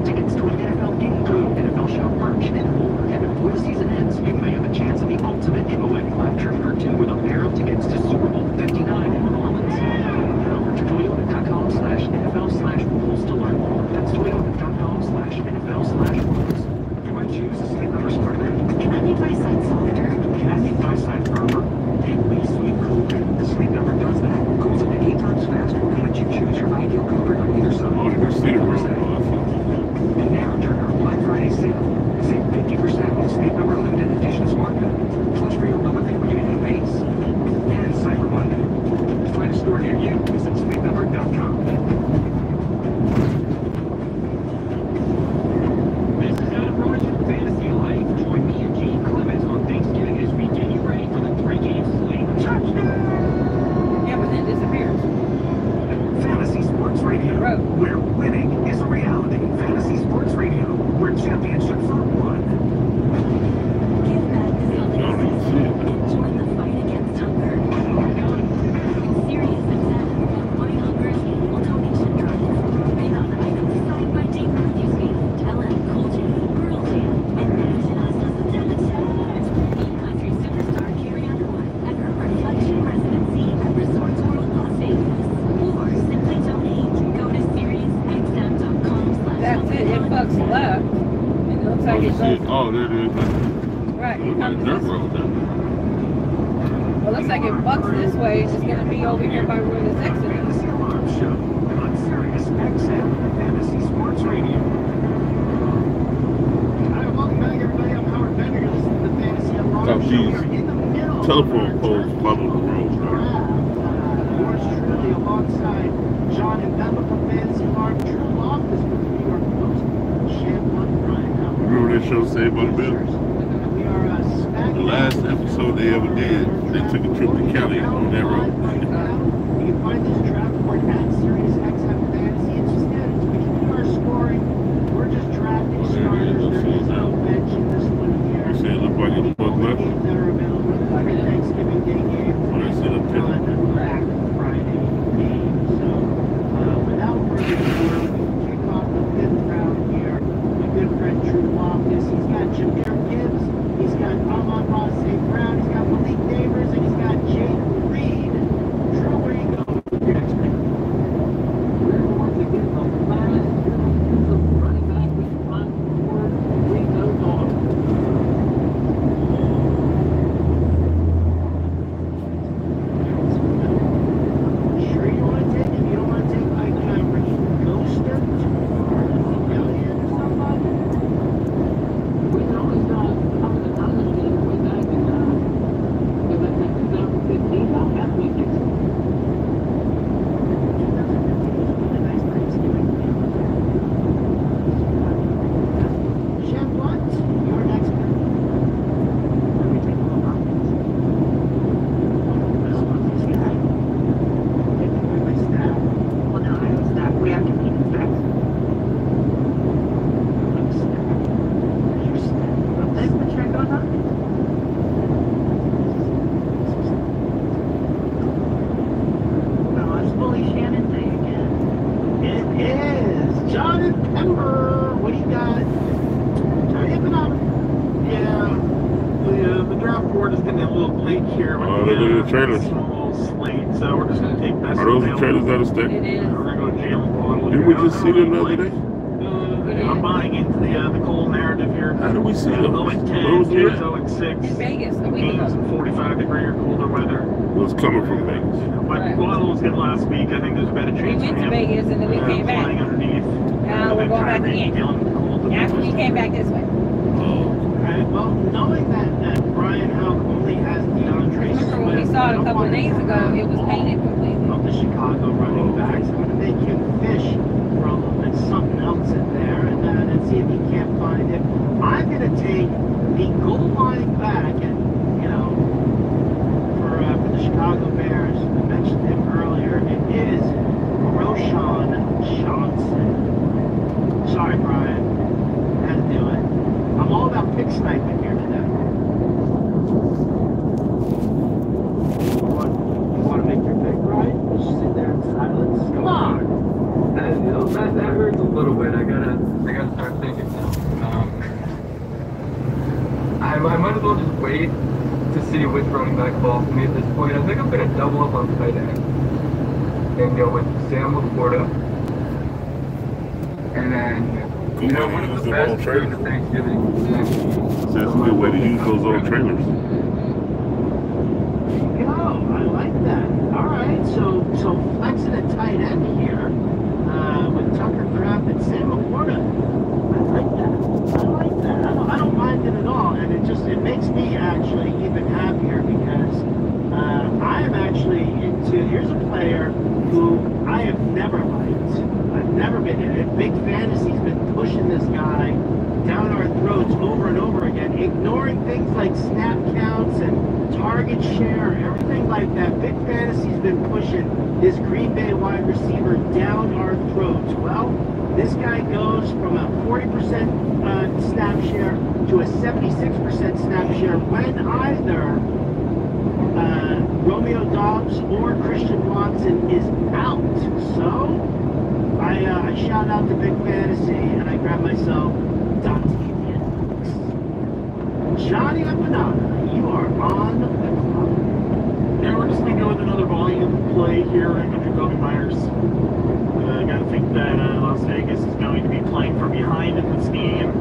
tickets to an NFL game, NFL shop merch, and more. And before the season ends, you may have a chance at the ultimate giveaway, live trip or two with a pair of tickets to Super Bowl 59 in New Orleans. Head over to toyota.com/NFL/rules to learn more. That's toyota.com/NFL/rules. Do I choose to sleep number smarter? Can I make my side softer? Can I make my side firmer? Hey, sweet cooler. The Sleep Number does that. Cools up to 8 times faster than what you choose your ideal comfort on either side. Oh, you can see the room. And now during our Black Friday sale, save 50% with Sleep Number Limited Edition Smart Bed. Plus free delivery when you get a base. And Cyber Monday. Find a store near you. Visit sleepnumber.com. This is Adam Roach from Fantasy Life. Join me and Gene Clements on Thanksgiving as we get you ready for the 3-game slate. Touchdown! Yeah, but then it disappears. Fantasy Sports Radio, where winning is a reality. Fantasy Sports Radio, where championships are won. Give back the join the fight against hunger. Serious success. Fight hunger will donation drive. Bid on items signed by Dave Matthews Band, LL Cool J, Pearl Jam, and Nationals country superstar Carrie Underwood at her reflection residency at Resorts World Las Vegas. Or simply donate. Go to SiriusXM.com/. That's it. It bucks left. And it looks like it goes. Oh, there it is. Right. It Like comes dirt this, road there. well, it looks like it bucks this way. It's going to be over here by where this exit is. Fantasy Alarm Show on SiriusXM Fantasy Sports Radio. Hi, welcome back, everybody. I'm Howard Bender. You're listening to the Fantasy Alarm Show. We are in the middle Telephone poles follow the road. Yours truly alongside John and Bella from Fantasy Alarm. True Loftus with the New York Post. Champlain Brian Howard. Remember that show Saved by the Bell? We are The last episode they ever did, they took a trip to Cali on that road. You can find this draft board at SiriusXM Fantasy. It's just that we can do our scoring. We're just drafting starters. There is no bench in this one here. You say it looked like it was left? Games that are available for the Thanksgiving Day game. When I said up there. On the Black Friday game. So, without further ado, we can kick off the 5th round here. My good friend Drew Loftus. He's got Jameer Gibbs. He's got Amon-Ra St. Brown. He's got Malik Neighbors. And he's got Jake Reed. Drew, where you go with your next pick? We're going to get the finest running back we can find for Rico Dog. Sure you want to take it? You don't want to take like Raheem Mostert or Elliott or somebody? We can always come to the dynasty way back in 2015. I'll have to fix it. Chef Lunt, your next pick. Let me take a look at this one. Taking away my staff. Well, no, I have staff. We have competing stacks. Your staff. There's the check on that. No, it's Bully Shannon Day again. It is John and Pember. What do you got? The draft board is getting a little bleak here. Oh, look at the trailers. Small slate, so we're just going to take best Are those the available. trailers that are stick? It is. We're going to go Jalen Bond. Didn't we just see them the other day? They I'm buying into the cold narrative here. How do we see them? 0-10, Jets 0-6. In Vegas, a week Games ago. in 45-degree or colder weather. What's coming from Vegas? But Guadalajara was good last week. I think there's a better We chance went for to him. Vegas and then we came back. Flying underneath. Now we're going back again. Dealing with the cold. After we came back this way. Right, well, knowing that Brian Howe only has DeAndre Swift, Remember when we saw it a couple of days ago, it was painted completely. of the Chicago running backs, I'm going to make him fish for a little bit something else in there and see if he can't find it. I'm going to take the goal line back, and for the Chicago Bears, I mentioned him earlier. It is Roshan Johnson. Sorry, Brian, had to do it. I'm all about pick sniping here today. You want to make your pick, Brian? Just sit there in silence. Come on. That hurts a little bit. I gotta start thinking now. I might as well just wait to see which running back falls to me at this point. I think I'm gonna double up on tight end and go with Sam Laporta. And then one of the best during the Thanksgiving. So that's a good way to use those old trailers. I like that. All right, so flexing a tight end here with Tucker Kraft and Sam Laporta. I like that. I don't mind it at all, and it makes me actually even happier because I am actually into. Here's a player who I have never liked. I've never been in it. Big Fantasy's been pushing this guy down our throats over and over again, ignoring things like snap counts and target share, everything like that. Big Fantasy's been pushing this Green Bay wide receiver down our throats. Well, this guy goes from a 40% snap share to a 76% snap share when either Romeo Doubs or Christian Watson is out. So I shout out to Big Fantasy and I grab myself Dante. Johnny Banana, you are on the clock. Yeah, we're just going to go with another volume play here under Jacoby Myers. I got to think that Las Vegas is going to be playing from behind in this game.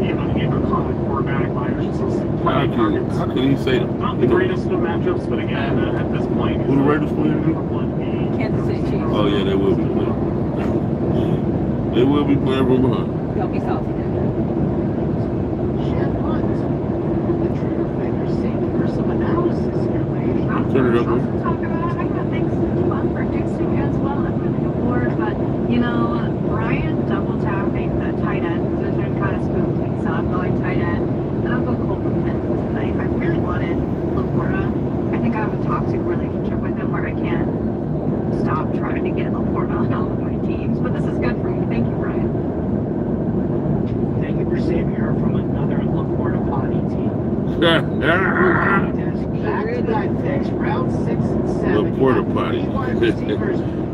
Even on the game of quarterback, Myers is playing targets. How can he say not the greatest of matchups, but again, at this point, who the Raiders playing again? Kansas City Chiefs. Oh yeah, they will be playing. They will be playing from behind. Don't be salty. Turn it up, man. I got things fun producing as well. I'm really bored, but Brian double tapping the tight end position kind of spooked me, so I'm going tight end. And I'll go Colton tonight. I really wanted Laporta. I think I have a toxic relationship with him where I can't stop trying to get Laporta on all of my teams. But this is good for me. Thank you, Brian. Thank you for saving her from another Laporta potty team. Back-to-back picks, round 6 and 7. Laporta potty.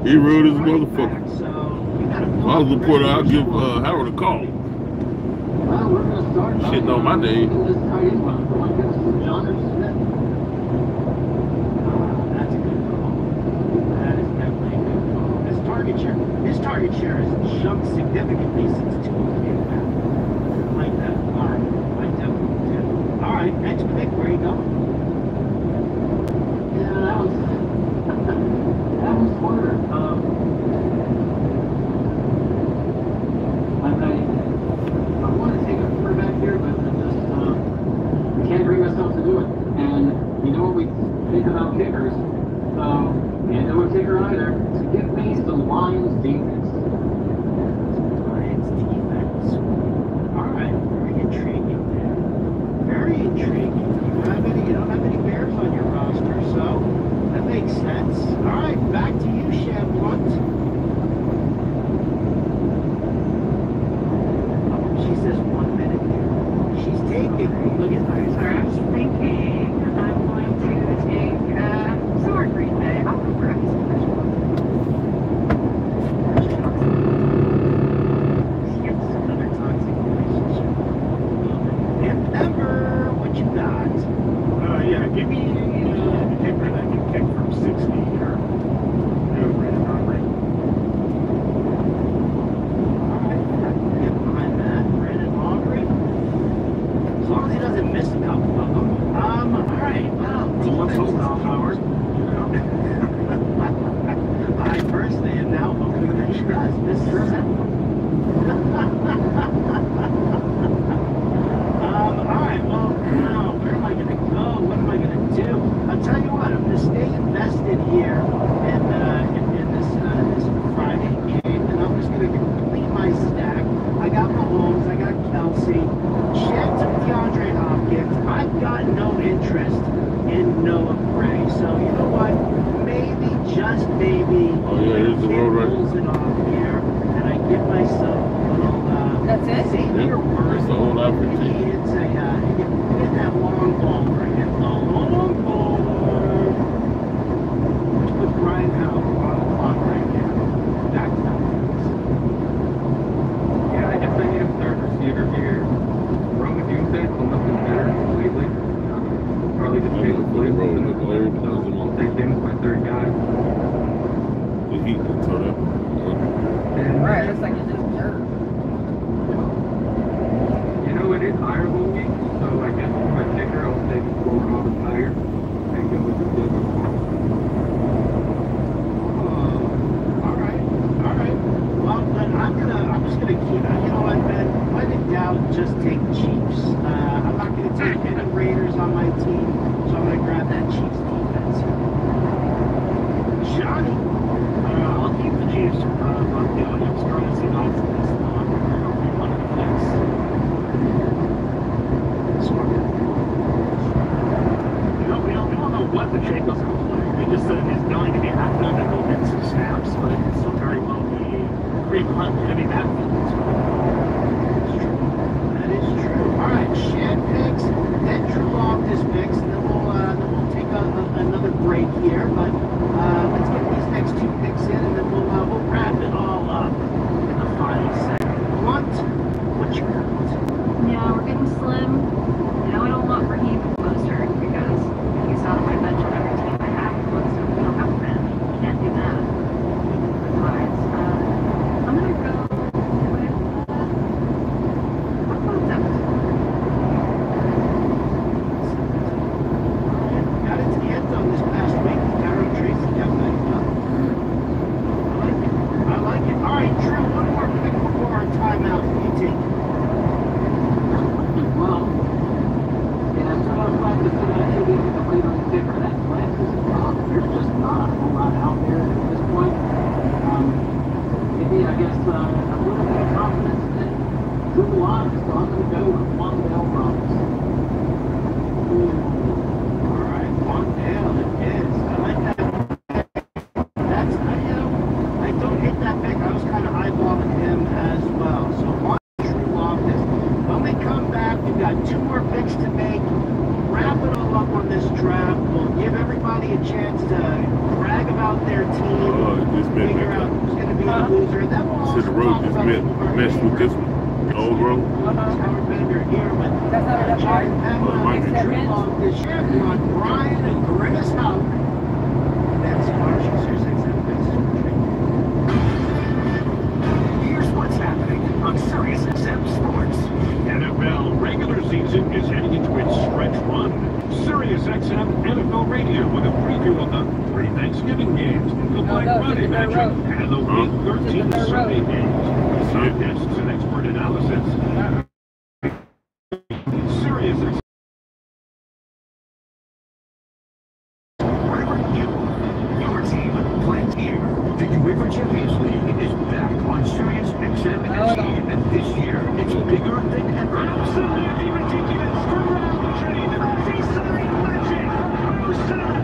He rude as a motherfucker. If I was Laporta, I'll give Howard a call. Well, we're going to start. Shitting on my name. This tight end one. The one goes to John Smith. That's a good call. That is definitely a good call. His target share has jumped significantly since 2 came back. I like that. All right. I definitely do. All right, next pick. Where you going? Yeah, that was harder. I want to take a quarterback here, but I can't bring myself to do it. And what we think about kickers, can't do a kicker either. So give me some Lions defense. Lions defense. All right, very intriguing there. Very intriguing. You don't have any Bears on your roster, so that makes sense. All right, back to you, Sham Blunt. She says 1 minute there. She's taking. Look at that. I was thinking I'm going to take Green Bay. I'll go for does, Mr. Alright, well, now, where am I going to go? What am I going to do? I'll tell you what, I'm going to stay invested here in this Friday game, and I'm just going to complete my stack. I got Mahomes, I got Kelsey, Shed took DeAndre Hopkins. I've got no interest in Noah Gray, so you know what? Maybe, just maybe, here's the road right pulls it off here, and I give myself a little that's it? Xavier Worthy. That's the whole outfit. He hits that long ball for him. The long ball. Let's put Brian Howard on the clock right now. Back to the Yeah, I definitely need a third receiver here. Roma Doomsday, so nothing better lately. Probably just take the play roll and I'll take him as my third guy. The Heat can throw that. Right, it's like it's just dirt. You know, it is Ironbowl week, so I guess for my kicker, I'll take Logan on the tire and go with the Big Alright. Well, then I'm just gonna keep, you know what, Ben? When in doubt, just take Chiefs. I'm not gonna take any Raiders on my team, so I'm gonna grab that Chiefs defense. Johnny. I'll keep the Chiefs, but you know, I'm starting to see the options on the flex. We don't know what the Jacobs will play. They just said it's going to be academic against some snaps, but it could still very well be heavy backfield. That is true. Alright, Shed picks, then Drew Loftus picks, and then we'll take another break here, but let's get these next two picks in, and then we'll wrap it all up in the final segment. Blunt, what you got? Yeah, we're getting slim. You know, I don't want Raheem Mostert because he's out of my bench on every team I have. So we don't have a bench. Can't do that. Alright, I'm gonna go with what about that? Got into the end zone this past week. Darren Tracy got that done. I like it. Alright, Drew, one more pick before our timeout. You take it. Well, yeah, so I was glad to see that he didn't complete on the kicker. That flex is a problem. There's just not a whole lot out there at this point. Maybe, I guess, a little bit of confidence in Drew Lodge, so I'm going to go with one Bell Roberts. Alright, one down it is. I like that. I don't hate that pick. I was kind of eyeballing him as well. So one Drew Loftus. When we come back, we've got two more picks to make. Wrap it all up on this draft. We'll give everybody a chance to brag about their team, figure out who's going to be the loser. And then we'll also the road talk just about messed with this one. The old road. Howard Bender here with That's not enough Jared hard. Pemba, Drew Loftus, Chevron, Brian, and Grimace Howard. That's Marshall, Series 8. Here's what's happening on Sirius XM Sports. NFL regular season is heading into its stretch run. Sirius XM NFL Radio with a preview of the pre-Thanksgiving games, the Black Friday matchup, and the Week 13 Sunday games. Contests and expert analysis. Sirius XM. Wherever your team plays here. The UEFA Champions League is back on Sirius XM FC, and this year it's bigger than ever. Absolutely ridiculous!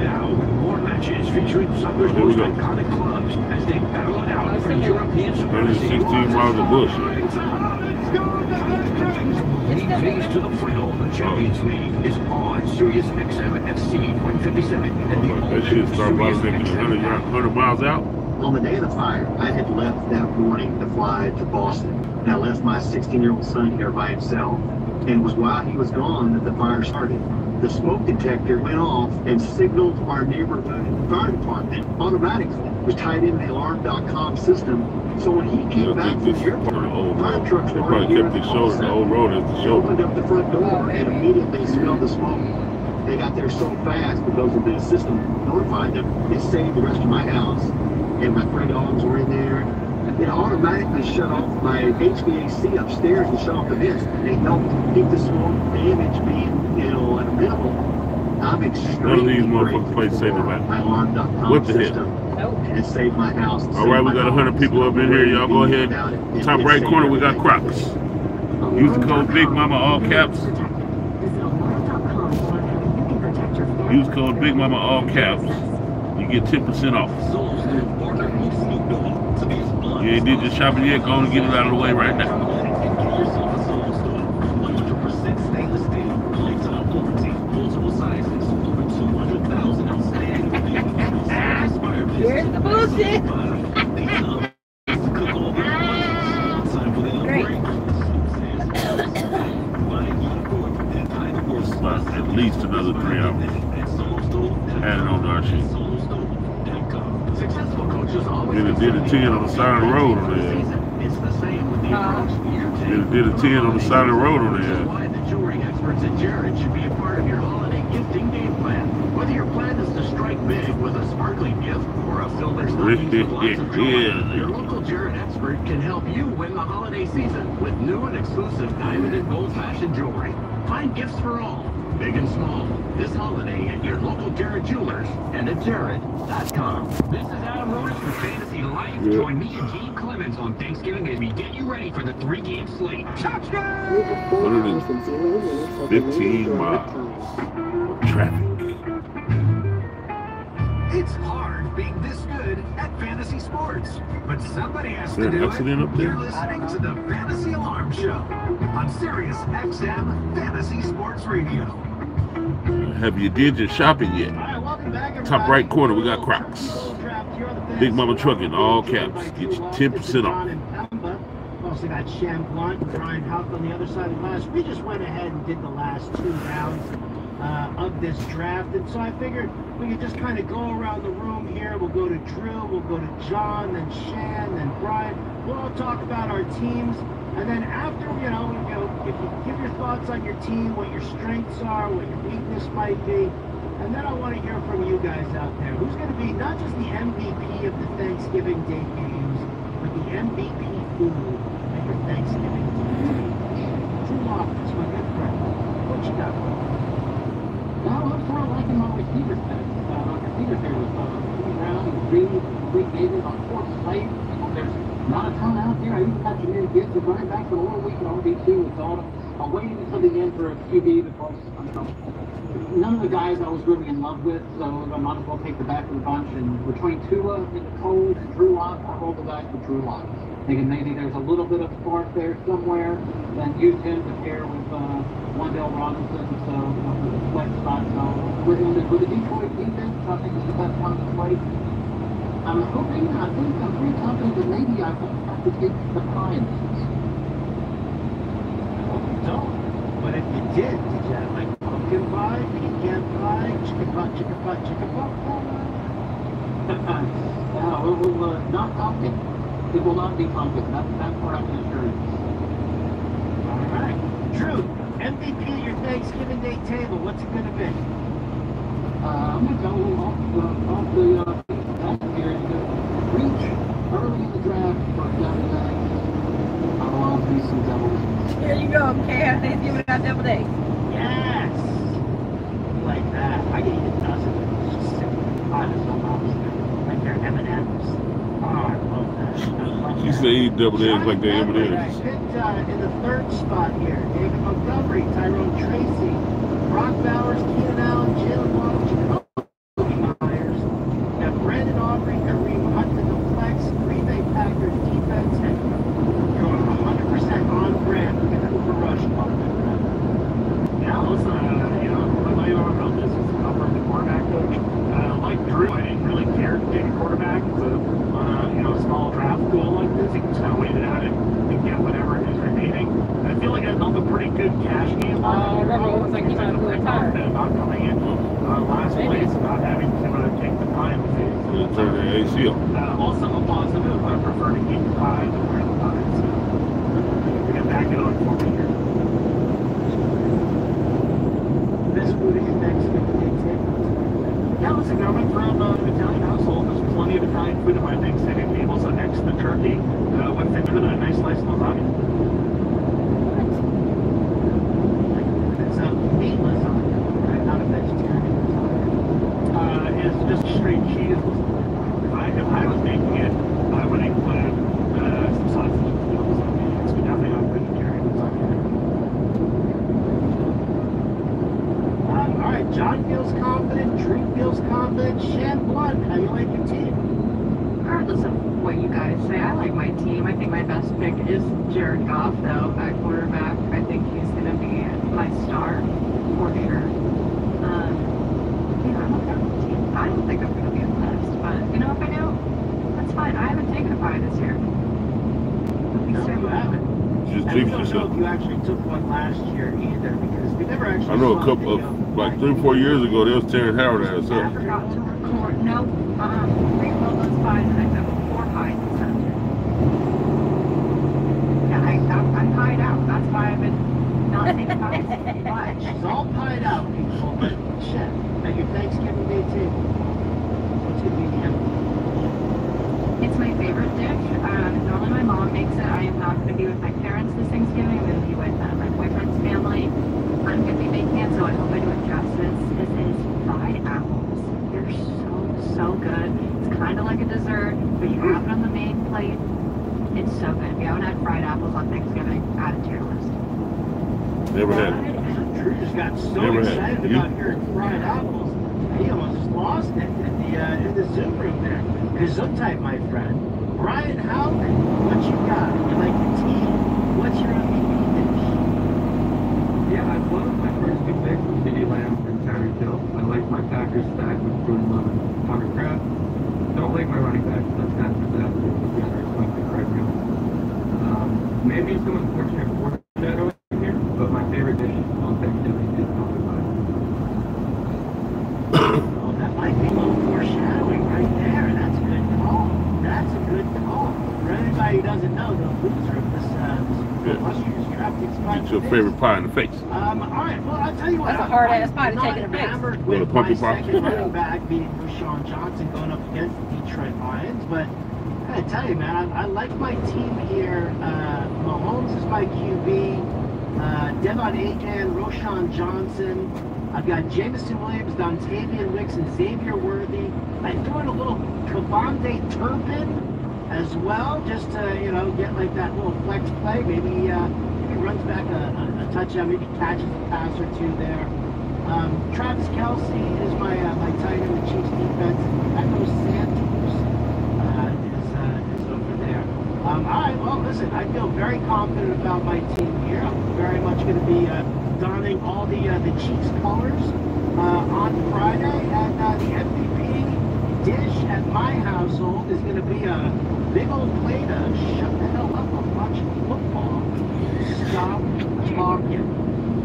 Now, more matches featuring soccer's most iconic clubs as they battle it out for European supremacy. 16 miles of bullshit. League phase to the final. The Champions League is on Sirius XM FC 157. That shit started about 100 miles out. On the day of the fire, I had left that morning to fly to Boston. And I left my 16-year-old son here by himself. And it was while he was gone that the fire started. The smoke detector went off and signaled to our neighborhood fire department automatically. It was tied into the alarm.com system. So when he came back from the airport, fire trucks were probably kept the shoulder, the old road as the shoulder. Opened up the front door and immediately smelled the smoke. They got there so fast because of the system notified them. It saved the rest of my house. And my 3 dogs were in there. it automatically shut off my HVAC upstairs and shut off the vents. They help keep the smoke damage being, at a minimum. I'm extremely none of these motherfuckers play safe about my alarm.com what the system. hell? And it saved my house. All right, we got 100 people up in here. Y'all go ahead. Top right corner, we got Crocs. Use the code BiggMama, all caps. Use code BiggMama, all caps. You get 10% off. You ain't did your shopping yet, go and get it out of the way right now. Here's the bullshit. Great. At least another 3 hours. Adding on to our shit. Then it did a 10 on the side of the road on there. Then it did a 10 on the side of the road on there. Why the jewelry experts at Jared should be a part of your holiday gifting game plan. Whether your plan is to strike big with a sparkling gift or a fill their stockings with lots of joy, your local Jared expert can help you win the holiday season with new and exclusive diamond and gold fashion jewelry. Find gifts for all, big and small, this holiday at your local Jared Jewelers and at Jared.com. This is Adam Rodas from Fantasy Life. Join me and Gabe Clemens on Thanksgiving as we get you ready for the 3-game slate. Touchdown! 115 miles of traffic. It's hard being this good at fantasy sports, but somebody has to Is there an do accident it. up there? You're listening to the Fantasy Alarm Show on Sirius XM Fantasy Sports Radio. Have you did your shopping yet? Top right corner, we got Crocs. BiggMama Trucking, all caps. Get you 10% off. Also got Sham Blunt and Brian Huck on the other side of the glass. We just went ahead and did the last 2 rounds of this draft, and so I figured we could just kind of go around the room here. We'll go to Drew, we'll go to John, then Shan, then Brian. We'll all talk about our teams, and then after, if you give your thoughts on your team, what your strengths are, what your weakness might be, and then I want to hear from you guys out there. Who's going to be not just the MVP of the Thanksgiving Day games, but the MVP food at your Thanksgiving Day. Drew Loftus, my good friend. What you got for me? Well, I'm sort of liking my receivers there. My receivers there was Brown and Green, Green Davis on 4th slate. There's not a ton out there. I even got Jameer Gibbs and running back for the whole week at RB2 with Autumn. I'm waiting until the end for a QB because none of the guys I was really in love with, so I might as well take the back of the bunch. And between Tua in the cold and Drew Lock, I rolled the dice with Drew Lock. Thinking maybe there's a little bit of spark there somewhere, then use him to pair with Wendell Robinson, so for the flex spot. So with the Detroit defense, I think it's the best one to play. I'm hoping, I think I'm pretty confident that maybe I could get the Pioneers. Don't. But if you did you have like pumpkin pie, pecan pie, chicken pot, chicken pot, chicken pot? Yeah, it will not pumpkin. It will not be pumpkin. That part I can assure you. All right. Drew, MVP at your Thanksgiving Day table, what's it going to be? I'm going to go off the here and reach early in the draft for double eggs. I want to do some double eggs. Here you go, Cam. Thanksgiving got double eggs. Yes! Like that. I can eat a dozen. It's just simple. I just don't know. Like they're M&M's. Oh, I love that. You say eat double eggs like they're M&M's. I picked in the 3rd spot here. David Montgomery, Tyrone Tracy, Brock Bowers, Keenan Allen, Jalen Waddle, Jacoby Myers. We have Brandon Aubrey, Kareem Hunt in the flex, Green Bay Packers defense, and going 100% on brand. Look at that Cooper Rush. Yeah, listen, I'm not even about this. It's a cover of the quarterback coach. Like Drew, I didn't really care to take a quarterback. It's a small draft pool like this. You can just kind of wait it out and get whatever is remaining. And I feel like I built a pretty good cash game. I remember it was like you might have been tired. About coming in last place, about having to take the time to Turn the ACL. Also a positive, I prefer to keep the ties and wear the ties. So we can back it on for me here. This food is your Thanksgiving Day table. Yeah, listen, coming from an Italian household, there's plenty of Italian food at my Thanksgiving table, so next likes the turkey with a nice slice of lasagna. It's meatless on it, right? Not a vegetarian lasagna. It's just straight cheese. If I was making it, I would include some sausage and lasagna. So we definitely have vegetarian lasagna. All right, John feels confident, Drew feels confident. Shan Blunt, how you like your team? Regardless of what you guys say, I like my team. I think my best pick is Jared Goff, though, at quarterback. I think he's going to be my star for sure. Yeah, I'm okay with the team. I don't think I'm going to be impressed, but you know, if I do, that's fine. I haven't taken a pie this year. No, you haven't. Just And we don't know if you actually took one last year either, because we never actually. I know saw a couple of, like 3 or 4 years ago, they was tearing Howard ass I up. forgot to record. Nope. Refill those pies, and I took 4 pies this time. Yeah, I'm pied out. That's why I've been not taking pies. But She's all pied out, people. But shit, at your Thanksgiving Day table, what's gonna be the empty? it's my favorite dish. Normally my mom makes it. I am not going to be with my parents this Thanksgiving. I'm going to be with my boyfriend's family. I'm going to be making it, so I hope I do it justice. This is fried apples. They're so good. It's kind of like a dessert, but you have it on the main plate. It's so good. If you haven't had fried apples on Thanksgiving, add it to your list. Never had it. Drew just got so Never had excited it. about hearing fried apples, he almost just lost it in the Zoom room there. Gesundheit, my friend. Brian Howard, what you got? You like your team? What's your MVP dish? Yeah, I love my first 2 picks with CD Lamb and Tyreek Hill. I like my Packers stack with Jordan Love and Tucker Kraft. Don't like my running back. That's kind of disaster. The other is like right now. Maybe some unfortunate foreshadowing here, but my favorite dish on Thanksgiving is pumpkin pie. Oh, that might be a little foreshadowing right there. That's a good call. That's a good call. For anybody who doesn't know, the loser of this illustrious draft takes Get your favorite pie in the face. All right, well, I'll tell you what. That's a hard-ass pie to I'm take in the face. enamored What, a with my pumpkin pie? second running back being Rashawn Johnson going up against the Detroit Lions, but I gotta tell you, man, I like my team here. Mahomes is my QB. Devon Achane, Rashawn Johnson. I've got Jameson Williams, Dontavian Wicks, and Xavier Worthy. I'm doing a little Cavante Turpin as well, just to, you know, get like that little flex play. Maybe he runs back a touchdown, maybe catches a pass or 2 there. Travis Kelce is my tight end, the Chiefs defense. Echo Santos is over there. All right, well, listen, I feel very confident about my team here. I'm very much going to be donning all the Chiefs colors on Friday, and the MVP dish at my household is going to be a big old plate of shut the hell up and watch football. Stop talking.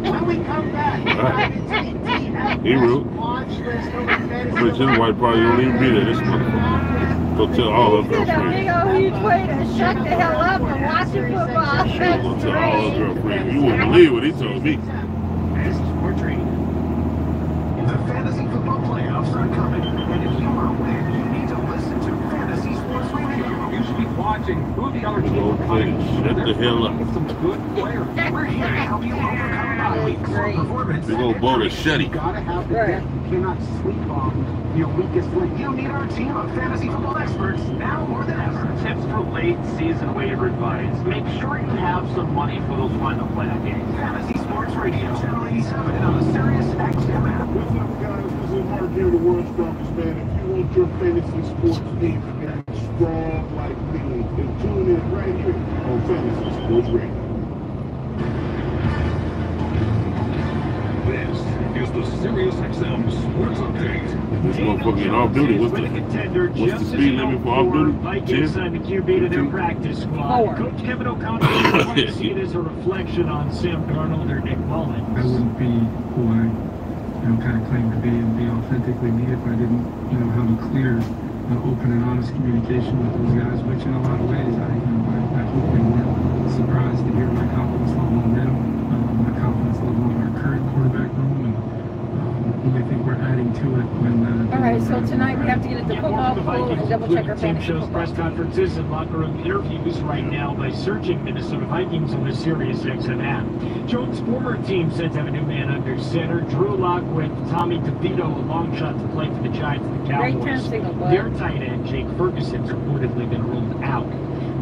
When we come back, dive into the DFS watch list over fantasy. I bet his wife probably don't even be there. This motherfucker. Go tell all her He said a girlfriends. big old huge way to shut the hell up and watch your football. Go That's tell all her great. girlfriends. You wouldn't believe what he told me. This is more training. The fantasy football playoffs are coming, and if you are a win, you need to listen to Fantasy Sports Radio. You should be watching who the other team Oh, are coming. please, shut the hell up. Some good players. We're here to help you overcome bye weeks or performance. Big old bowl of shutty. You gotta have the depth. You cannot sleep on your weakest link. You need our team of fantasy football experts now more than ever. Tips for late season waiver advice. Make sure you have some money for those final playoff games. Fantasy Sports Radio, Channel 87, and on the Sirius XM app. What's up, guys? This is Mark here, the world's strongest man. If you want your fantasy sports team to be strong like me, then tune in right here on Fantasy Sports Radio. This is the Sirius XM Sports Update. This motherfucker in off duty. What's the speed limit for off duty? Vikings signed the QB to their practice squad. Coach Kevin O'Connell would like to see it as a reflection on Sam Darnold or Nick Mullins. I wouldn't be who I, kind of claim to be and be authentically me if I didn't, have a clear, open and honest communication with those guys, which in a lot of ways, I hope they weren't surprised to hear my confidence level in them, my confidence level in our current quarterback room, and I think we're adding to it when. All right, so tonight we have to get into football pool and double check our Team fantasy shows football. press conferences and locker room interviews right now by searching Minnesota Vikings on the Sirius XM app. Jones' former team said to have a new man under center. Drew Lock with Tommy DeVito, a long shot to play for the Giants and the Cowboys. Their tight end, Jake Ferguson's reportedly been ruled out.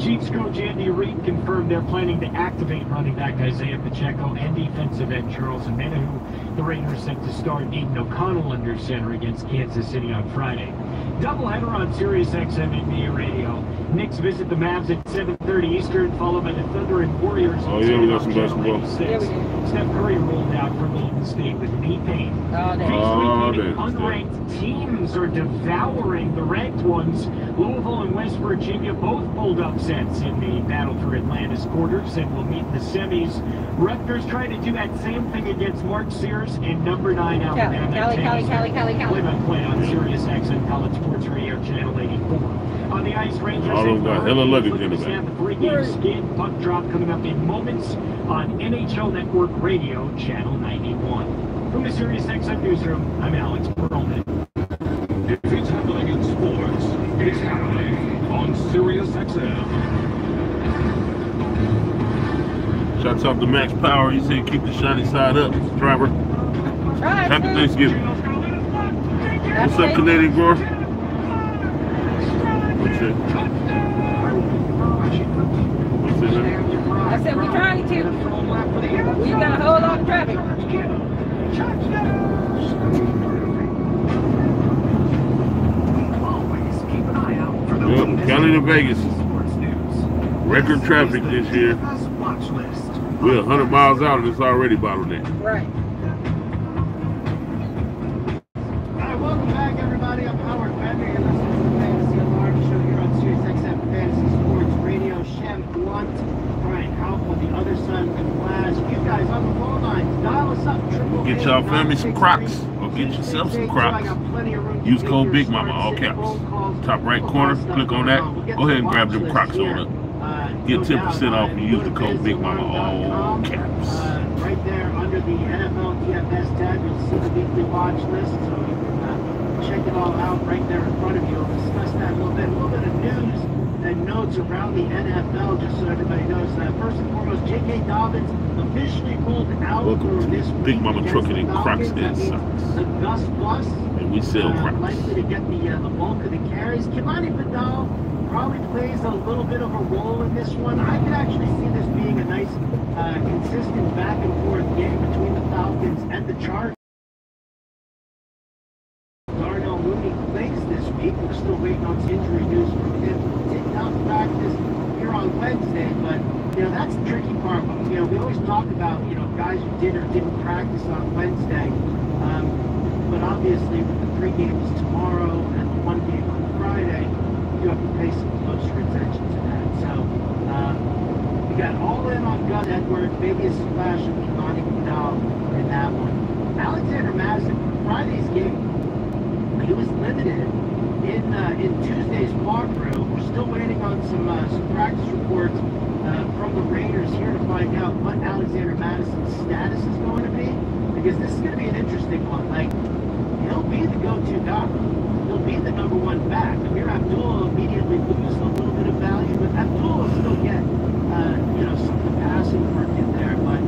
Chiefs coach Andy Reid confirmed they're planning to activate running back Isaiah Pacheco and defensive end Charles Omenihu. The Raiders set to start Aiden O'Connell under center against Kansas City on Friday. Doubleheader on Sirius XM NBA Radio. Knicks visit the Mavs at 7:30 Eastern, followed by the Thunder and Warriors. Oh yeah, we got some basketball. Yeah, we did. Steph Curry rolled out for Golden State with knee pain. Unranked teams are devouring the ranked ones. Louisville and West Virginia both pulled upsets in the battle for Atlanta's quarters and will meet in the semis. Rutgers trying to do that same thing against Mark Sears and number 9 Alabama. Play-by-play on Sirius XM College Sports Radio Channel 84. On the ice, Rangers all of them got hella luggage in the back. The three-game skid puck drop coming up in moments on NHL Network Radio Channel 91. From the Sirius XM newsroom, I'm Alex Perlman. If it's happening in sports, it's happening on Sirius XM. Shouts out to Max Power. He said keep the shiny side up, driver. Happy Thanksgiving. What's up, Canadian Grower? What's it? What's it? I said we're trying to. We got a whole lot of traffic. Yep, County to Vegas. Record traffic this year. We're 100 miles out and it's already bottleneck. Right. Alright, welcome back everybody. I'm Howard Bender. You're listening to the Fantasy Alarm Show here on Sirius XM Fantasy Sports Radio. Shem Blunt, Brian Halp on the other side of the glass. You guys on the phone lines, dial us up. Get y'all family some Crocs. Or get yourself some Crocs. Use code BiggMama, all caps. Top right corner, click on that. Go ahead and grab them Crocs on up. Get 10% off and use the code BiggMama, all caps. Right there under the NFL DFS tab, you'll see the weekly watch list. So you can check it all out right there in front of you. We'll discuss that a little bit of news and notes around the NFL, just so everybody knows that. First and foremost, J.K. Dobbins officially ruled out for this week. BiggMama Trucking and Crocs N Socks. The Gus Plus. And we sell Crocs. Likely to get the bulk of the carries. Kimani Vidal probably plays a little bit of a role in this one. I could actually see this being a nice, consistent back and forth game between the Falcons and the Chargers. Darnell Mooney plays this week. We're still waiting on some injury news from him. Did not practice here on Wednesday, but that's the tricky part. We always talk about guys who did or didn't practice on Wednesday, but obviously with the 3 games tomorrow and the 1 game on Friday, you have to pay some closer attention to that. So we got all in on Gus Edwards, maybe a splash of Kimani Vidal in that one. Alexander Madison, Friday's game, he was limited in Tuesday's walkthrough. We're still waiting on some practice reports from the Raiders here to find out what Alexander Madison's status is going to be, because this is going to be an interesting one. Like, he'll be the go-to guy. He'll be the number 1 back. Amir Abdullah immediately loses a little bit of value, but Abdullah will still get some of the passing work in there. But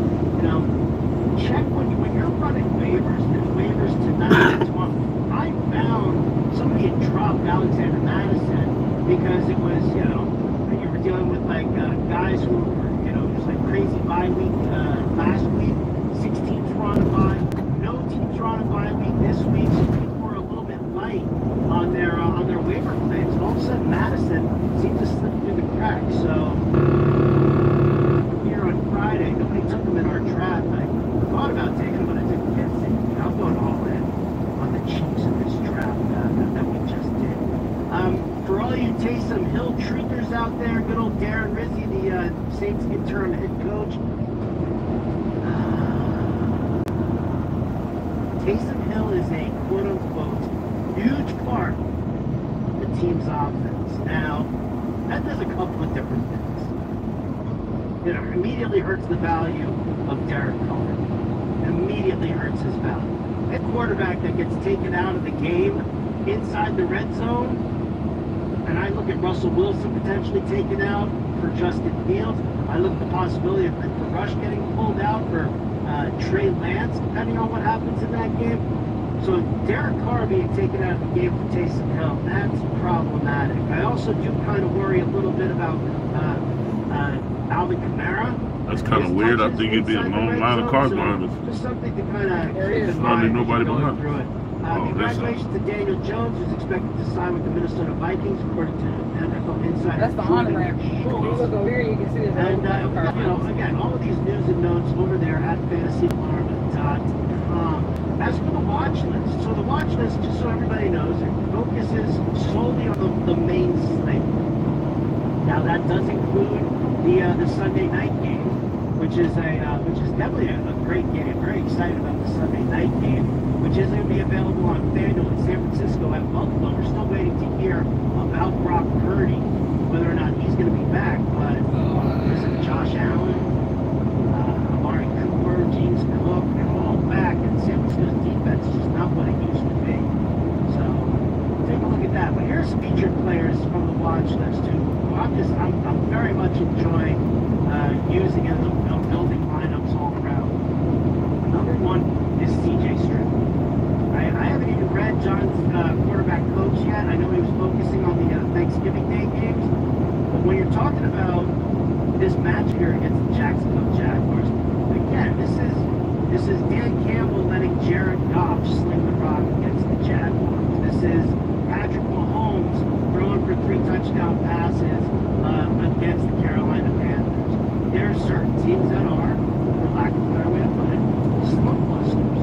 check when you're running waivers. There's waivers tonight and tomorrow. I found somebody had dropped Alexander Madison because it was you were dealing with like guys who were just like crazy bye week last week. 6 teams were on a bye. No teams were on a bye week this week. So people were a little bit light on their waiver claims. And all of a sudden, Madison seemed to slip through the cracks. So here on Friday, nobody took him in our draft. I thought about taking him, but I didn't get it. I'm going all in on the Chiefs in this draft that we just did. For all you Taysom Hill truthers out there, good old Darren Rizzi, the Saints interim head coach. Taysom Hill is a quote-unquote huge part of the team's offense. Now, that does a couple of different things. Immediately hurts the value of Derek Carr. Immediately hurts his value. a quarterback that gets taken out of the game inside the red zone, and I look at Russell Wilson potentially taken out for Justin Fields. I look at the possibility of Cooper Rush getting pulled out for Trey Lance, depending on what happens in that game. So Derek Carr being taken out of the game for Taysom Hill, that's problematic. I also do kind of worry a little bit about Alvin Kamara. That's kind of weird. I think it'd be a long line of cars behind us. Just something to kind of keep in Hardly mind nobody going behind. through it. Congratulations to Daniel Jones, who's expected to sign with the Minnesota Vikings, according to NFL Insider. That's the honor ramp. You look over here, you can see this. And, again, all of these news and notes over there at fantasyalarm.com. As for the watch list, so the watch list, just so everybody knows, it focuses solely on the main slate. Now that does include the Sunday night game, which is definitely a great game. Very excited about the Sunday night game, which is going to be available on FanDuel in San Francisco at Buffalo. We're still waiting to hear about Brock Purdy, whether or not he's going to be back. But listen, Josh Allen, Amari Cooper, James Cook, they're all back, and San Francisco's defense is just not what it used to be. So take a look at that. But here's some featured players from the watch list too. I'm very much enjoying using it. I'm building lineups all around. Number one is CJ Stroud. I haven't even read John's quarterback coach yet. I know he was focusing on the Thanksgiving Day games. But when you're talking about this match here against the Jacksonville Jaguars, again, this is Dan Campbell letting Jared Goff sling the rock against the Jaguars. This is Patrick Mahomes throwing for 3 touchdown passes against the Carolina Panthers. There are certain teams that are, for lack of a better way to put it, slump busters.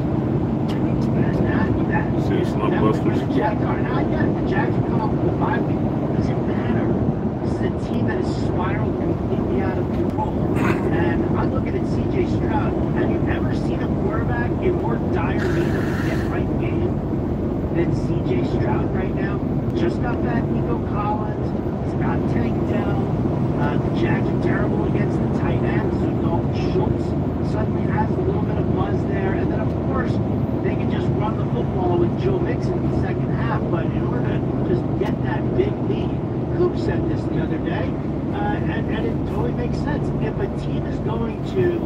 Slump busters. Now I get it. The Jags are coming off with a 5 week. It doesn't matter. This is a team that has spiraled completely out of control. And I'm looking at CJ Stroud. Have you ever seen a quarterback in more dire need of a get-right game than CJ Stroud right now? Just got back Nico Collins. He's got Tank Dell. The Jags are terrible against the tight ends. So Dalton Schultz suddenly has a little bit of buzz there. And then, of course, they can just run the football with Joe Mixon in the second half. But in order to just get that big lead, Coop said this the other day, and it totally makes sense. If a team is going to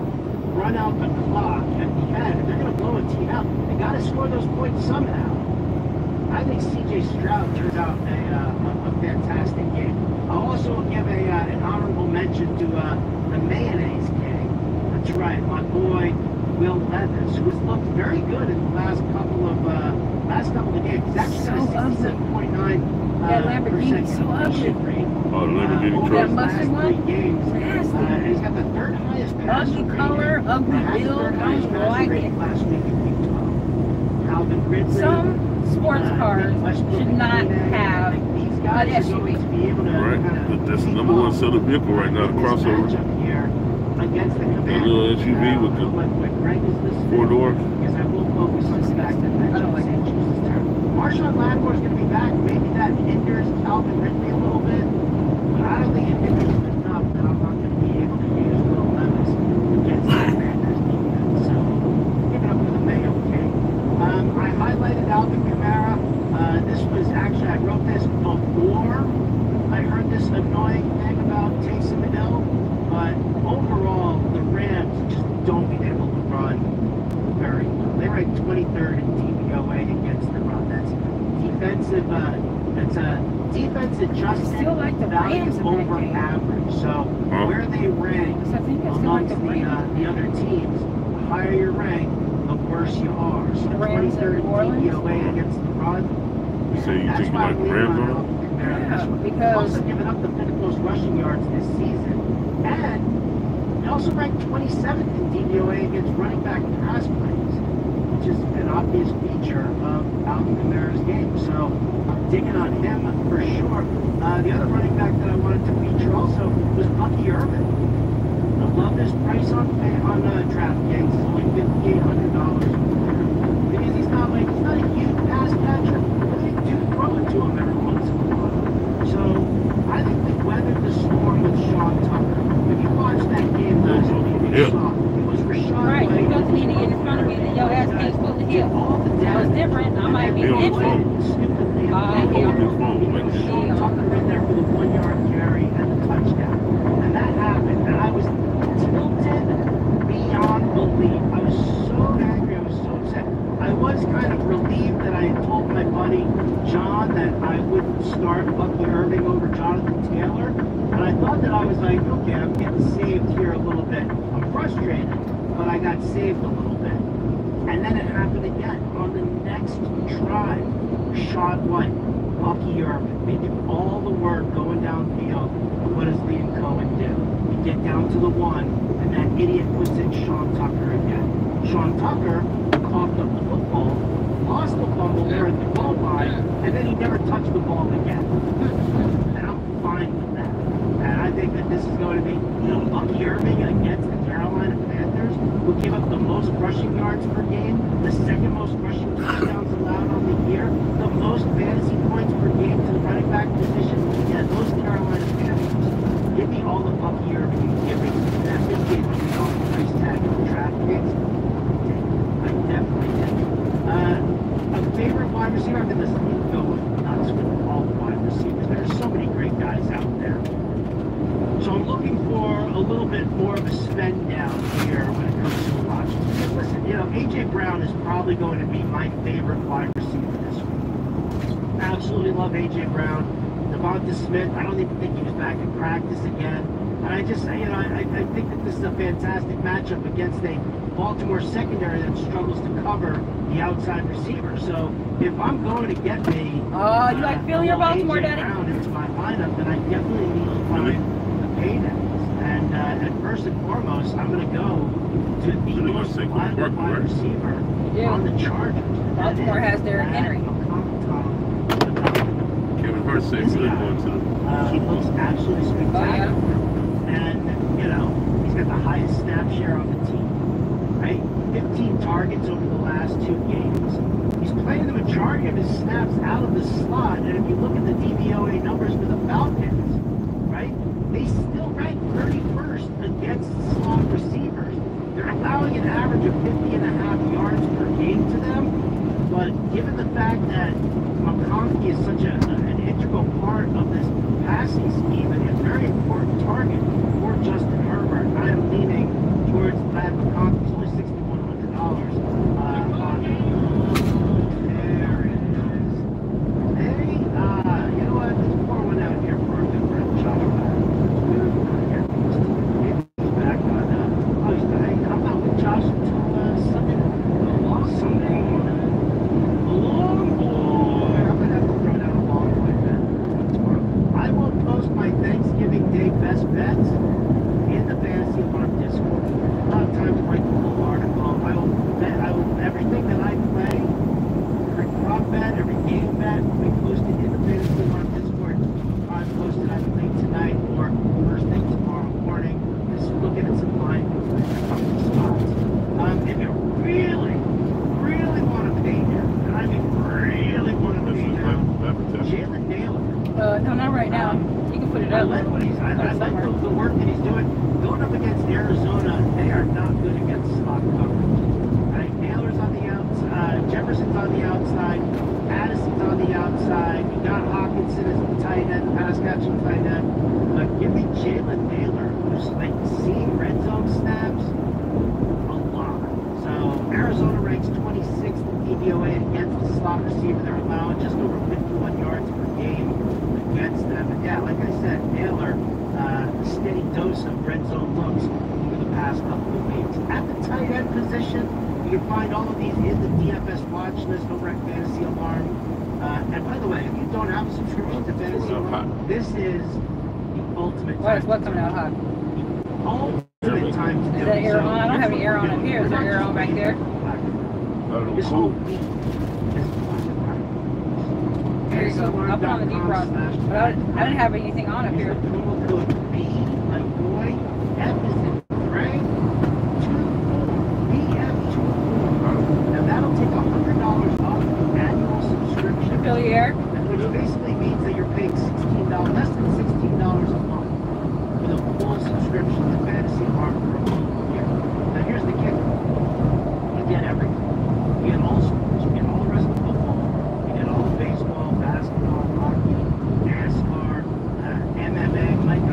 run out the clock at the end, if they're going to blow a team out, they got to score those points somehow. I think C.J. Stroud turns out a fantastic game. I'll also give an honorable mention to the Mayonnaise King. That's right, my boy Will Levis, who has looked very good in the last couple of games. He's actually got a 67.9% completion rate. Oh, the Lamborghini that truck. mustard one? Games. And he's got the third highest passer Ugly rating. color, ugly build, I don't like it. Last week in Week 12. Calvin Ridley. Some sports cars should not have these guys an are going to be able to Right. That's the number one seller vehicle right now, the crossover. Against the That little SUV with the 4-door. Because I will focus on the fact that St. Jude's terrible. Marshawn Lattimore's going to be back. Maybe that hinders Calvin Ridley a little bit. But I don't think it hinders him enough that I'm not going to be able to use Will Levis against the Commanders defense. So, give it up for the Mayo King. I highlighted Alvin Kamara. This was actually, I wrote this before I heard this annoying thing about Taysom Hill. But overall, the Rams just don't be able to run very well. They rank 23rd in DVOA against the run. That's defense adjusted value over average. So where they rank amongst the other teams, the higher you rank, the worse you are. So 23rd in DVOA against the run. You say you think you like the Rams on it? Yeah, because also given up the fifth most rushing yards this season. And they also ranked 27th in DVOA against running back pass plays, which is an obvious feature of Alvin Kamara's game. So I'm digging on him for sure. The other running back that I wanted to feature also was Bucky Irvin. I love this price on DraftKings. It's only $5,800. Because he's not a huge pass catcher, but they do throw it to him every once in a while. So I think they weathered the storm with Sean Tucker. If you watch that game last week, you saw it was Rashawn. right, you don't need to get in front of me, then your ass can't supposed to hit. All the was like, okay, I'm getting saved here a little bit. I'm frustrated, but I got saved a little bit. And then it happened again on the next drive. Shot what? Bucky Irvin. We did all the work going downfield. What does Liam Cohen do? We get down to the one, and that idiot puts in Sean Tucker again. Sean Tucker coughed up the football, lost the fumble there at the goal line, and then he never touched the ball again. And I'm fine with that. And I think that this is going to be, Bucky Irving against the Carolina Panthers, who gave up the most rushing yards per game, the second most rushing touchdowns allowed on the year, the most fantasy points per game to the running back position. Yeah, those Carolina Panthers. Give me all the Bucky Irving and give me that $58 million price tag in the draft picks. I definitely did. A favorite wide receiver, I'm going to go nuts with all the wide receivers. There's so many great guys out there. So I'm looking for a little bit more of a spend down here when it comes to Washington. Listen, A.J. Brown is probably going to be my favorite wide receiver this week. Absolutely love A.J. Brown. Devonta Smith, I don't even think he was back in practice again. And I just, I think that this is a fantastic matchup against a Baltimore secondary that struggles to cover the outside receiver. So if I'm going to get me you like feeling your Baltimore, A.J. Daddy? Brown into my lineup, then I definitely need to find the paydowns. And first and foremost, I'm going to go to the most reliable wide receiver on the Chargers. Baltimore has their Henry. Kevin Hart said he's going to the He looks absolutely spectacular. Oh, And, he's got the highest snap share on the team, right? 15 targets over the last 2 games. He's playing the majority of his snaps out of the slot, and if you look at the DVOA numbers for the Falcons, right, they still rank 31st against slot receivers. They're allowing an average of 50.5 yards per game to them, but given the fact that McConkey is such an integral part of this passing scheme and a very important target for Justin Herbert, I am leaning towards Matt McConkey. It's only $6,100 there it is. Hey, you know what? Let's pour one out here for our good friend Josh. He's back on, I'm not with Josh until Sunday. Sunday. A long boy. I'm going to have to throw down a long boy bet. I will post my Thanksgiving Day best bets in the Fantasy Farm Discord. A lot of times write the full article. I will bet, everything that I play, every prop bet, every game bet, will be posted in the Fantasy Farm Discord. I'll post it either late tonight or first thing tomorrow morning. Just looking at some line movement in a couple of spots. If you really want to pay down, and I mean really want to pay down, Jalen Naylor. No, not right now. You can put it I up. like what I like the work that he's doing. Going up against Arizona, they are not good against slot coverage. Right? Naylor's on the outside, Jefferson's on the outside, Addison's on the outside. You got Hawkinson as the tight end, pass catching tight end. But give me Jalen Naylor, who's like seeing red zone snaps a lot. So Arizona ranks 26th in DVOA against the slot receiver. They're allowing just over 51 yards per game against them. And yeah, like I said, Naylor, steady dose of red zone looks over the past couple of weeks. At the tight end position, you can find all of these in the DFS watch list over at Fantasy Alarm. And by the way, if you don't have a subscription to Fantasy Alarm, this is the ultimate time. What's coming out hot? The ultimate time to do it. Is that air on? I don't have any air on up here. Is there air on back there? This whole week is There you go. I'll put on the defrost. But I didn't have anything on up here. Promo code B like boy, F is in Frank, 24BF24. Now that'll take $100 off the annual subscription. Fill your air. Which basically means that you're paying $16, less than $16 a month for the full subscription to Fantasy Farm for a whole year. Now here's the kicker. You get everything. You get all sports, you get all the rest of football, you get all baseball, basketball, hockey, NASCAR, MMA, Mike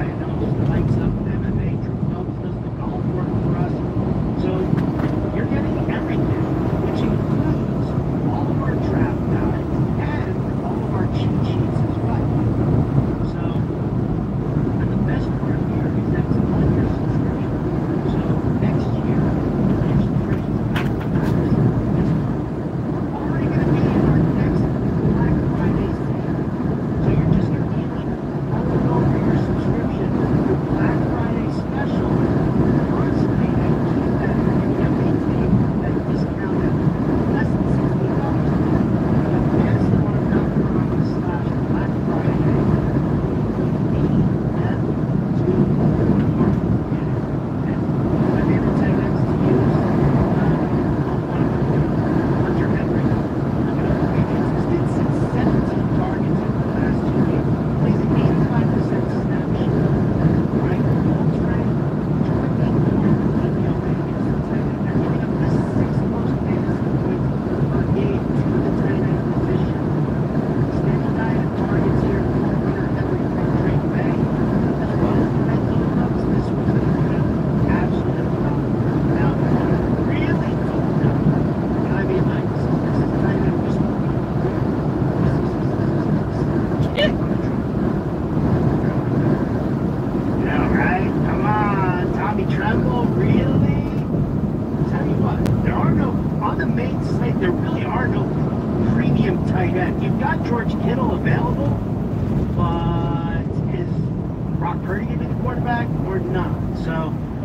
Purdy going to be the quarterback or not? So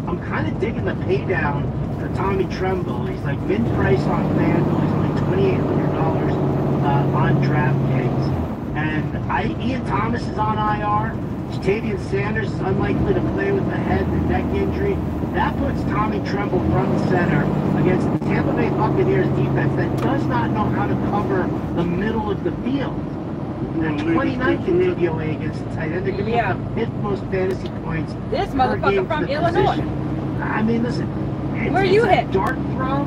I'm kind of digging the pay down for Tommy Tremble. He's like mid-price on FanDuel. He's only $2,800 on DraftKings. And Ian Thomas is on IR. Jatavian Sanders is unlikely to play with the head and neck injury. That puts Tommy Tremble front and center against the Tampa Bay Buccaneers defense that does not know how to cover the middle of the field. They're 29th in DVOA against the tight end. They're giving up the 5th most fantasy points This per motherfucker game from to the Illinois. position. I mean, listen, Where you it's a at? dart throw,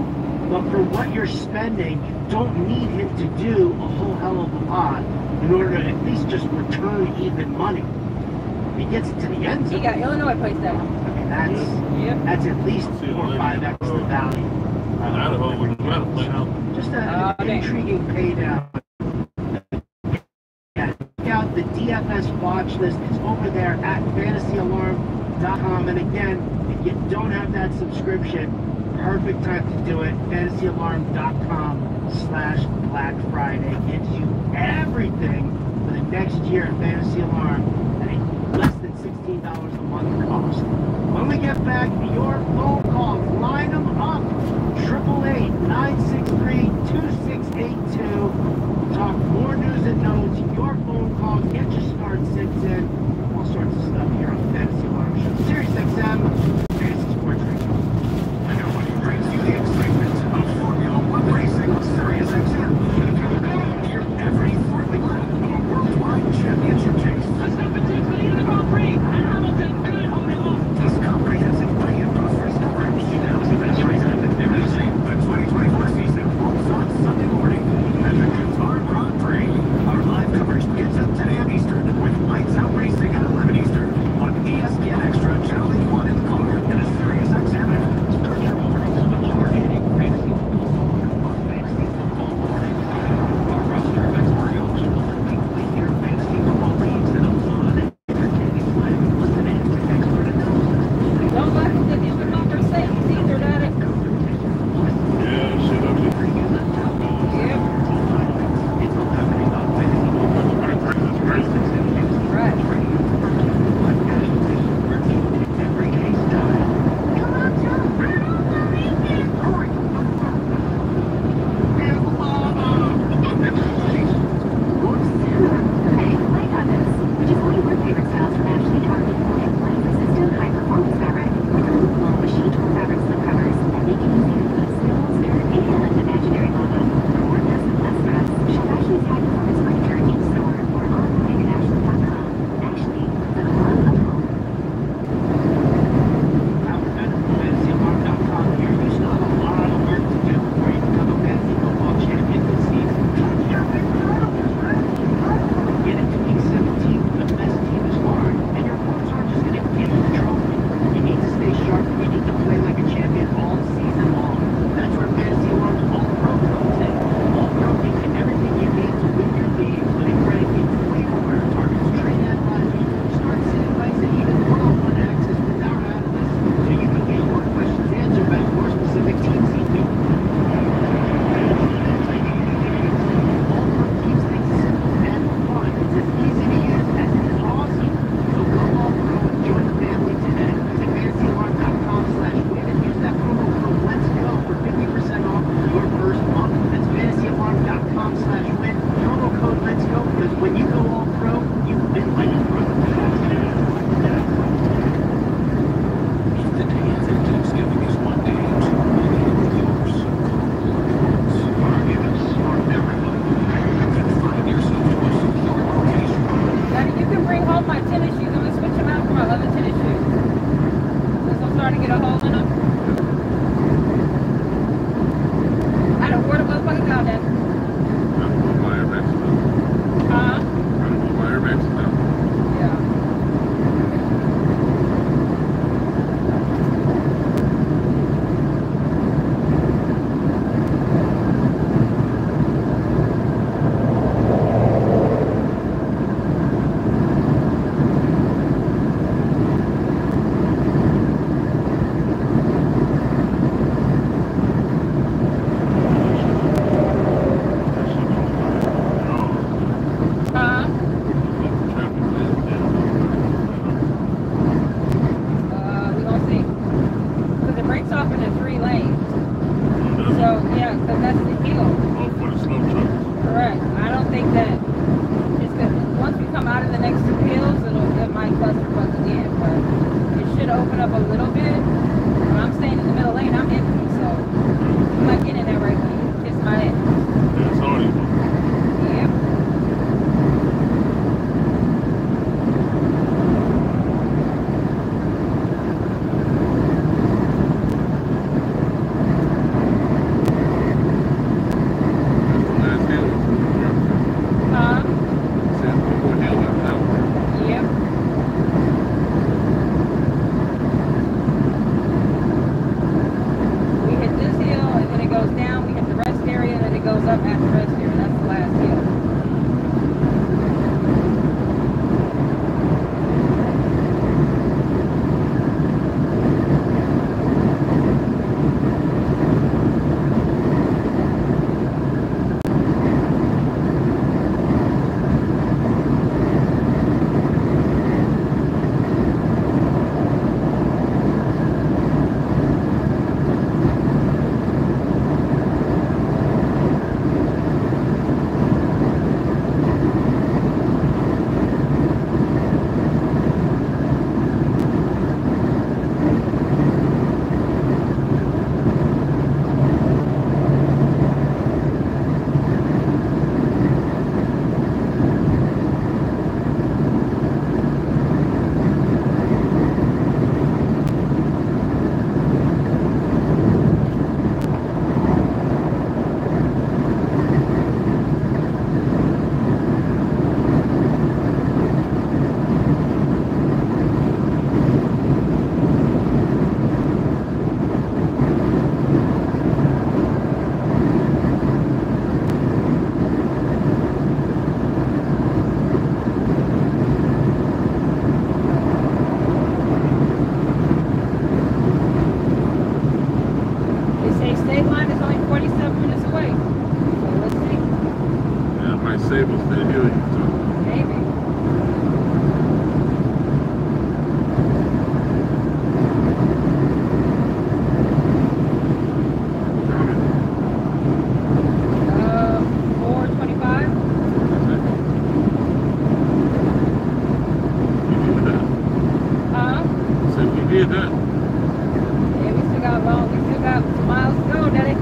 but for what you're spending, you don't need him to do a whole hell of a lot in order to at least just return even money. If he gets it to the end zone, He got Illinois place there. I mean, that's at least 4 or 5x the value. Idaho was a better play out. Just an intriguing pay down. Check out the DFS watch list. It's over there at fantasyalarm.com. And again, if you don't have that subscription, perfect time to do it. fantasyalarm.com/Black Friday gives you everything for the next year at Fantasy Alarm at less than $16 a month cost. When we get back, your phone calls, line them up. 888-963-2682. Talk more news and notes. Your phone calls, get your start sits in. All sorts of stuff here on the Fantasy Alarm Show. Sirius XM, Fantasy Sports Radio. Nobody brings you the excitement of Formula One racing on Sirius XM. Hear every thrilling lap of a worldwide championship chase. Verstappen in the Grand Prix, and Hamilton could hold it off. This comprehensive play-in bus race coverage now is Mesmerizing Visuals. The 2024 season rolls on Sunday morning. Mexico's our Grand Prix. Our live coverage begins at 10 a.m. Eastern with Lights Out Racing at 11 Eastern on ESPN Extra, Channel 81 in the car, and a Sirius XM app. Start your mornings with hard-hitting fantasy football on Fantasy Football Morning. Our roster of expert hosts will weekly hear fantasy football leagues and a fun, entertaining play. Listen in to expert analysis. Don't let them get into conversations either, Daddy. Yeah, shit up here. Yep. It's all happening on Fantasy Football Morning. Right. Every case time. Hey, wait on this. Which is one of your favorite styles from Ashley Target. Life-resistant, high-performance fabric with removable machine-tool fabric slip covers that make it easy to put symbols and imaginary logo. For more less and less stress, shop Ashley's high-performance furniture in store or online at ashley.com. Ashley, the club of home. FantasyAlarm.com here. You still have a lot of work to do before you become a fantasy football champion this season. Get into week 17, the best team is hard, and your points aren't just going to get you the trophy. You need to stay sharp, you need to play like a champion all season long. That's where Fantasy Alarm's All-Pro comes in. All-Pro gives you everything you need to win your league, including ranking, waiver wire targets, trade analyzers, start sitting advice, and even one-on-one access without analysts, so you can get your questions answered by more specific teams you do. All-Pro keeps things simple and fun. It's as easy to use as it is awesome. So go All-Pro and join the family today. Visit fantasyalarm.com/win and use that promo code Let's Go for 50% off your first month. That's fantasyalarm.com/win. Promo code Let's Go, because when you go All-Pro, you win like a pro. If the day after Thanksgiving is one day too many of yours, arguments are never fun. You can find yourself to a secure location. Daddy, you can bring home my tennis shoes. I'm going to switch them out for my other tennis shoes. Since I'm starting to get a hole in them. I don't wear the motherfucking down, Daddy. I'm going to buy a Rex now. Huh? I'm going to buy a Rex now. Yeah. but it should open up a little bit. When I'm staying in the middle lane, I'm empty, so I'm not getting that right way. Kiss my ass. That's all you want. Yep. That's the last hill. Said one more hill after that one. Yep. We hit this hill and then it goes down. We hit the rest area and then it goes up at the rest area. That's the last hill. did that. Yeah, we still got some miles to go, Daddy.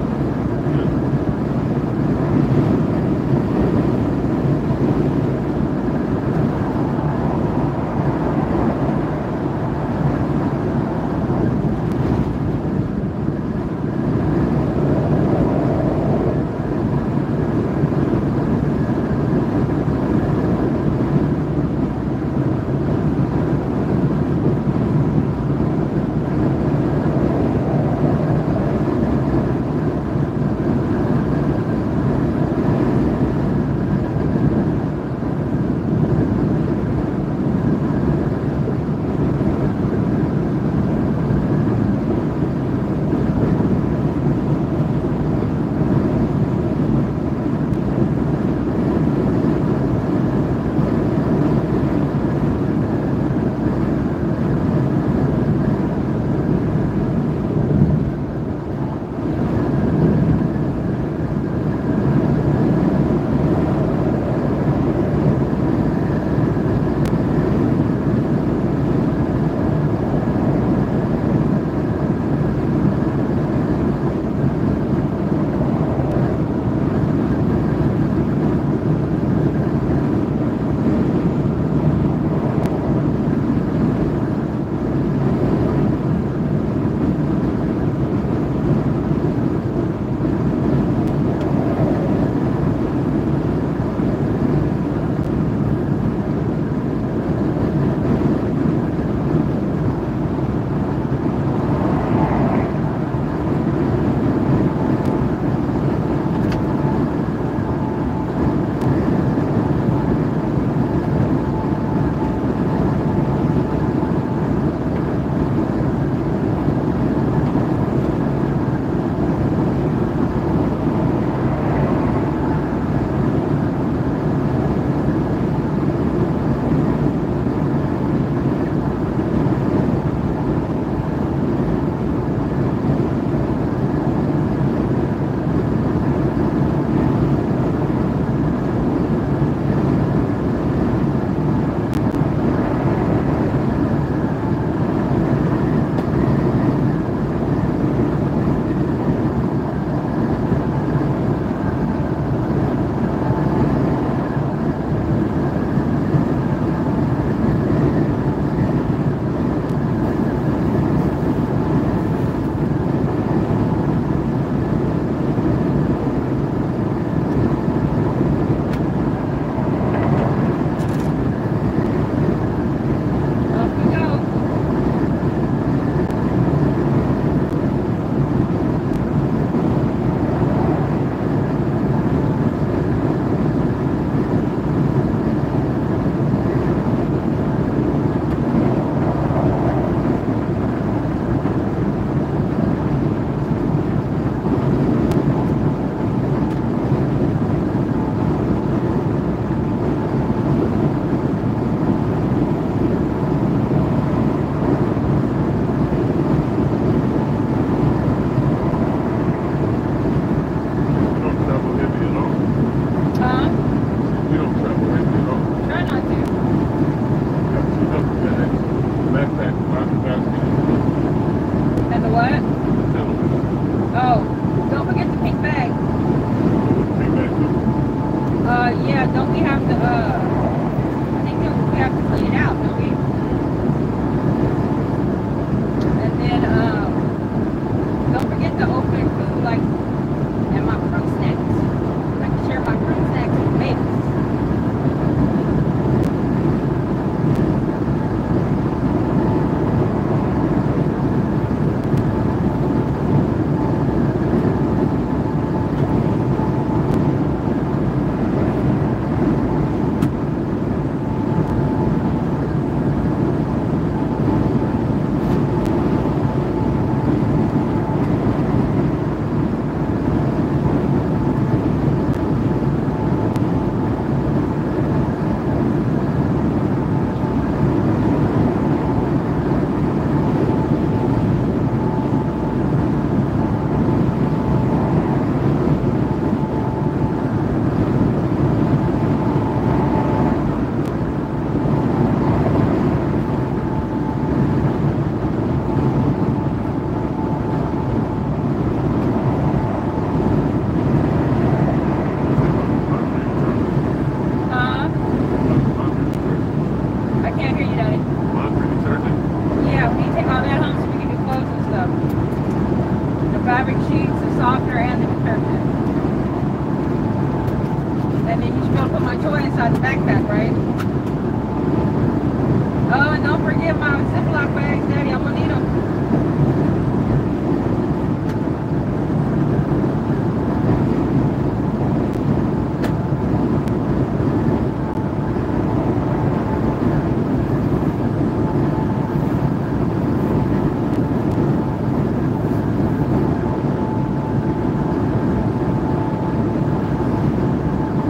in my Ziploc bags, Daddy. I'm gonna need them.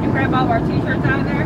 You grab all of our t-shirts out of there?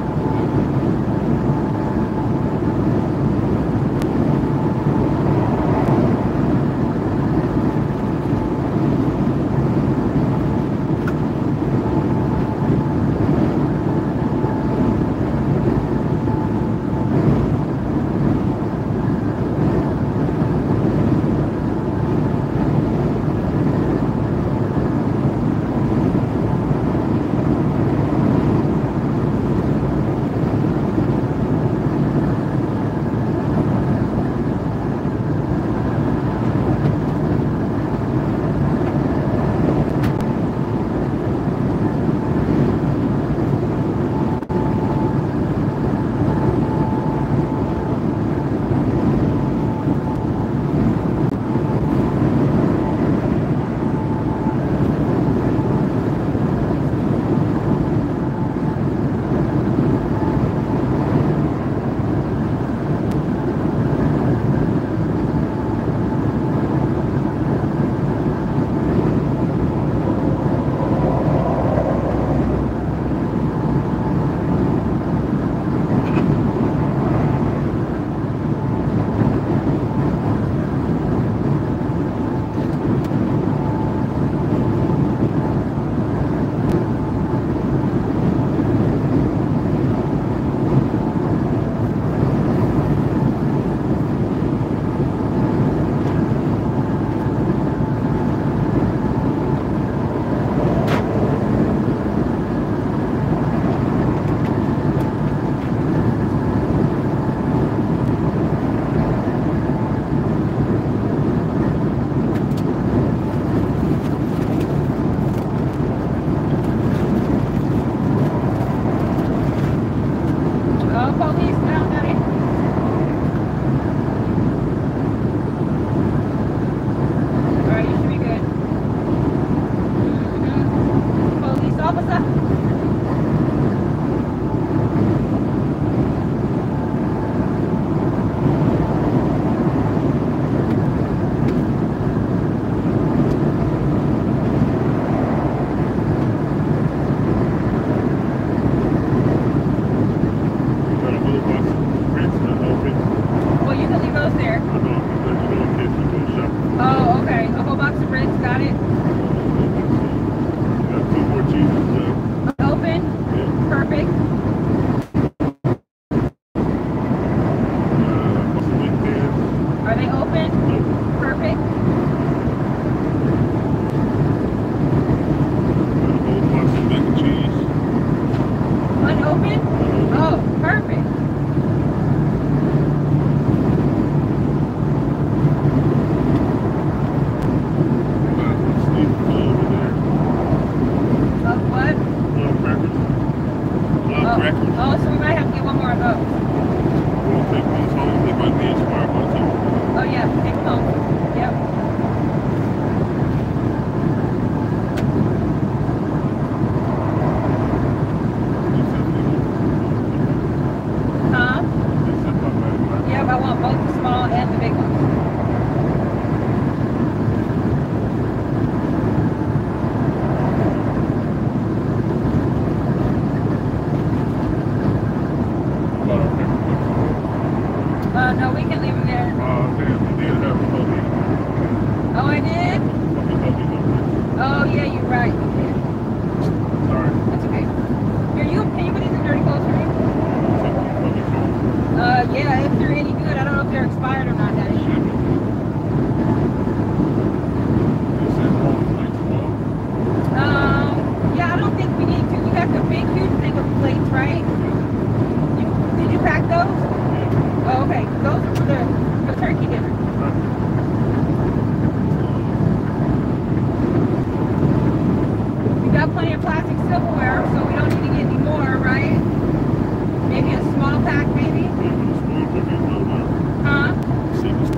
Yeah, if they're any good. I don't know if they're expired or not.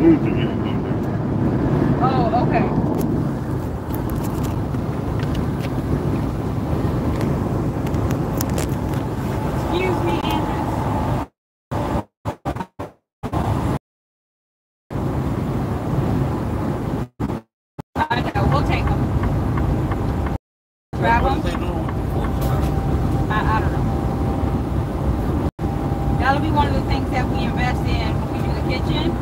anything there. Oh, okay. Excuse me, Andrews. I know, we'll take them. Grab What them. are they doing with the forks around? I don't know. That'll be one of the things that we invest in when we do the kitchen.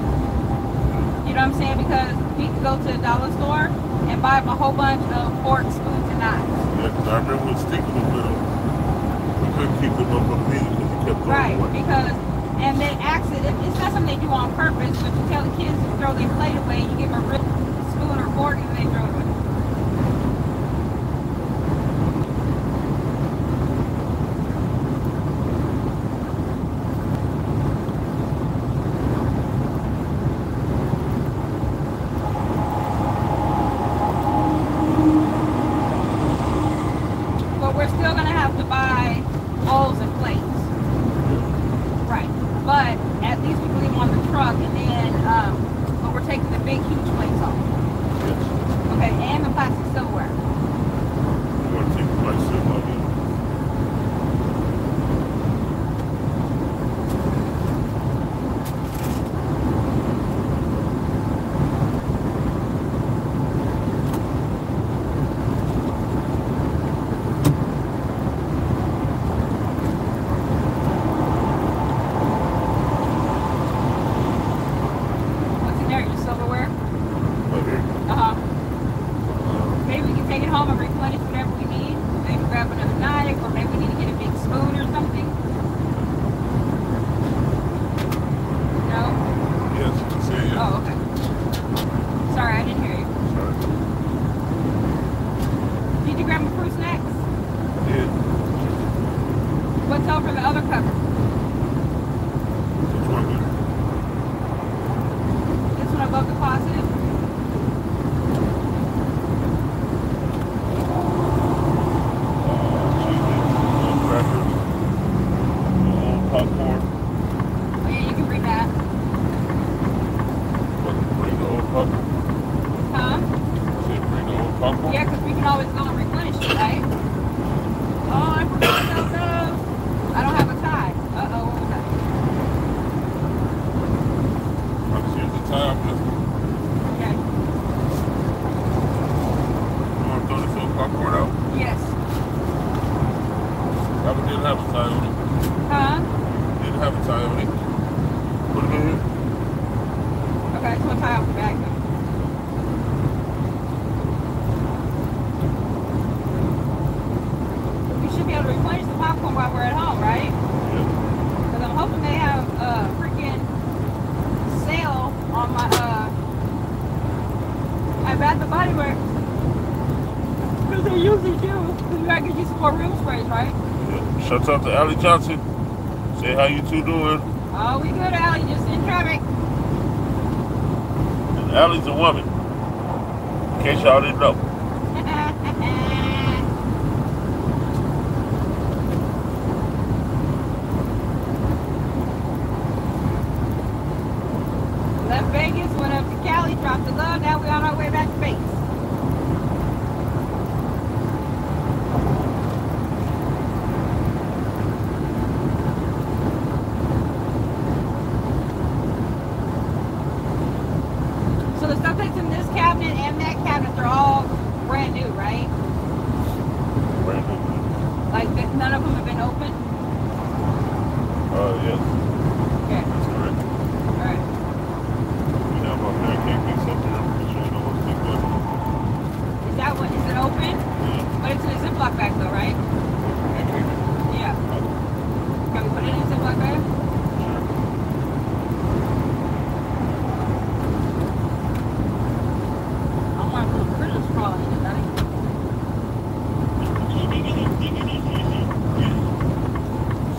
You know what I'm saying? Because we can go to the dollar store and buy up a whole bunch of forks, spoons, and knives. Yeah, because I remember when Sticky was little, we couldn't keep them up on the menu because he kept throwing Right, away. because, and they accident, it's not something they do on purpose, but you tell the kids to throw their plate away, you give them a real spoon or fork, and they throw it away. But we're still going to have to buy bowls and plates. Right. But at least we can leave them on the truck, and then, but we're taking the big, huge plates off. Yes. Okay, and the plastic silverware. You want to take the place in like it? What's in there? Your silverware? Like here? Uh-huh. Maybe we can take it home and replenish whatever we need. Maybe grab another knife, or maybe we need to get a big spoon or something. No? Yes, you can say yes. Oh, okay. Sorry, I didn't hear you. Sorry. Did you grab my fruit snacks? Yeah. What's over the other cupboard? Which one? This one above the closet? Cheese, crackers, popcorn. Oh yeah, you can bring that. What, bring the old popcorn? Huh? Say bring the old popcorn? Yeah, because we can always go and replenish it, right? Oh, I forgot about those. I don't have a tie. Uh-oh, what was that? Here's the time. Okay. You want to throw this old popcorn out? Yes. That one didn't have a tie on it. Huh? Didn't have a tie on it. Put it in here. Okay, so I'll tie off the bag now. We should be able to replenish the popcorn while we're at home, right? Yeah. Because I'm hoping they have a freaking sale on my Bath and Body Works. Because they usually do. Because we gotta get you some more room sprays, right? Yeah. Shouts out to Allie Johnson. Say how you two doing. Oh, we good, Allie. Just in traffic. And Allie's a woman. In case y'all didn't know. Left Vegas, went up to Cali, dropped the love. Now we're on our way back to Vegas. So the stuff that's in this cabinet and that cabinet, they're all brand new, right? Brand new. Like none of them have been opened? Yes. Okay. That's correct. Alright. We have our pancake mix up there. I'm sure you know what's big good. Is that one? Is it open? Yeah. But it's in a Ziploc bag though, right? Pancake mix. Yeah. Can we put it in a Ziploc bag? Sure. I don't want to put critters crawling in it, honey.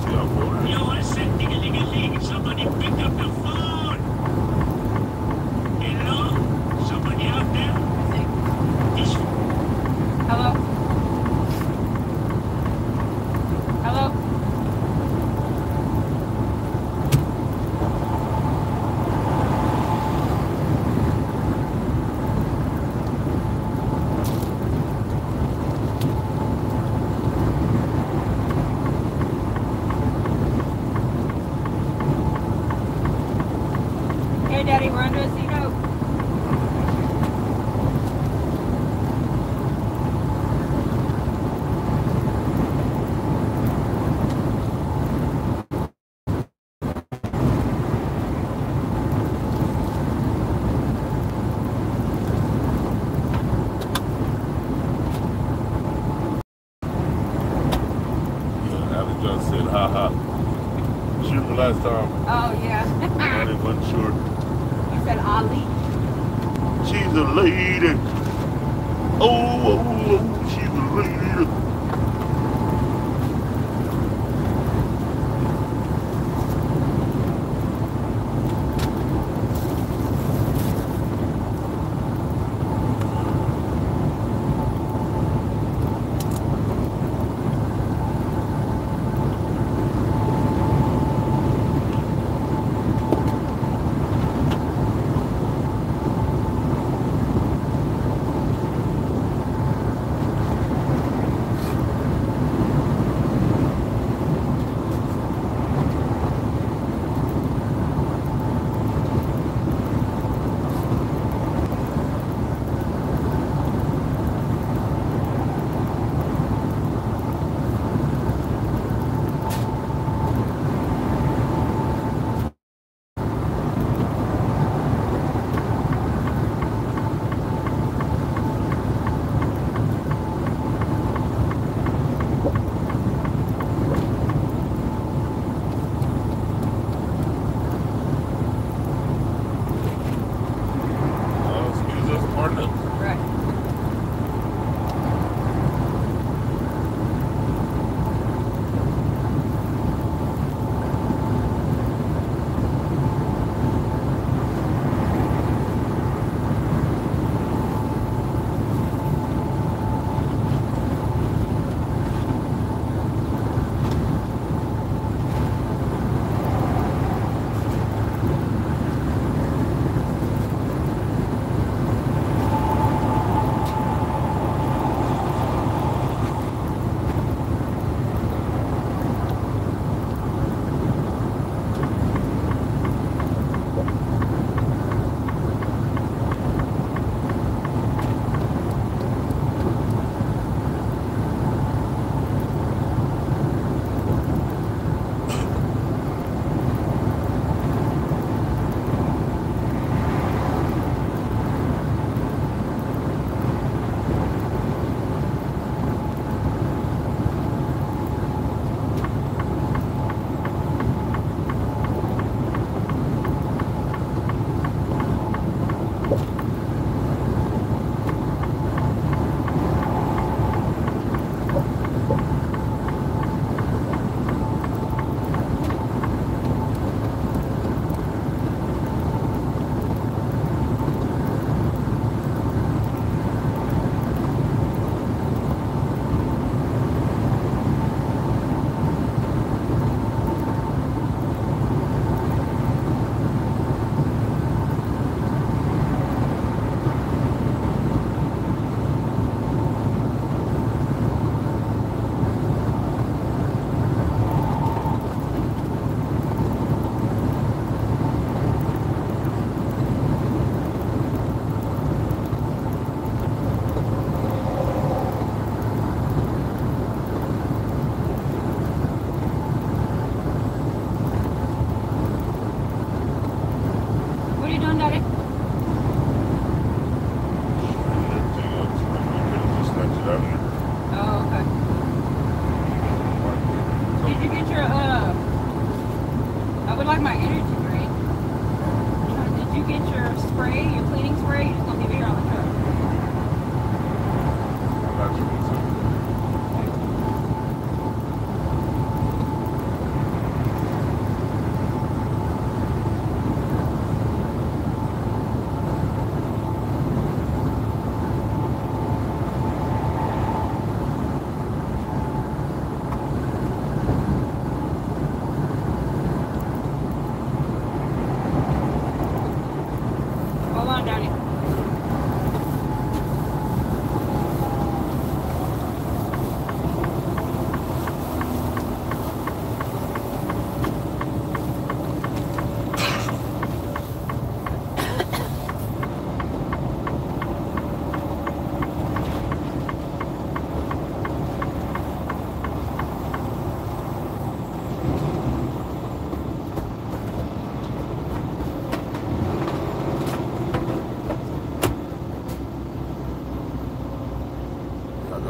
See how cold it is? pussy though. Just said, ha ha. Shoot the last time. Oh, yeah. And it wasn't sure. You said Ali? She's a lady. Oh, she's a lady.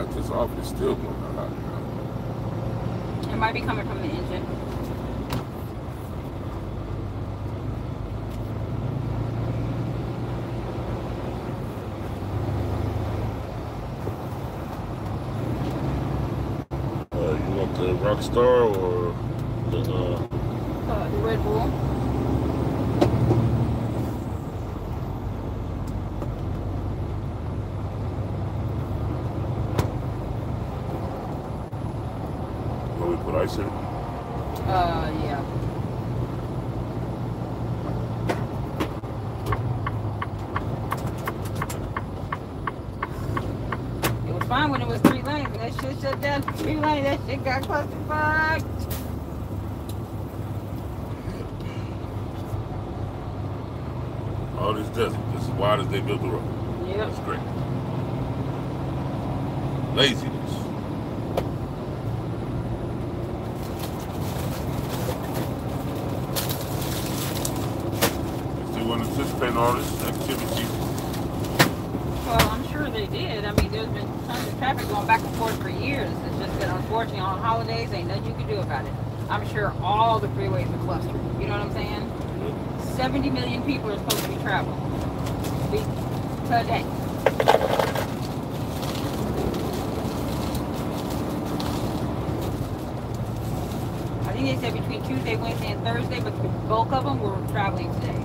cut this off, it's still going hot. It might be coming from the engine. You want the Rockstar or the Red Bull. Want me to put ice in? Yeah. It was fine when it was 3 lanes, and that shit shut down to 3 lanes. That shit got clusterfuck. All this desert, just as wide as they built the road. Yep. That's great. Laziness. They weren't anticipating all this activity. Well, I'm sure they did. I mean, there's been tons of traffic going back and forth for years. It's just that unfortunately on holidays, ain't nothing you can do about it. I'm sure all the freeways are clustered. You know what I'm saying? 70 million people are supposed to be traveling today. I think they said between Tuesday, Wednesday, and Thursday, but the bulk of them were traveling today.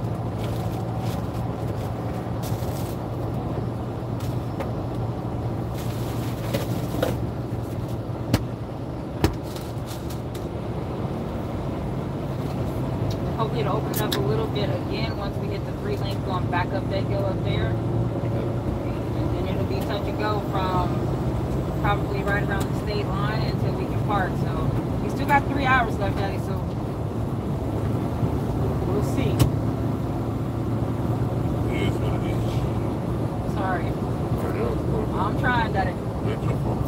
Hopefully it'll open up a little bit again once we hit the 3 lanes going back up that hill up there. And it'll be touch and go from probably right around the state line until we can park. So we still got 3 hours left, Daddy, so we'll see. It is what it is. Sorry. I'm trying, Daddy. That's your fault.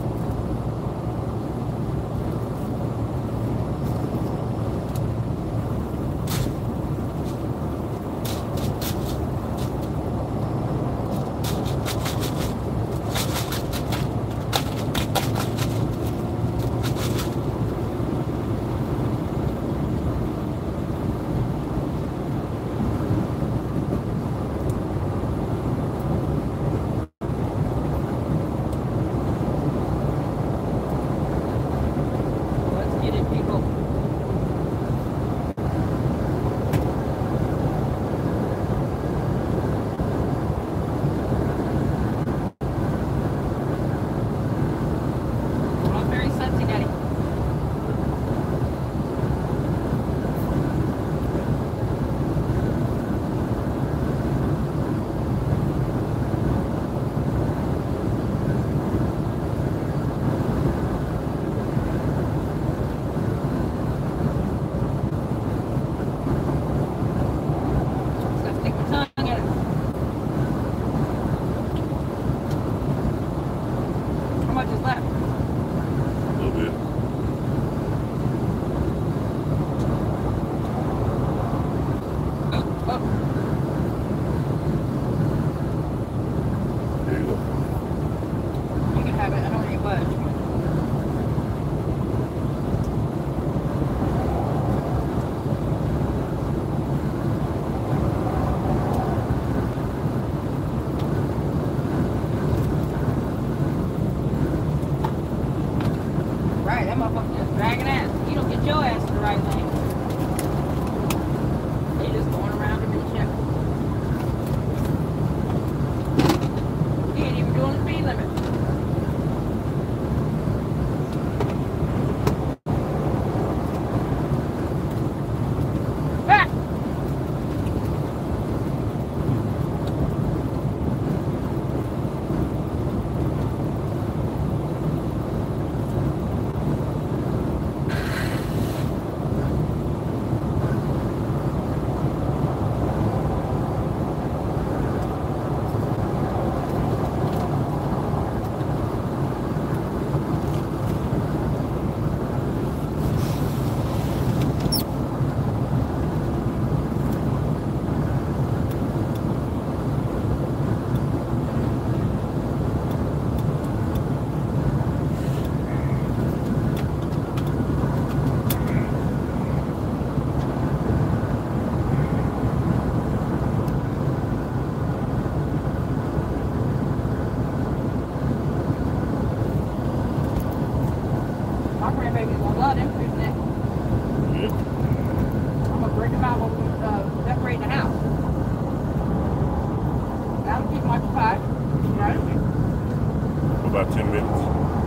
About 10 minutes.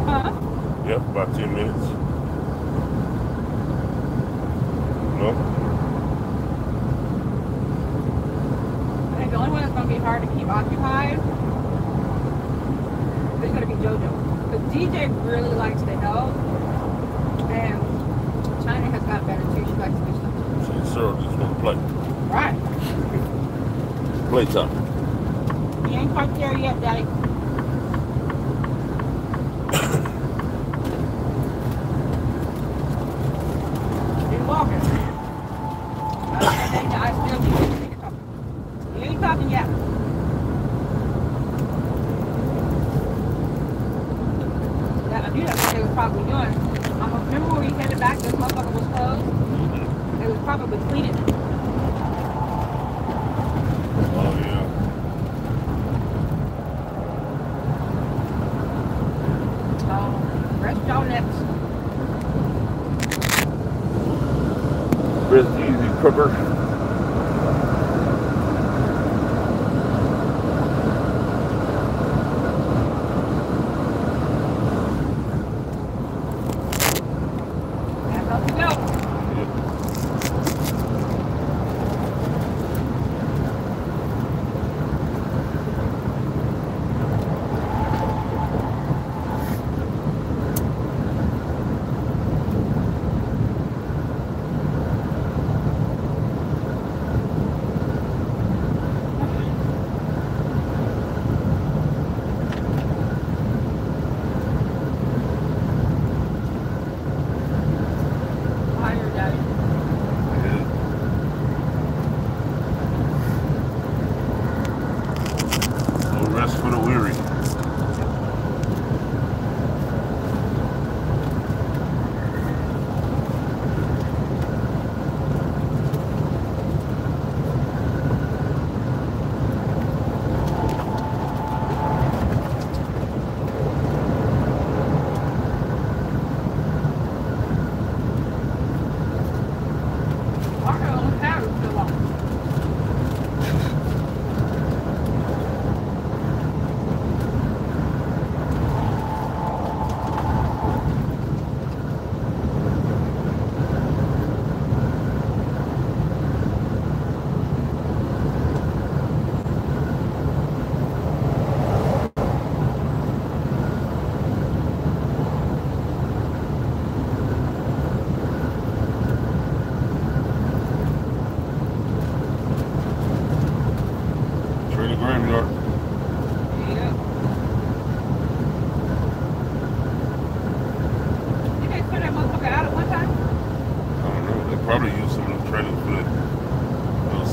Huh? Yep, about 10 minutes. No? I think the only one that's going to be hard to keep occupied is going to be JoJo. Because DJ really likes to help. And China has got better too. She likes to do stuff. So Cyril just want to play. Right. Playtime. You ain't quite there yet, Daddy. He's walking. I still need to talk. You ain't talking yet. I knew that's what they were probably doing. Remember when we headed back, this motherfucker was closed? They was probably cleaning it. Oh, yeah. Rest y'all next. Rest easy, cooker. That's how we go.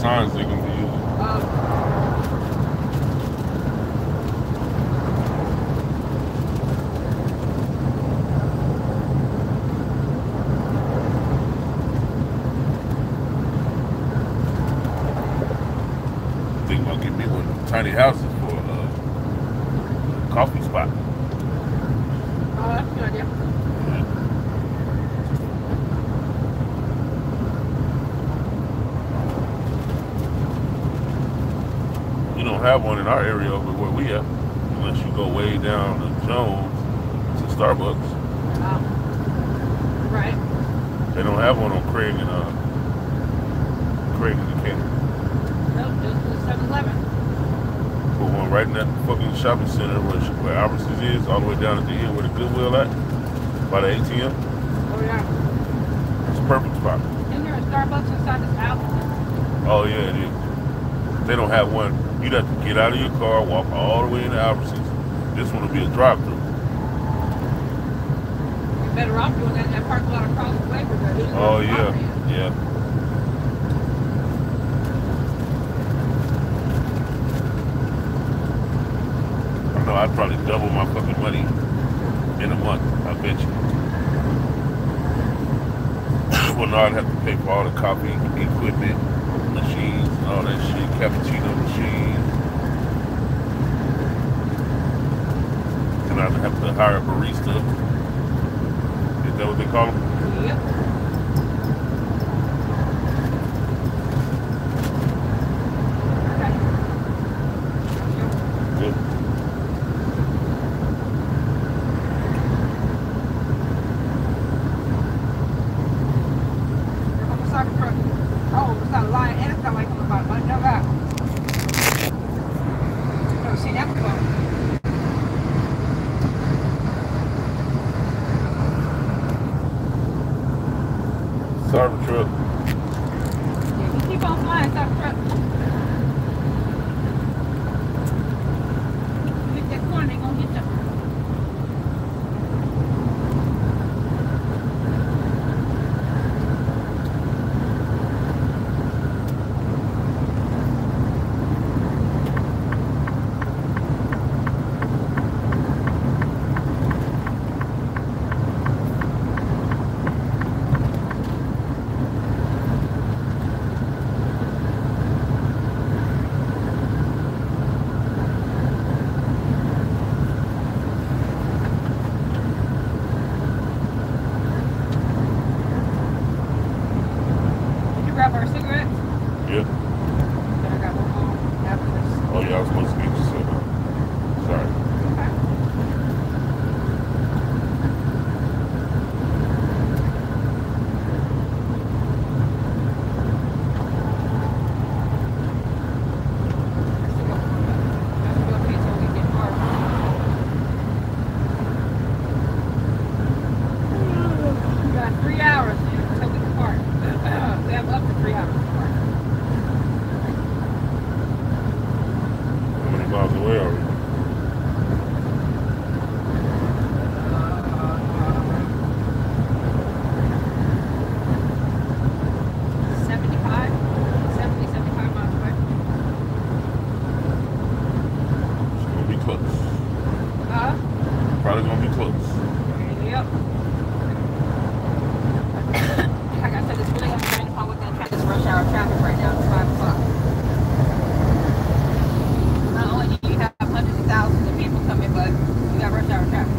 signs they're going to be using. Think about getting me one of the tiny houses for a coffee spot. Oh, that's a good idea. We don't have one in our area over where we at, unless you go way down to Jones to Starbucks. Right. They don't have one on Craig and Decatur. Nope, just the 7-Eleven. Put one right in that fucking shopping center where Albertsons is, all the way down at the end where the Goodwill at, by the ATM. Oh yeah. It's a perfect spot. Isn't there a Starbucks inside this house? Oh yeah, it is. They don't have one. You'd have to get out of your car, walk all the way into Albertsons. This one will be a drive-through. You're better off doing that in that parking lot across the way from there. Oh yeah, yeah. I know I'd probably double my fucking money in a month, I bet you. Well, no, I'd have to pay for all the coffee equipment, machines, and all that shit, cappuccino machine. And I'd have to hire a barista. Is that what they call them? Yep. Good. was supposed to get you something. Sorry. We got 3 hours until we can park. We have up to 3 hours to park. How many miles away are we? Probably gonna be close. Yep. Like I said, it's really uncertain upon what's going to this rush hour traffic right now. It's 5 o'clock. Not only do you have hundreds of thousands of people coming, but you got rush hour traffic.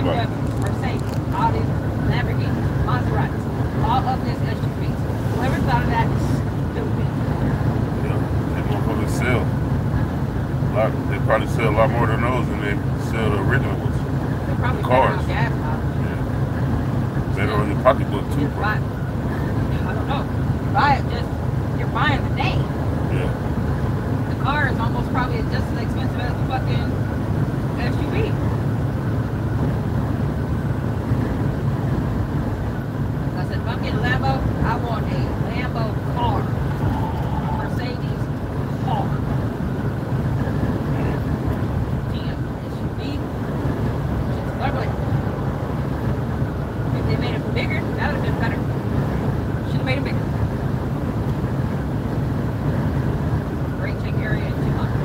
Mercedes, Audi, Lamborghini, Maserati, all of this SUVs. Whoever thought of that is stupid. Yeah, they motherfuckers sell. They probably sell a lot more than those than they sell the original ones. They probably cars. Gas mileage. Yeah. Better on your pocketbook too, bro. I don't know. You buy it just, you're buying the day. Yeah. The car is almost probably just as expensive as the fucking SUV. If I'm getting a Lambo, I want a Lambo car. Mercedes car. Damn, SUV. It's ugly. If they made it bigger, that would have been better. Should have made it bigger. Brake check area is 200.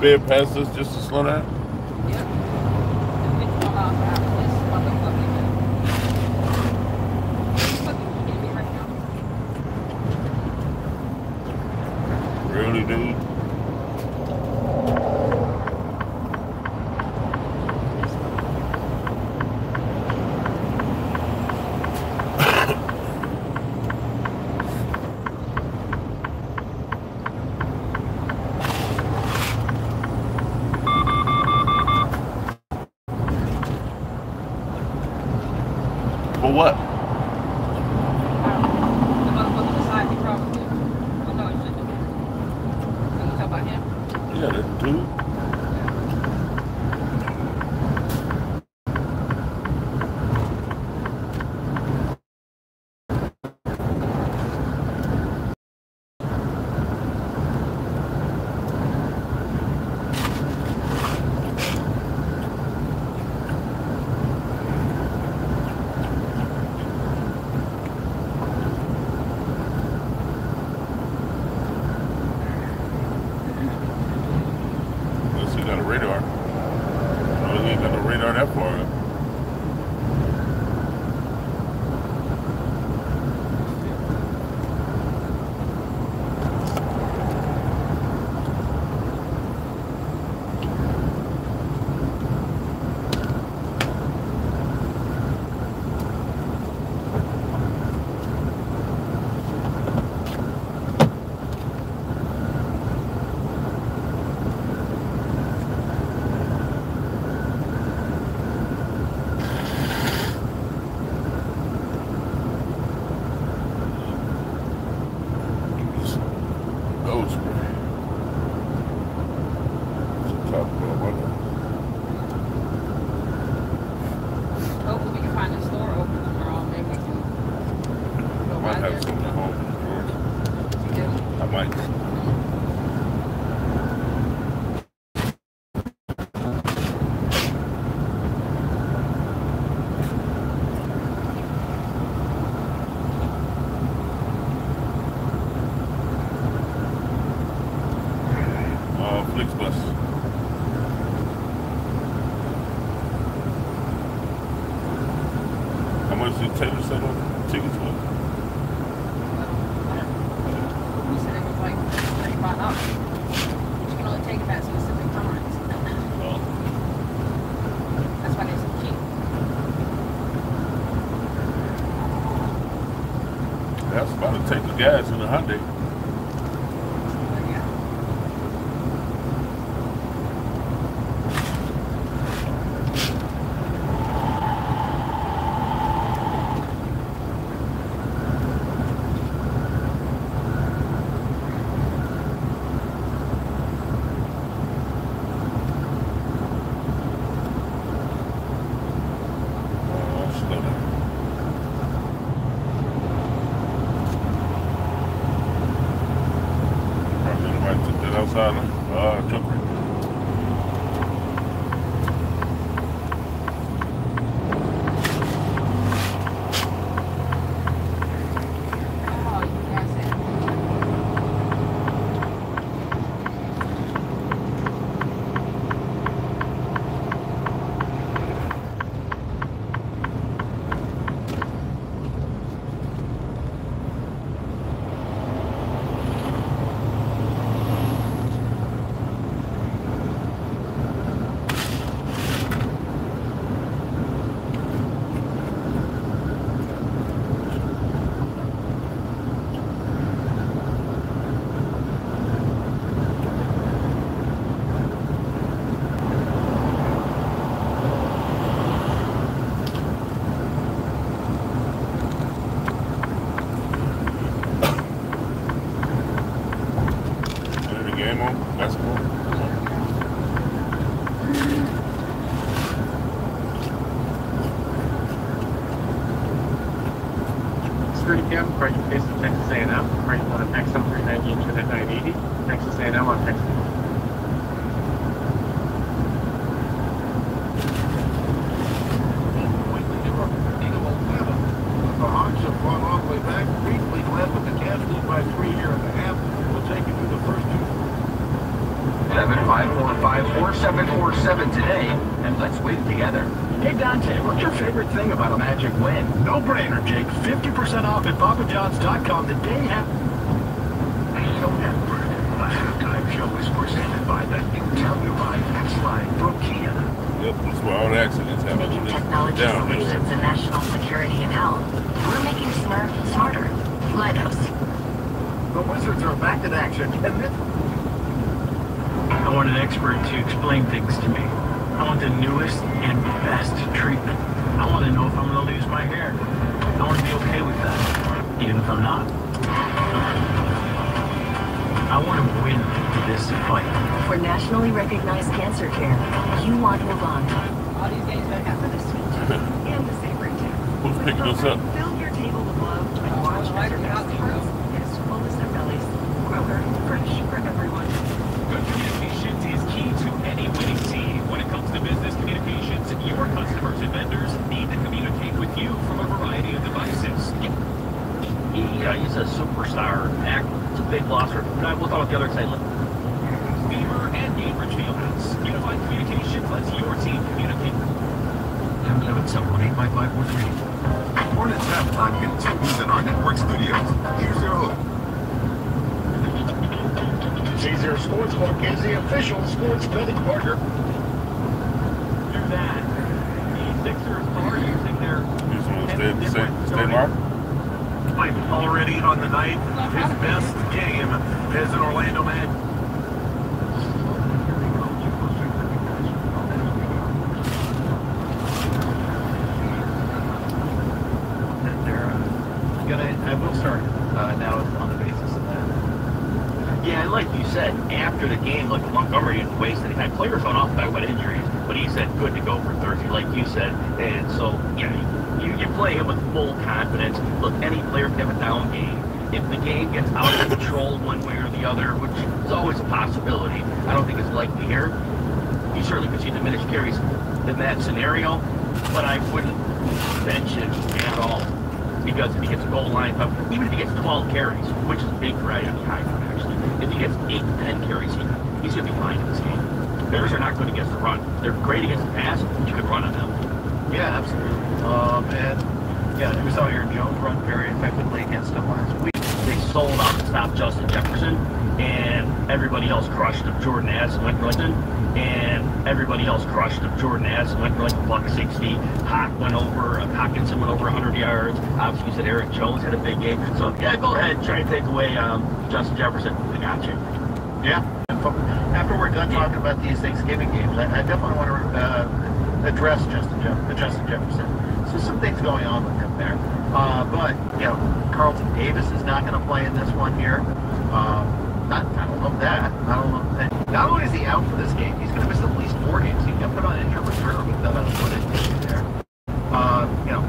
sped past us just to slow down? Yep. 51 miles per hour. This motherfucking hit me right now. Really, dude? For what? The motherfucker beside me probably. Oh no, it shouldn't have been. Are you talking about him? Yeah, that dude. Unless he got a radar. No, he ain't got no radar that far up. Nose spray. Top of my window. Hopefully we can find a store open tomorrow. Maybe we can go I might by have there. something at home in Georgia. You do? I might. Flixbus. How much did Taylor sell on tickets for? We said it was like $35. But you can only take it at specific times. Oh. That's why they're so cheap. That's about to take the gas in the Hyundai. But yeah. Slow down. Probably anybody took that outside. Truck. Oh, you guys said. Game on basketball. Security cam, right face of Texas A&M, right on XM390 Internet 980, Texas A&M on Texas. The Hawks have fought all the way back, briefly led with the Cavs lead by 3 here in the half. We'll take you through the first two. 754-4747 today, and let's win together. Hey Dante, what's your favorite thing about a Magic win? No brainer, Jake. 50% off at papajohns.com the day after. Show Network. The halftime show is presented by the new Telluride X-Line from Kia. Yep, that's where all the accidents happen. Making technology solutions in national security and health. We're making smart smarter. Lighthouse. The Wizards are back in action, and this... I want an expert to explain things to me. I want the newest and best treatment. I want to know if I'm going to lose my hair. I want to be okay with that, even if I'm not. I want to win this fight. For nationally recognized cancer care, you want Movant. All these days I have for this sweet And the savory too. Who's picking us up? Fill your table with love and watch as your guests' hearts as full as their bellies. Kroger, fresh for everyone. Good communications is key to any winning team. When it comes to business communications, your customers and vendors need to communicate with you from a variety of devices. He's a superstar actor. It's a big loss for him. We'll talk about the other side. Beaver and Cambridge Fieldhouse. Unified Communications lets your team communicate. 778-5543. Hornets halftime continues in our network studios. Here's your host. Caesar Sportsbook is the official sports betting partner. Do that. The Sixers are using their... You just want to stay mark? I'm already on the night. His best game is in Orlando Magic. I will start now on the basis of that. Yeah, like you said, after the game, like Montgomery didn't waste any time. Players went off by what injuries, but he said good to go for Thursday, like you said. And so, yeah, you play him with full confidence. Look, any player can have a down game. If the game gets out of control one way or the other, which is always a possibility, I don't think it's likely here. You certainly could see diminished carries in that scenario, but I wouldn't bench him at all. Because if he gets a goal line, even if he gets 12 carries, which is big for him, actually, if he gets 8 to 10 carries, he's going to be fine in this game. Bears are not good against the run. They're great against the pass, but you could run on them. Yeah, absolutely. And yeah, we saw Aaron Jones run very effectively against them last week. They sold out to stop Justin Jefferson, and everybody else crushed him. Jordan Addison went for and everybody else crushed him. Jordan Addison went for like $160. Hockenson went over 100 yards. Obviously, you said Aaron Jones had a big game. So yeah, go ahead, try to take away Justin Jefferson. I got you. Yeah. After we're done talking about these Thanksgiving games, I definitely want to address Justin Jefferson. So some things going on with him there. But, you know, Carlton Davis is not going to play in this one here. I don't love that. I don't love that. Not only is he out for this game, he's going to miss at least 4 games. He got put on injured reserve with the footage there. You know,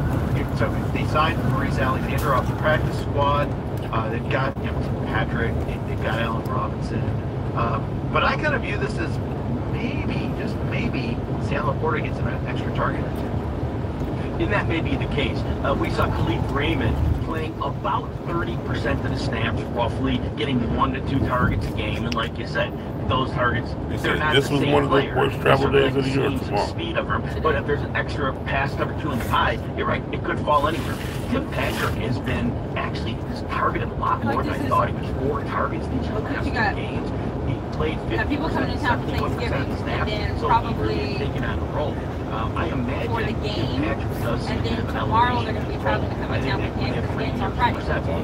so they signed Maurice Alexander off the practice squad. They've got, you know, Patrick. They've got Allen Robinson. But I kind of view this as maybe, just maybe, Sam Laporta gets an extra target or two. And that may be the case. We saw Khalif Raymond playing about 30% of the snaps, roughly, getting 1 to 2 targets a game. And like you said, those targets, they're not this the was same one of the player. worst travel days of the year tomorrow. Speed of them. But if there's an extra pass cover 2 and high, you're right, it could fall anywhere. Tim Patrick has been actually targeted a lot more than I thought. He was 4 targets these last 2 games. He played 50%, people coming in town for Thanksgiving, of the snaps, and then so probably he really taken on the role. I imagine for the game, and then tomorrow they're going to be probably coming down with the games on Friday.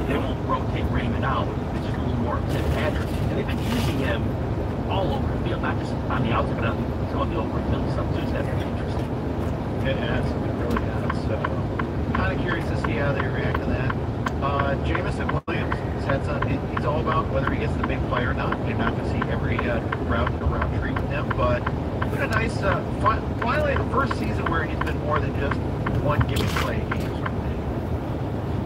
They won't rotate Raymond out. It's just a little more Tim Patrick. And they've been using him all over the field, not just on the outside, but on some of the over-the-field stuff too. So that's pretty interesting. It has. It really has. So, kind of curious to see how they react to that. Jamison Williams has had some. He's all about whether he gets the big play or not. You're not going to see every route treat with him, but it's been a nice, finally the first season where he's been more than just one gimmick play game.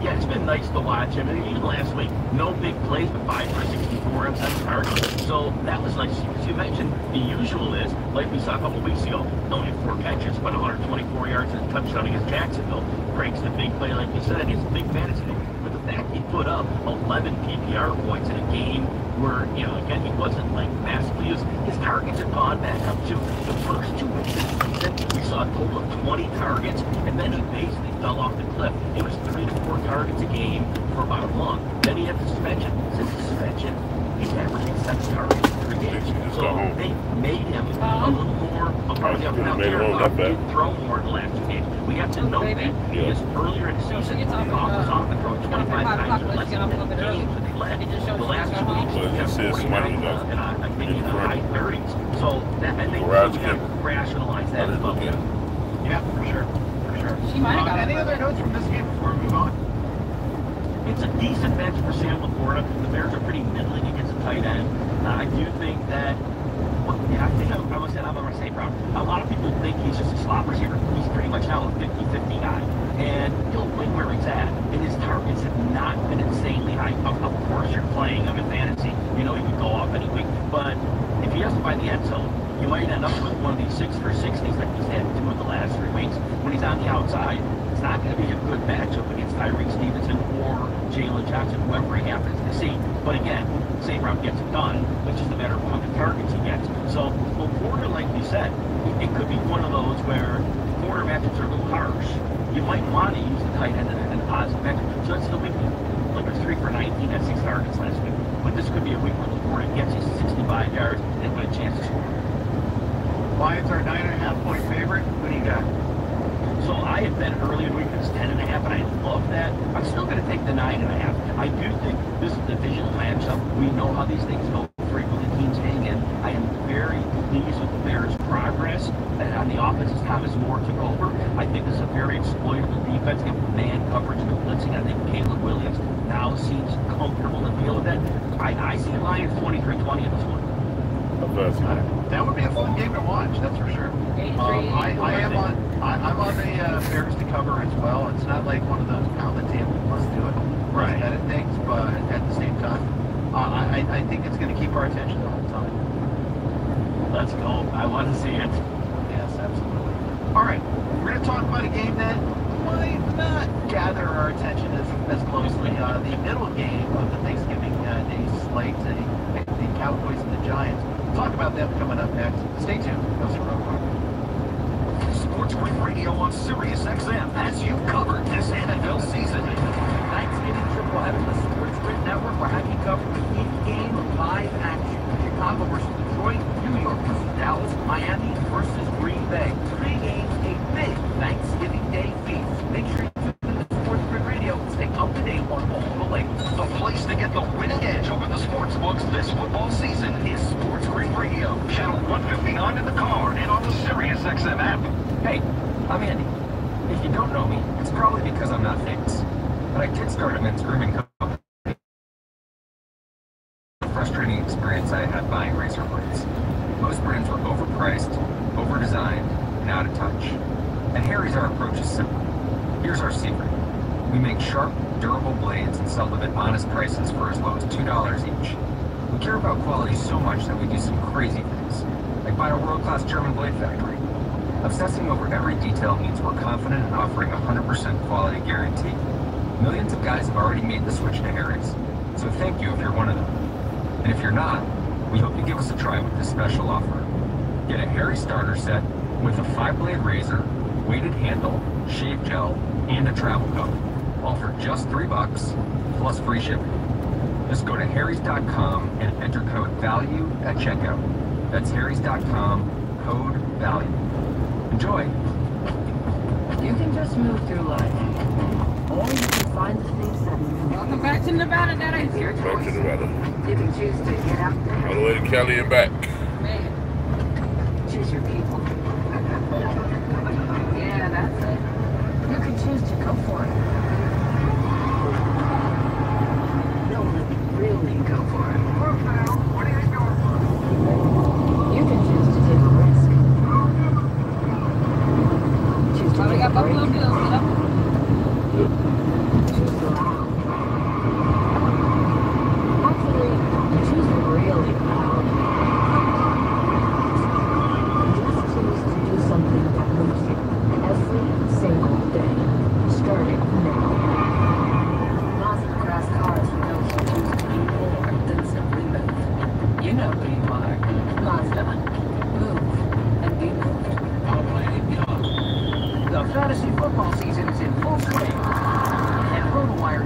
Yeah, it's been nice to watch him. And even last week, no big plays, but 5 for 64 on 7 targets. So that was nice. As you mentioned, the usual is, like we saw a couple weeks ago, only 4 catches, but 124 yards and a touchdown against Jacksonville. Breaks the big play, like you said, it's a big fantasy. But the fact he put up 11 PPR points in a game where, you know, again, he wasn't like massively used. His targets had gone back up to the first 2 weeks of the season. We saw a total of 20 targets, and then he basically fell off the cliff. It was 3 to 4 targets a game for about a month. Then he had the suspension. Since the suspension, he's averaging 7 targets in 3 games. So they made him a little more part of the now, Jared Goff did throw more in the last 2 games. We have to note that because earlier in the season, Goff was off the throw 25 times or less in the games that they led. The last 2 weeks, he had 49 and I think in the high 30s. So that, I think we have to rationalize that as well. Yeah, for sure. For sure. She might have got any other notes from this game before we move on? It's a decent match for Sam Laporta. The Bears are pretty middling against a tight end. I do think that, well, yeah, I think I'm going to say Brown. A lot of people think he's just a slot receiver. He's pretty much now a 50-50 guy. And he'll win where he's at. And his targets have not been insanely high. Of course, you're playing him in fantasy. You know he could go off any week. But if he has to find the end zone, you might end up with one of these 6 for 60s like he's had 2 of the last 3 weeks. When he's on the outside, it's not going to be a good matchup against Tyreek Stevenson or Jalen Johnson, whoever he happens to see. But again, St. Brown gets it done, which is the matter of how many targets he gets. So, Laporta, like you said, it could be one of those where quarter matchups are a little harsh. You might want to use the tight end in a positive matchup. So it's the week, like a 3 for 19 at 6 targets last week. But this could be a week where Laporta gets his 65 yards and a good chance to score. Lions are 9.5-point favorite. What do you got? So I had bet earlier in the week it was 10.5, and I love that. I'm still going to take the 9.5. I do think this is a divisional matchup. We know how these things go. Frequently teams hang in. I am very pleased with the Bears' progress. And on the offense, as Thomas Moore took over, I think this is a very exploitable defense. Give man coverage and blitzing. I think Caleb Williams now seems comfortable to deal with that. I see Lions 23-20 in this one. That would be a fun game to watch, that's for sure. I'm on the Bears to cover as well. It's not like one of those pound the table, let's do it right at things, but at the same time, I think it's going to keep our attention the whole time. Let's go. I want to see it. Yes, absolutely. All right, we're going to talk about a game that might not gather our attention as closely. The middle game of the Thanksgiving Day slate, the Cowboys and the Giants. We'll talk about them coming up next. Stay tuned. Those are real quick. Sports Grid Radio on Sirius XM has you covered this NFL season. Thanksgiving triple header on the Sports Grid Network. We're having you covered the 8th game of live action. Chicago versus Detroit, New York versus Dallas, Miami versus Green Bay. 3 games, a big Thanksgiving Day feast. Make sure you tune in to Sports Grid Radio and stay up to date on all the latest. The place to get the winning edge over the sports books this football season is Sports Grid Radio. Channel 159 in the car and on the Sirius XM app. Hey, I'm Andy. If you don't know me, it's probably because I'm not famous. But I did start a men's grooming company. The frustrating experience I had buying razor blades. Most brands were overpriced, over-designed, and out of touch. At Harry's, our approach is simple. Here's our secret. We make sharp, durable blades and sell them at honest prices for as low as $2 each. We care about quality so much that we do some crazy things, like buy a world-class German blade factory. Obsessing over every detail means we're confident in offering a 100% quality guarantee. Millions of guys have already made the switch to Harry's, so thank you if you're one of them. And if you're not, we hope you give us a try with this special offer. Get a Harry starter set with a 5-blade razor, weighted handle, shave gel, and a travel coat, all for just $3 plus free shipping. Just go to harrys.com and enter code VALUE at checkout. That's harrys.com, code VALUE. Enjoy! You can just move through life, or you can find the things that move. Welcome back to Nevada, Daddy. It's your Back choice. to Nevada. You can choose to get out there. All the way to Cali and back. Man. Choose your people. Yeah, that's it. You can choose to go for it. No, really go for it. You can choose to take a risk. Choose to We take got a Buffalo break. Bills, you know? Choose the hopefully, choose the really powerful.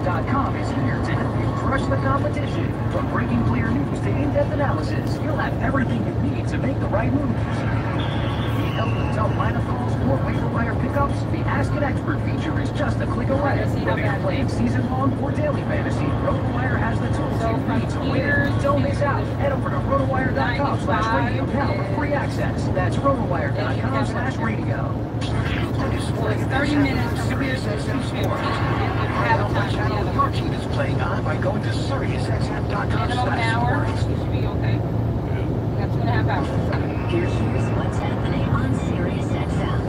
RotoWire.com is here to help you crush the competition. From breaking player news to in-depth analysis, you'll have everything you need to make the right moves. Need help with tough lineup calls or waiver wire pickups? The Ask an Expert feature is just a click away. Whether you're playing season-long or daily fantasy, RotoWire has the tools you need to win. Don't miss out. Head over to RotoWire.com/radio now for free access. That's RotoWire.com/radio. 30 minutes from here to Your team is playing on by going to SiriusXM.com/sports. You should be okay. We got 2.5 hours. Here's what's happening on SiriusXM.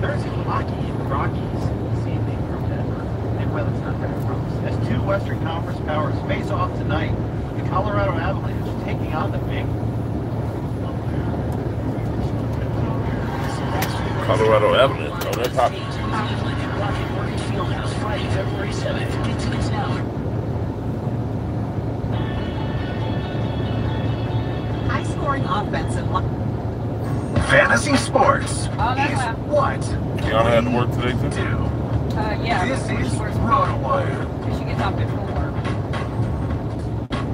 Thursday hockey in the Rockies this evening from Denver. And weather's not very close. As two Western Conference powers face off tonight, the Colorado Avalanche taking on the Big. Colorado Avalanche. Oh, that's hockey. February 7th. Get tickets now. High-scoring offensive line. Fantasy sports is what Y'all had to work today too? Yeah. This is RotoWire. She gets off at 4.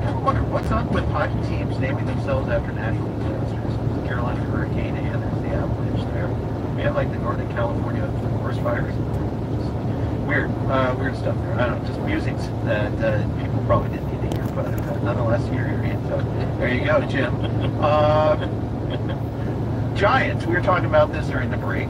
I wonder what's up with hockey teams naming themselves after natural disasters. The Carolina Hurricane and there's the Avalanche there. We have like the Northern California forest fires. Weird stuff there. I don't know, just musings that people probably didn't need to hear, but nonetheless, you're hearing it. So there you go, Jim. Giants. We were talking about this during the break.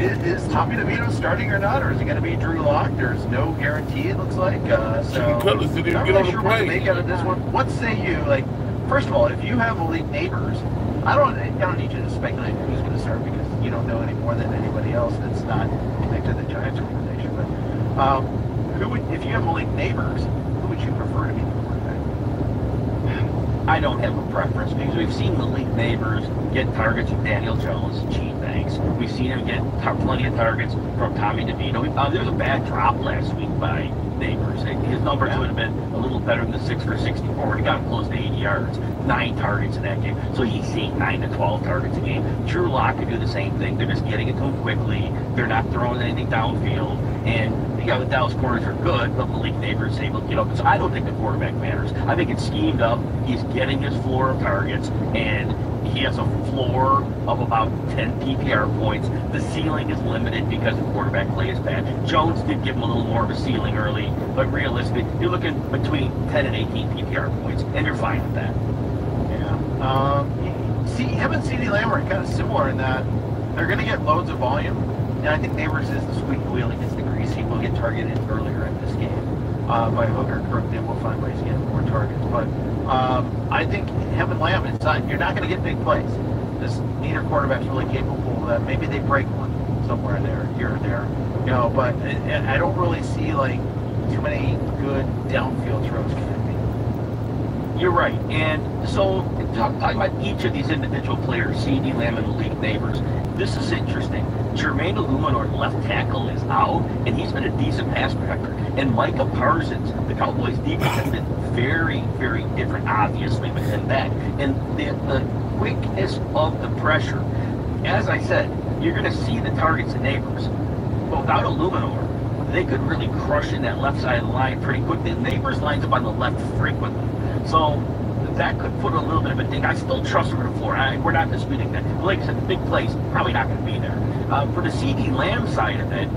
Is Tommy DeVito starting or not, or is it going to be Drew Lock? There's no guarantee. It looks like. So Cutlass didn't even not get really on the sure what to plane. make out of this one. What say you? Like, first of all, if you have elite neighbors, I don't need you to speculate who's going to start because you don't know any more than anybody else that's not connected to the Giants organization. But if you have elite neighbors, who would you prefer to be the quarterback? I don't have a preference because we've seen the league neighbors get targets from Daniel Jones, Gene Banks. We've seen him get plenty of targets from Tommy DeVito. There was a bad drop last week by neighbors. His numbers would have been a little better than the 6 for 64. He got close to 80 yards, 9 targets in that game. So he's seeing 9 to 12 targets a game. Drew Lock could do the same thing. They're just getting it to him quickly. They're not throwing anything downfield. And the Dallas corners are good, but Malik Neighbors is able to get up. So I don't think the quarterback matters. I think it's schemed up. He's getting his floor of targets, and he has a floor of about 10 PPR points. The ceiling is limited because the quarterback play is bad. Jones did give him a little more of a ceiling early, but realistically, you're looking between 10 and 18 PPR points, and you're fine with that. Yeah. Him and CeeDee Lamb are kind of similar in that they're going to get loads of volume, and I think Neighbors is the squeaky wheel against the grease. He will get targeted earlier in this game by hook or crook. They will find ways to get more targets, but I think him and Lamb, you're not going to get big plays. Neither quarterback's really capable of that. Maybe they break one somewhere there, here or there, but I don't really see like too many good downfield throws connecting. You're right. And so talking about each of these individual players, CeeDee Lamb and Malik Neighbors, this is interesting. Jermaine Illuminor, left tackle, is out, and he's been a decent pass protector. And Micah Parsons, the Cowboys' defense has been very, very different, obviously, within that. And the quickness of the pressure, as I said, you're going to see the targets of Neighbors. But without Illuminor, they could really crush in that left side of the line pretty quickly. The Neighbors lines up on the left frequently. So that could put a little bit of a ding. I still trust him for the floor. We're not disputing that. Like I said, the big plays probably not going to be there. For the CeeDee Lamb side of it,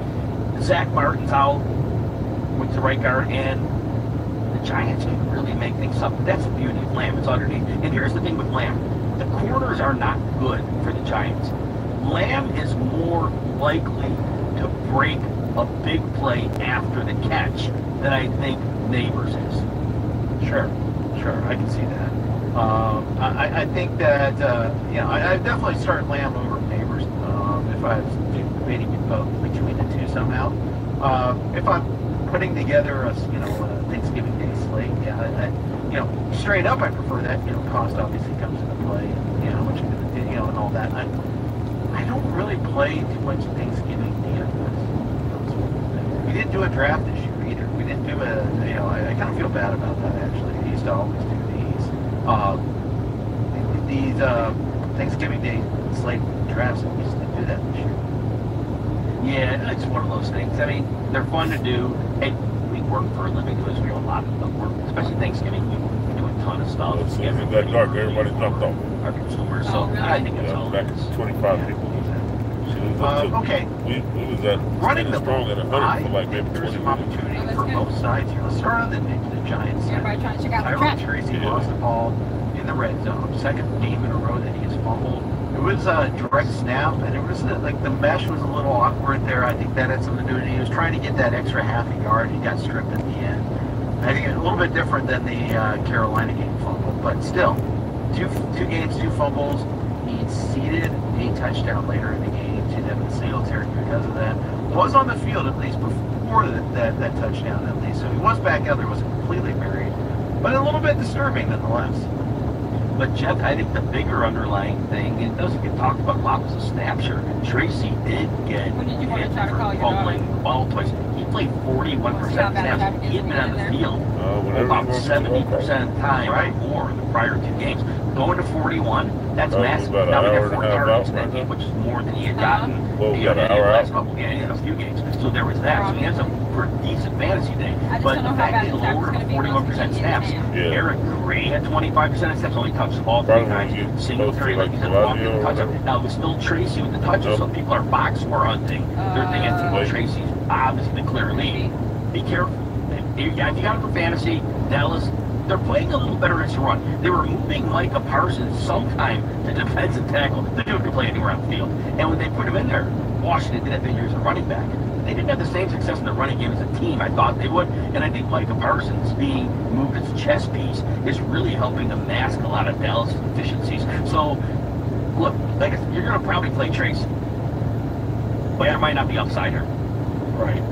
Zach Martin's out with the right guard, and the Giants can really make things up. That's the beauty of Lamb. It's underneath. And here's the thing with Lamb. The corners are not good for the Giants. Lamb is more likely to break a big play after the catch than I think Neighbors is. Sure, I can see that. I think that I definitely start Lamb over Neighbors if I was debating between the two somehow. If I'm putting together a Thanksgiving Day slate, straight up I prefer that. Cost obviously comes into play, and what you're gonna do, and all that. I don't really play too much Thanksgiving Day. We didn't do a draft this year either. We didn't do I kind of feel bad about that actually. We used to always do these Thanksgiving Day slate drafts, and we just didn't do that this year. Yeah, it's one of those things. I mean, they're fun to do. Hey, we work for a living, so we do a lot of work, especially Thanksgiving. We do a ton of stuff. As soon as it got dark, everybody jumped off. Our consumers, so I think it's all back it is. 25 people. Okay. We was at Running the strong at 100 for like maybe 20 minutes. Opportunity for both sides here. Let's start on the Giants. Everybody trying to check out the Tyrone track. Tracy lost the ball in the red zone. Second game in a row that he has fumbled. It was a direct snap, and it was like the mesh was a little awkward there. I think that had something to do with it. He was trying to get that extra half a yard. He got stripped at the end. I think it's a little bit different than the Carolina game fumble, but still, two games, 2 fumbles. He seeded a touchdown later in the game to Devin Singletary because of that. Was on the field at least before that touchdown at least, so he was back out there, wasn't completely buried, but a little bit disturbing nonetheless. But Jeff, I think the bigger underlying thing, and it doesn't get talked about a lot, was the snap share. Tracy did get hit for fumbling ball twice. He played 41% snaps. He had been on the field about 70% of the time or the prior 2 games. Going to 41, that's massive. Now he got 4 targets in that game, which is more than he had gotten in the last couple games, in a few games. So there was that. So he has a pretty decent fantasy day. But the fact that he lowered to 41% snaps, Eric Gray had 25% of snaps, only touched the ball 3 times. Singletary, like you said, walked in the touchdown. Now it was still Tracy with the touches, so people are box score hunting. They're thinking Tracy's obviously the clear lead. Be careful. If you got it for fantasy, Dallas, they're playing a little better as a run. They were moving Micah Parsons sometime to defensive tackle. They could play anywhere on the field. And when they put him in there, Washington did that thing as a running back. They didn't have the same success in the running game as a team I thought they would. And I think Micah Parsons being moved as a chess piece is really helping to mask a lot of Dallas' deficiencies. So, look, like I said, you're going to probably play Tracy. But there might not be upside here. Right.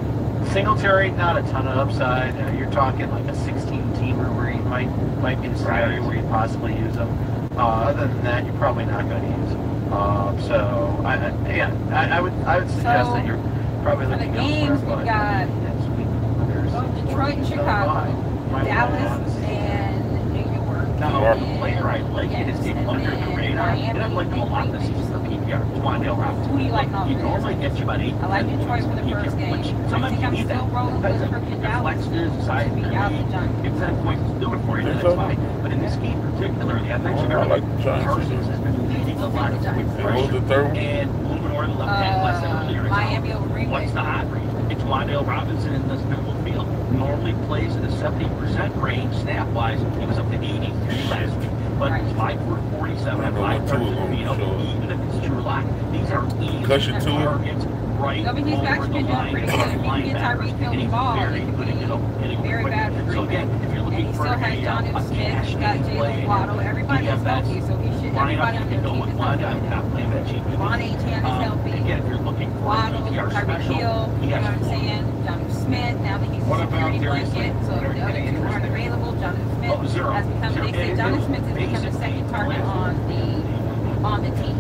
Singletary, not a ton of upside. You're talking like a 16-teamer where you might be the scenario where you possibly use them. Other than that, you're probably not going to use them. So I would suggest that you're probably looking elsewhere. The games we got Detroit and Chicago, Dallas and New York. Now, the player I like it is under the radar, and I've liked him a lot this season. The PPR, Wandale Robinson. Who do you like most? He normally gets you about 8. I like Detroit for the first game. I think I'm still rolling with freaking Dallas. If that point is doing for you, then that's fine. But in this game particularly, I mentioned earlier, Parsons has been leading a lot of quick pressure. And moving over the left hand less than earlier. Miami over Green Bay. What's the hot rate? It's Wandale Robinson in this middle field. Normally plays in the 70% range snap-wise. He was up to 83 last week. But it's 5 for 47 and 5 targets a field. Even if it's true lock, these are easy targets right over the line. And he's very good at hitting very bad for Green Bay. And he still has John Smith, he's got Jalen Waddle. Everybody is healthy, so he should. Everybody on their team is healthy. Von Achan is healthy. Waddle, Tyreek Hill, you know what I'm saying? John Smith, now that he's a security blanket, so the other 2 aren't available. John Smith has become, they say John Smith has become the second target on the team.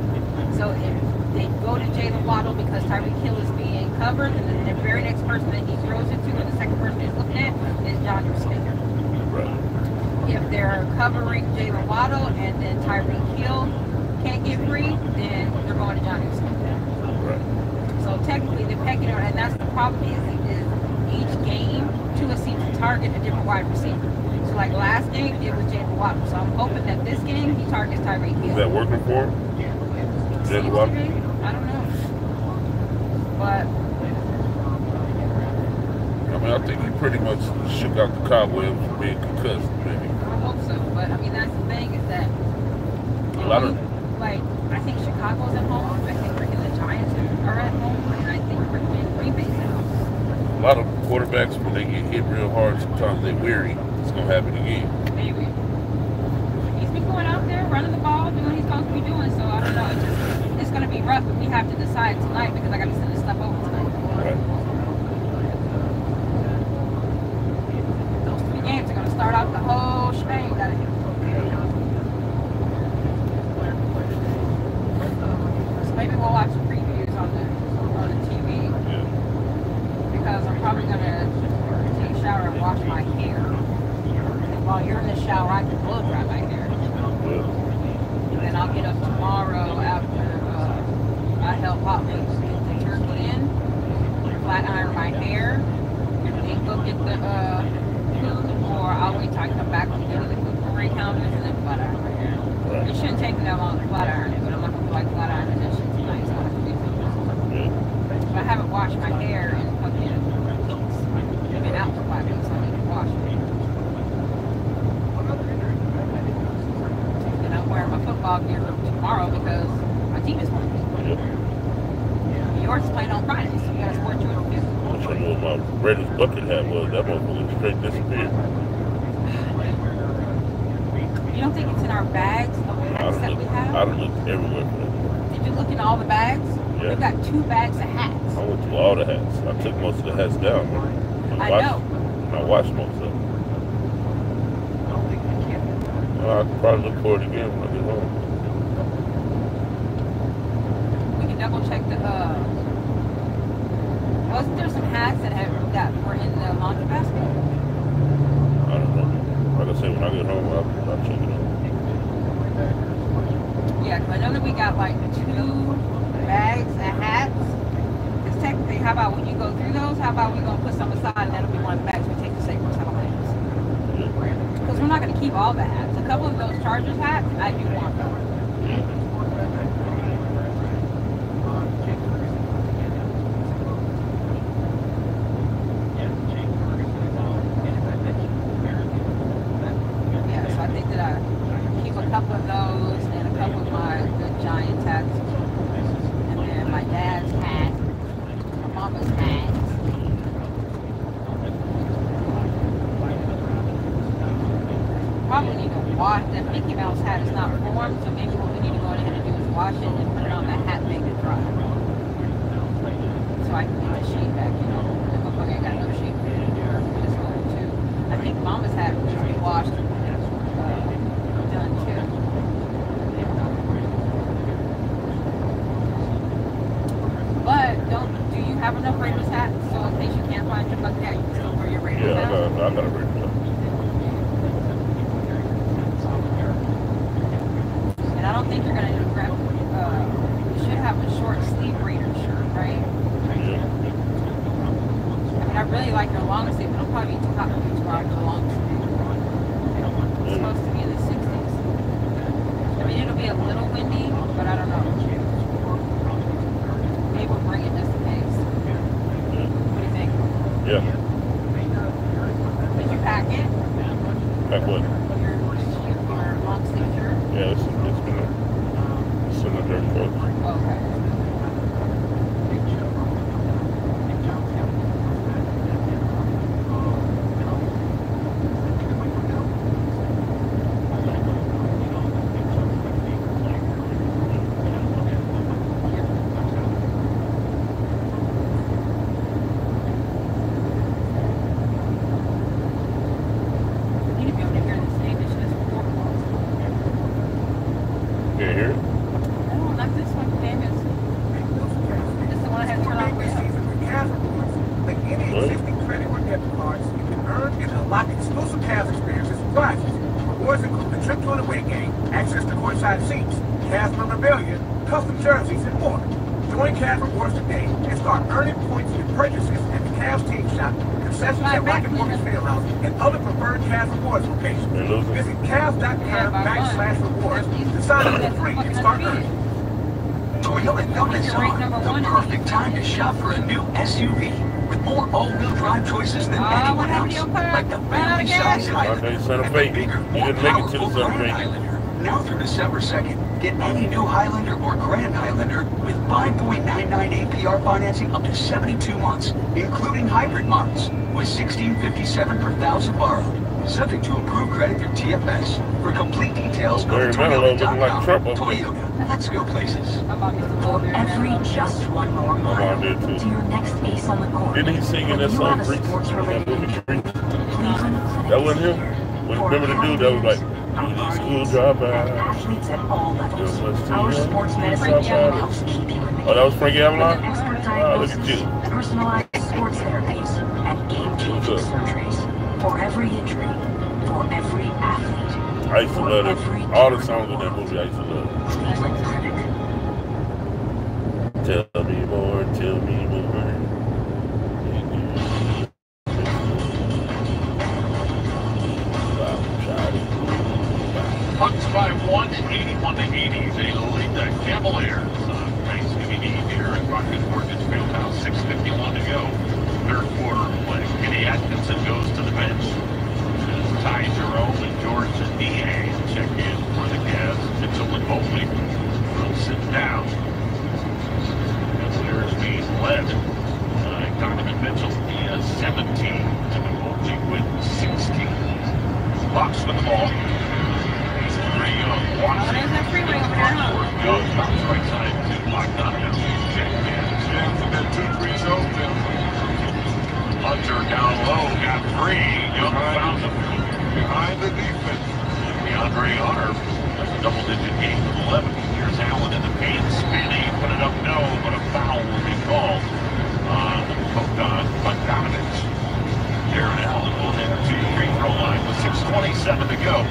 So if they go to Jalen Waddle because Tyreek Hill is being covered, and then the very next person that he throws it to, and the second person he's looking at, is John Smith. If they're covering Jalen Waddle and then Tyreek Hill can't get free, then they're going to John Smith. So technically, the pecking order, and that's the problem is each game, Tua seems to target a different wide receiver. So like last game, it was Jalen Waddle. So I'm hoping that this game, he targets Tyreek Hill. Is that working for him? Jalen Waddle? I don't know. But I mean, I think he pretty much shook out the cobwebs from being concussed, maybe. I hope so. But I mean, that's the thing is that a lot of like I think Chicago's at home. I think freaking the Giants are at home, and I think freaking Green Bay's at home. A lot of quarterbacks, when they get hit real hard, sometimes they're weary. It's gonna happen again. Maybe. He's been going out there running the ball, doing what he's supposed to be doing. So I don't know. It's gonna be rough, but we have to decide tonight because I got to send this stuff over tonight. Right. Those 3 games are gonna start out the whole shebang. So maybe we'll watch some previews on the TV. Yeah. Because I'm probably gonna take a shower and wash my hair. And while you're in the shower, I can blow dry my hair. And then I'll get up tomorrow after I help Hot Wings get the turkey in. flat iron my hair and then go get the food, or I'll wait till I come back and go to the food for counters and then flat iron my hair. It shouldn't take me that long to flat iron it, but I'm not gonna feel like flat iron that shit tonight, so I have to do it. But I haven't washed my hair in fucking weeks. I've been out for 5 weeks, so I need to wash it. And I'm wearing my football gear tomorrow because my team is playing. Yours is playing on Friday, so you gotta support yours too. I'm trying to know what my Raiders bucket hat was. That motherfucker straight disappeared. You don't think it's in our bags of hats that we have? I done looked everywhere for that. Did you look in all the bags? Yeah. We've got 2 bags of hats. I went through all the hats. I took most of the hats down. I know. I washed most of them. I'll probably look for it again when I get home. We can double check the, wasn't there some hats that were in the laundry basket? I don't know. Like I said, when I get home, I'll check it out. Yeah, because I know that we got like 2 bags of hats. Because technically, how about when you go through those, how about we going to put some aside and that'll be one of the bags we take to Sacred Holidays? Because we're not going to keep all the hats. A couple of those Chargers hats, I do want them. Yeah, so I think that I keep a couple of those and a couple of my good Giants hats. And then my dad's hat, my mama's hat. Probably need to wash that Mickey Mouse hat is not warm, so maybe what we need to go ahead and do is wash it and put it on the hat, make it dry. So I can get the shade back, you know. That motherfucker ain't got no shade. Just going to. I think Mama's hat needs to be washed, done too. But do you have enough Raiders hats? So in case you can't find your bucket hat, you can still wear your Raiders hat? Yeah, I got a Raiders hat. And I don't think you're gonna grab. You should have a short sleeve Raiders shirt, right? Yeah. I mean, I really like your long sleeve, but it'll probably be too hot for you to rock the long sleeve. It's supposed to be in the 60s. I mean, it'll be a little windy, but I don't know. Maybe we'll bring it just in case. What do you think? Yeah. Did you pack it? Pack what? Your long sleeve shirt? Yeah, it's in the dirt truck. Okay. Visit Cavs.com/rewards to sign up for free and start earning. Toyota Notice the perfect time to shop for a new SUV with more all-wheel drive choices than anyone else, like the family-size Highlander and the bigger, more powerful Grand Highlander. Now through December 2nd, get any new Highlander or Grand Highlander with 5.99 APR financing up to 72 months, including hybrid models, with $1,657 per thousand borrowed. Subject to approved credit through TFS. For complete details, go to Toyota.com. Toyota, let's go places. For every just one more mile to your next ace on the court. Didn't he sing in that song, Freaks? That movie, Freaks? That wasn't him? Remember the dude that was like, school dropout. Athletes at all levels. Our sports medicine helps keep you in the Oh, that was Frankie Avalon? Expert Oh, look diagnosis, at you. personalized sports therapies, and game-changing surgeries. For every injury, for every athlete. I used to love it. All the songs in that movie I used to love. Cleveland Clinic. Tell me more, tell me more. Johnson goes to the bench. Ty Jerome and George D.A. check in for the Cavs. Mitchell and Mobley will sit down. And Clears being led. Donovan Mitchell, he has 17. And Mobley with 16. Box with the ball. He's 3 young. Watson. There's that freeway over there, huh? Goes bounce right side to Bogdanovich. Check in. James with that 2-3 zone. Hunter down low, got 3. Young found him. Behind the defense. DeAndre Hunter has a double-digit game of 11. Here's Allen in the paint, spinning, put it up, no, but a foul will be called on Bogdanovich. Darren Allen will hit to the free throw line with 6:27 to go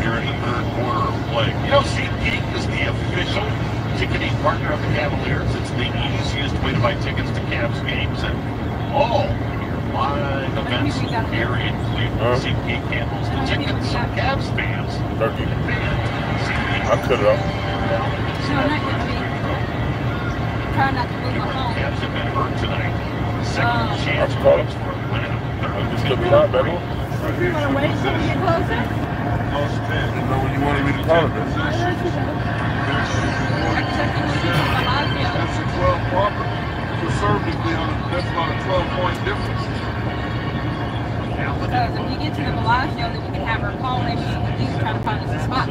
here in the third quarter of play. You know, SeatGeek is the official ticketing partner of the Cavaliers. It's the easiest way to buy tickets to Cavs games and all live events here in Cleveland. SeatGeek handles the tickets. So Cavs fans can demand SeatGeek. I cut it off. No, not yet. Try not to move my phone. Cavs have been hurt tonight. Second chance for it. This could be not better. You want to wait until we get closer? Close 10. You know when you want to be the call this. That's That's a 12 proper. Conservatively, that's about a 12-point difference. Because if we get to the Bellagio, then we can have her call maybe at least try to find us a spot.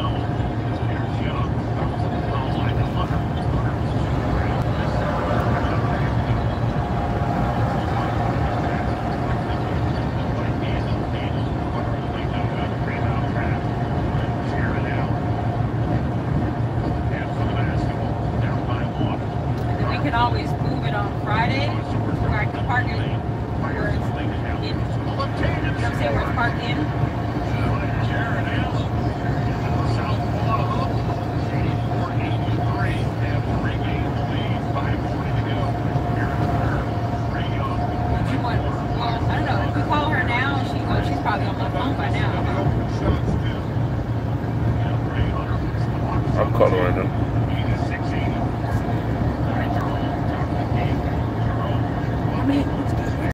We can always move it on Friday, where I can park it where it's in. You know what I'm saying? Where it's parked in. But you want, well, I don't know. If we call her now, she's probably on my phone by now. I'm calling right now.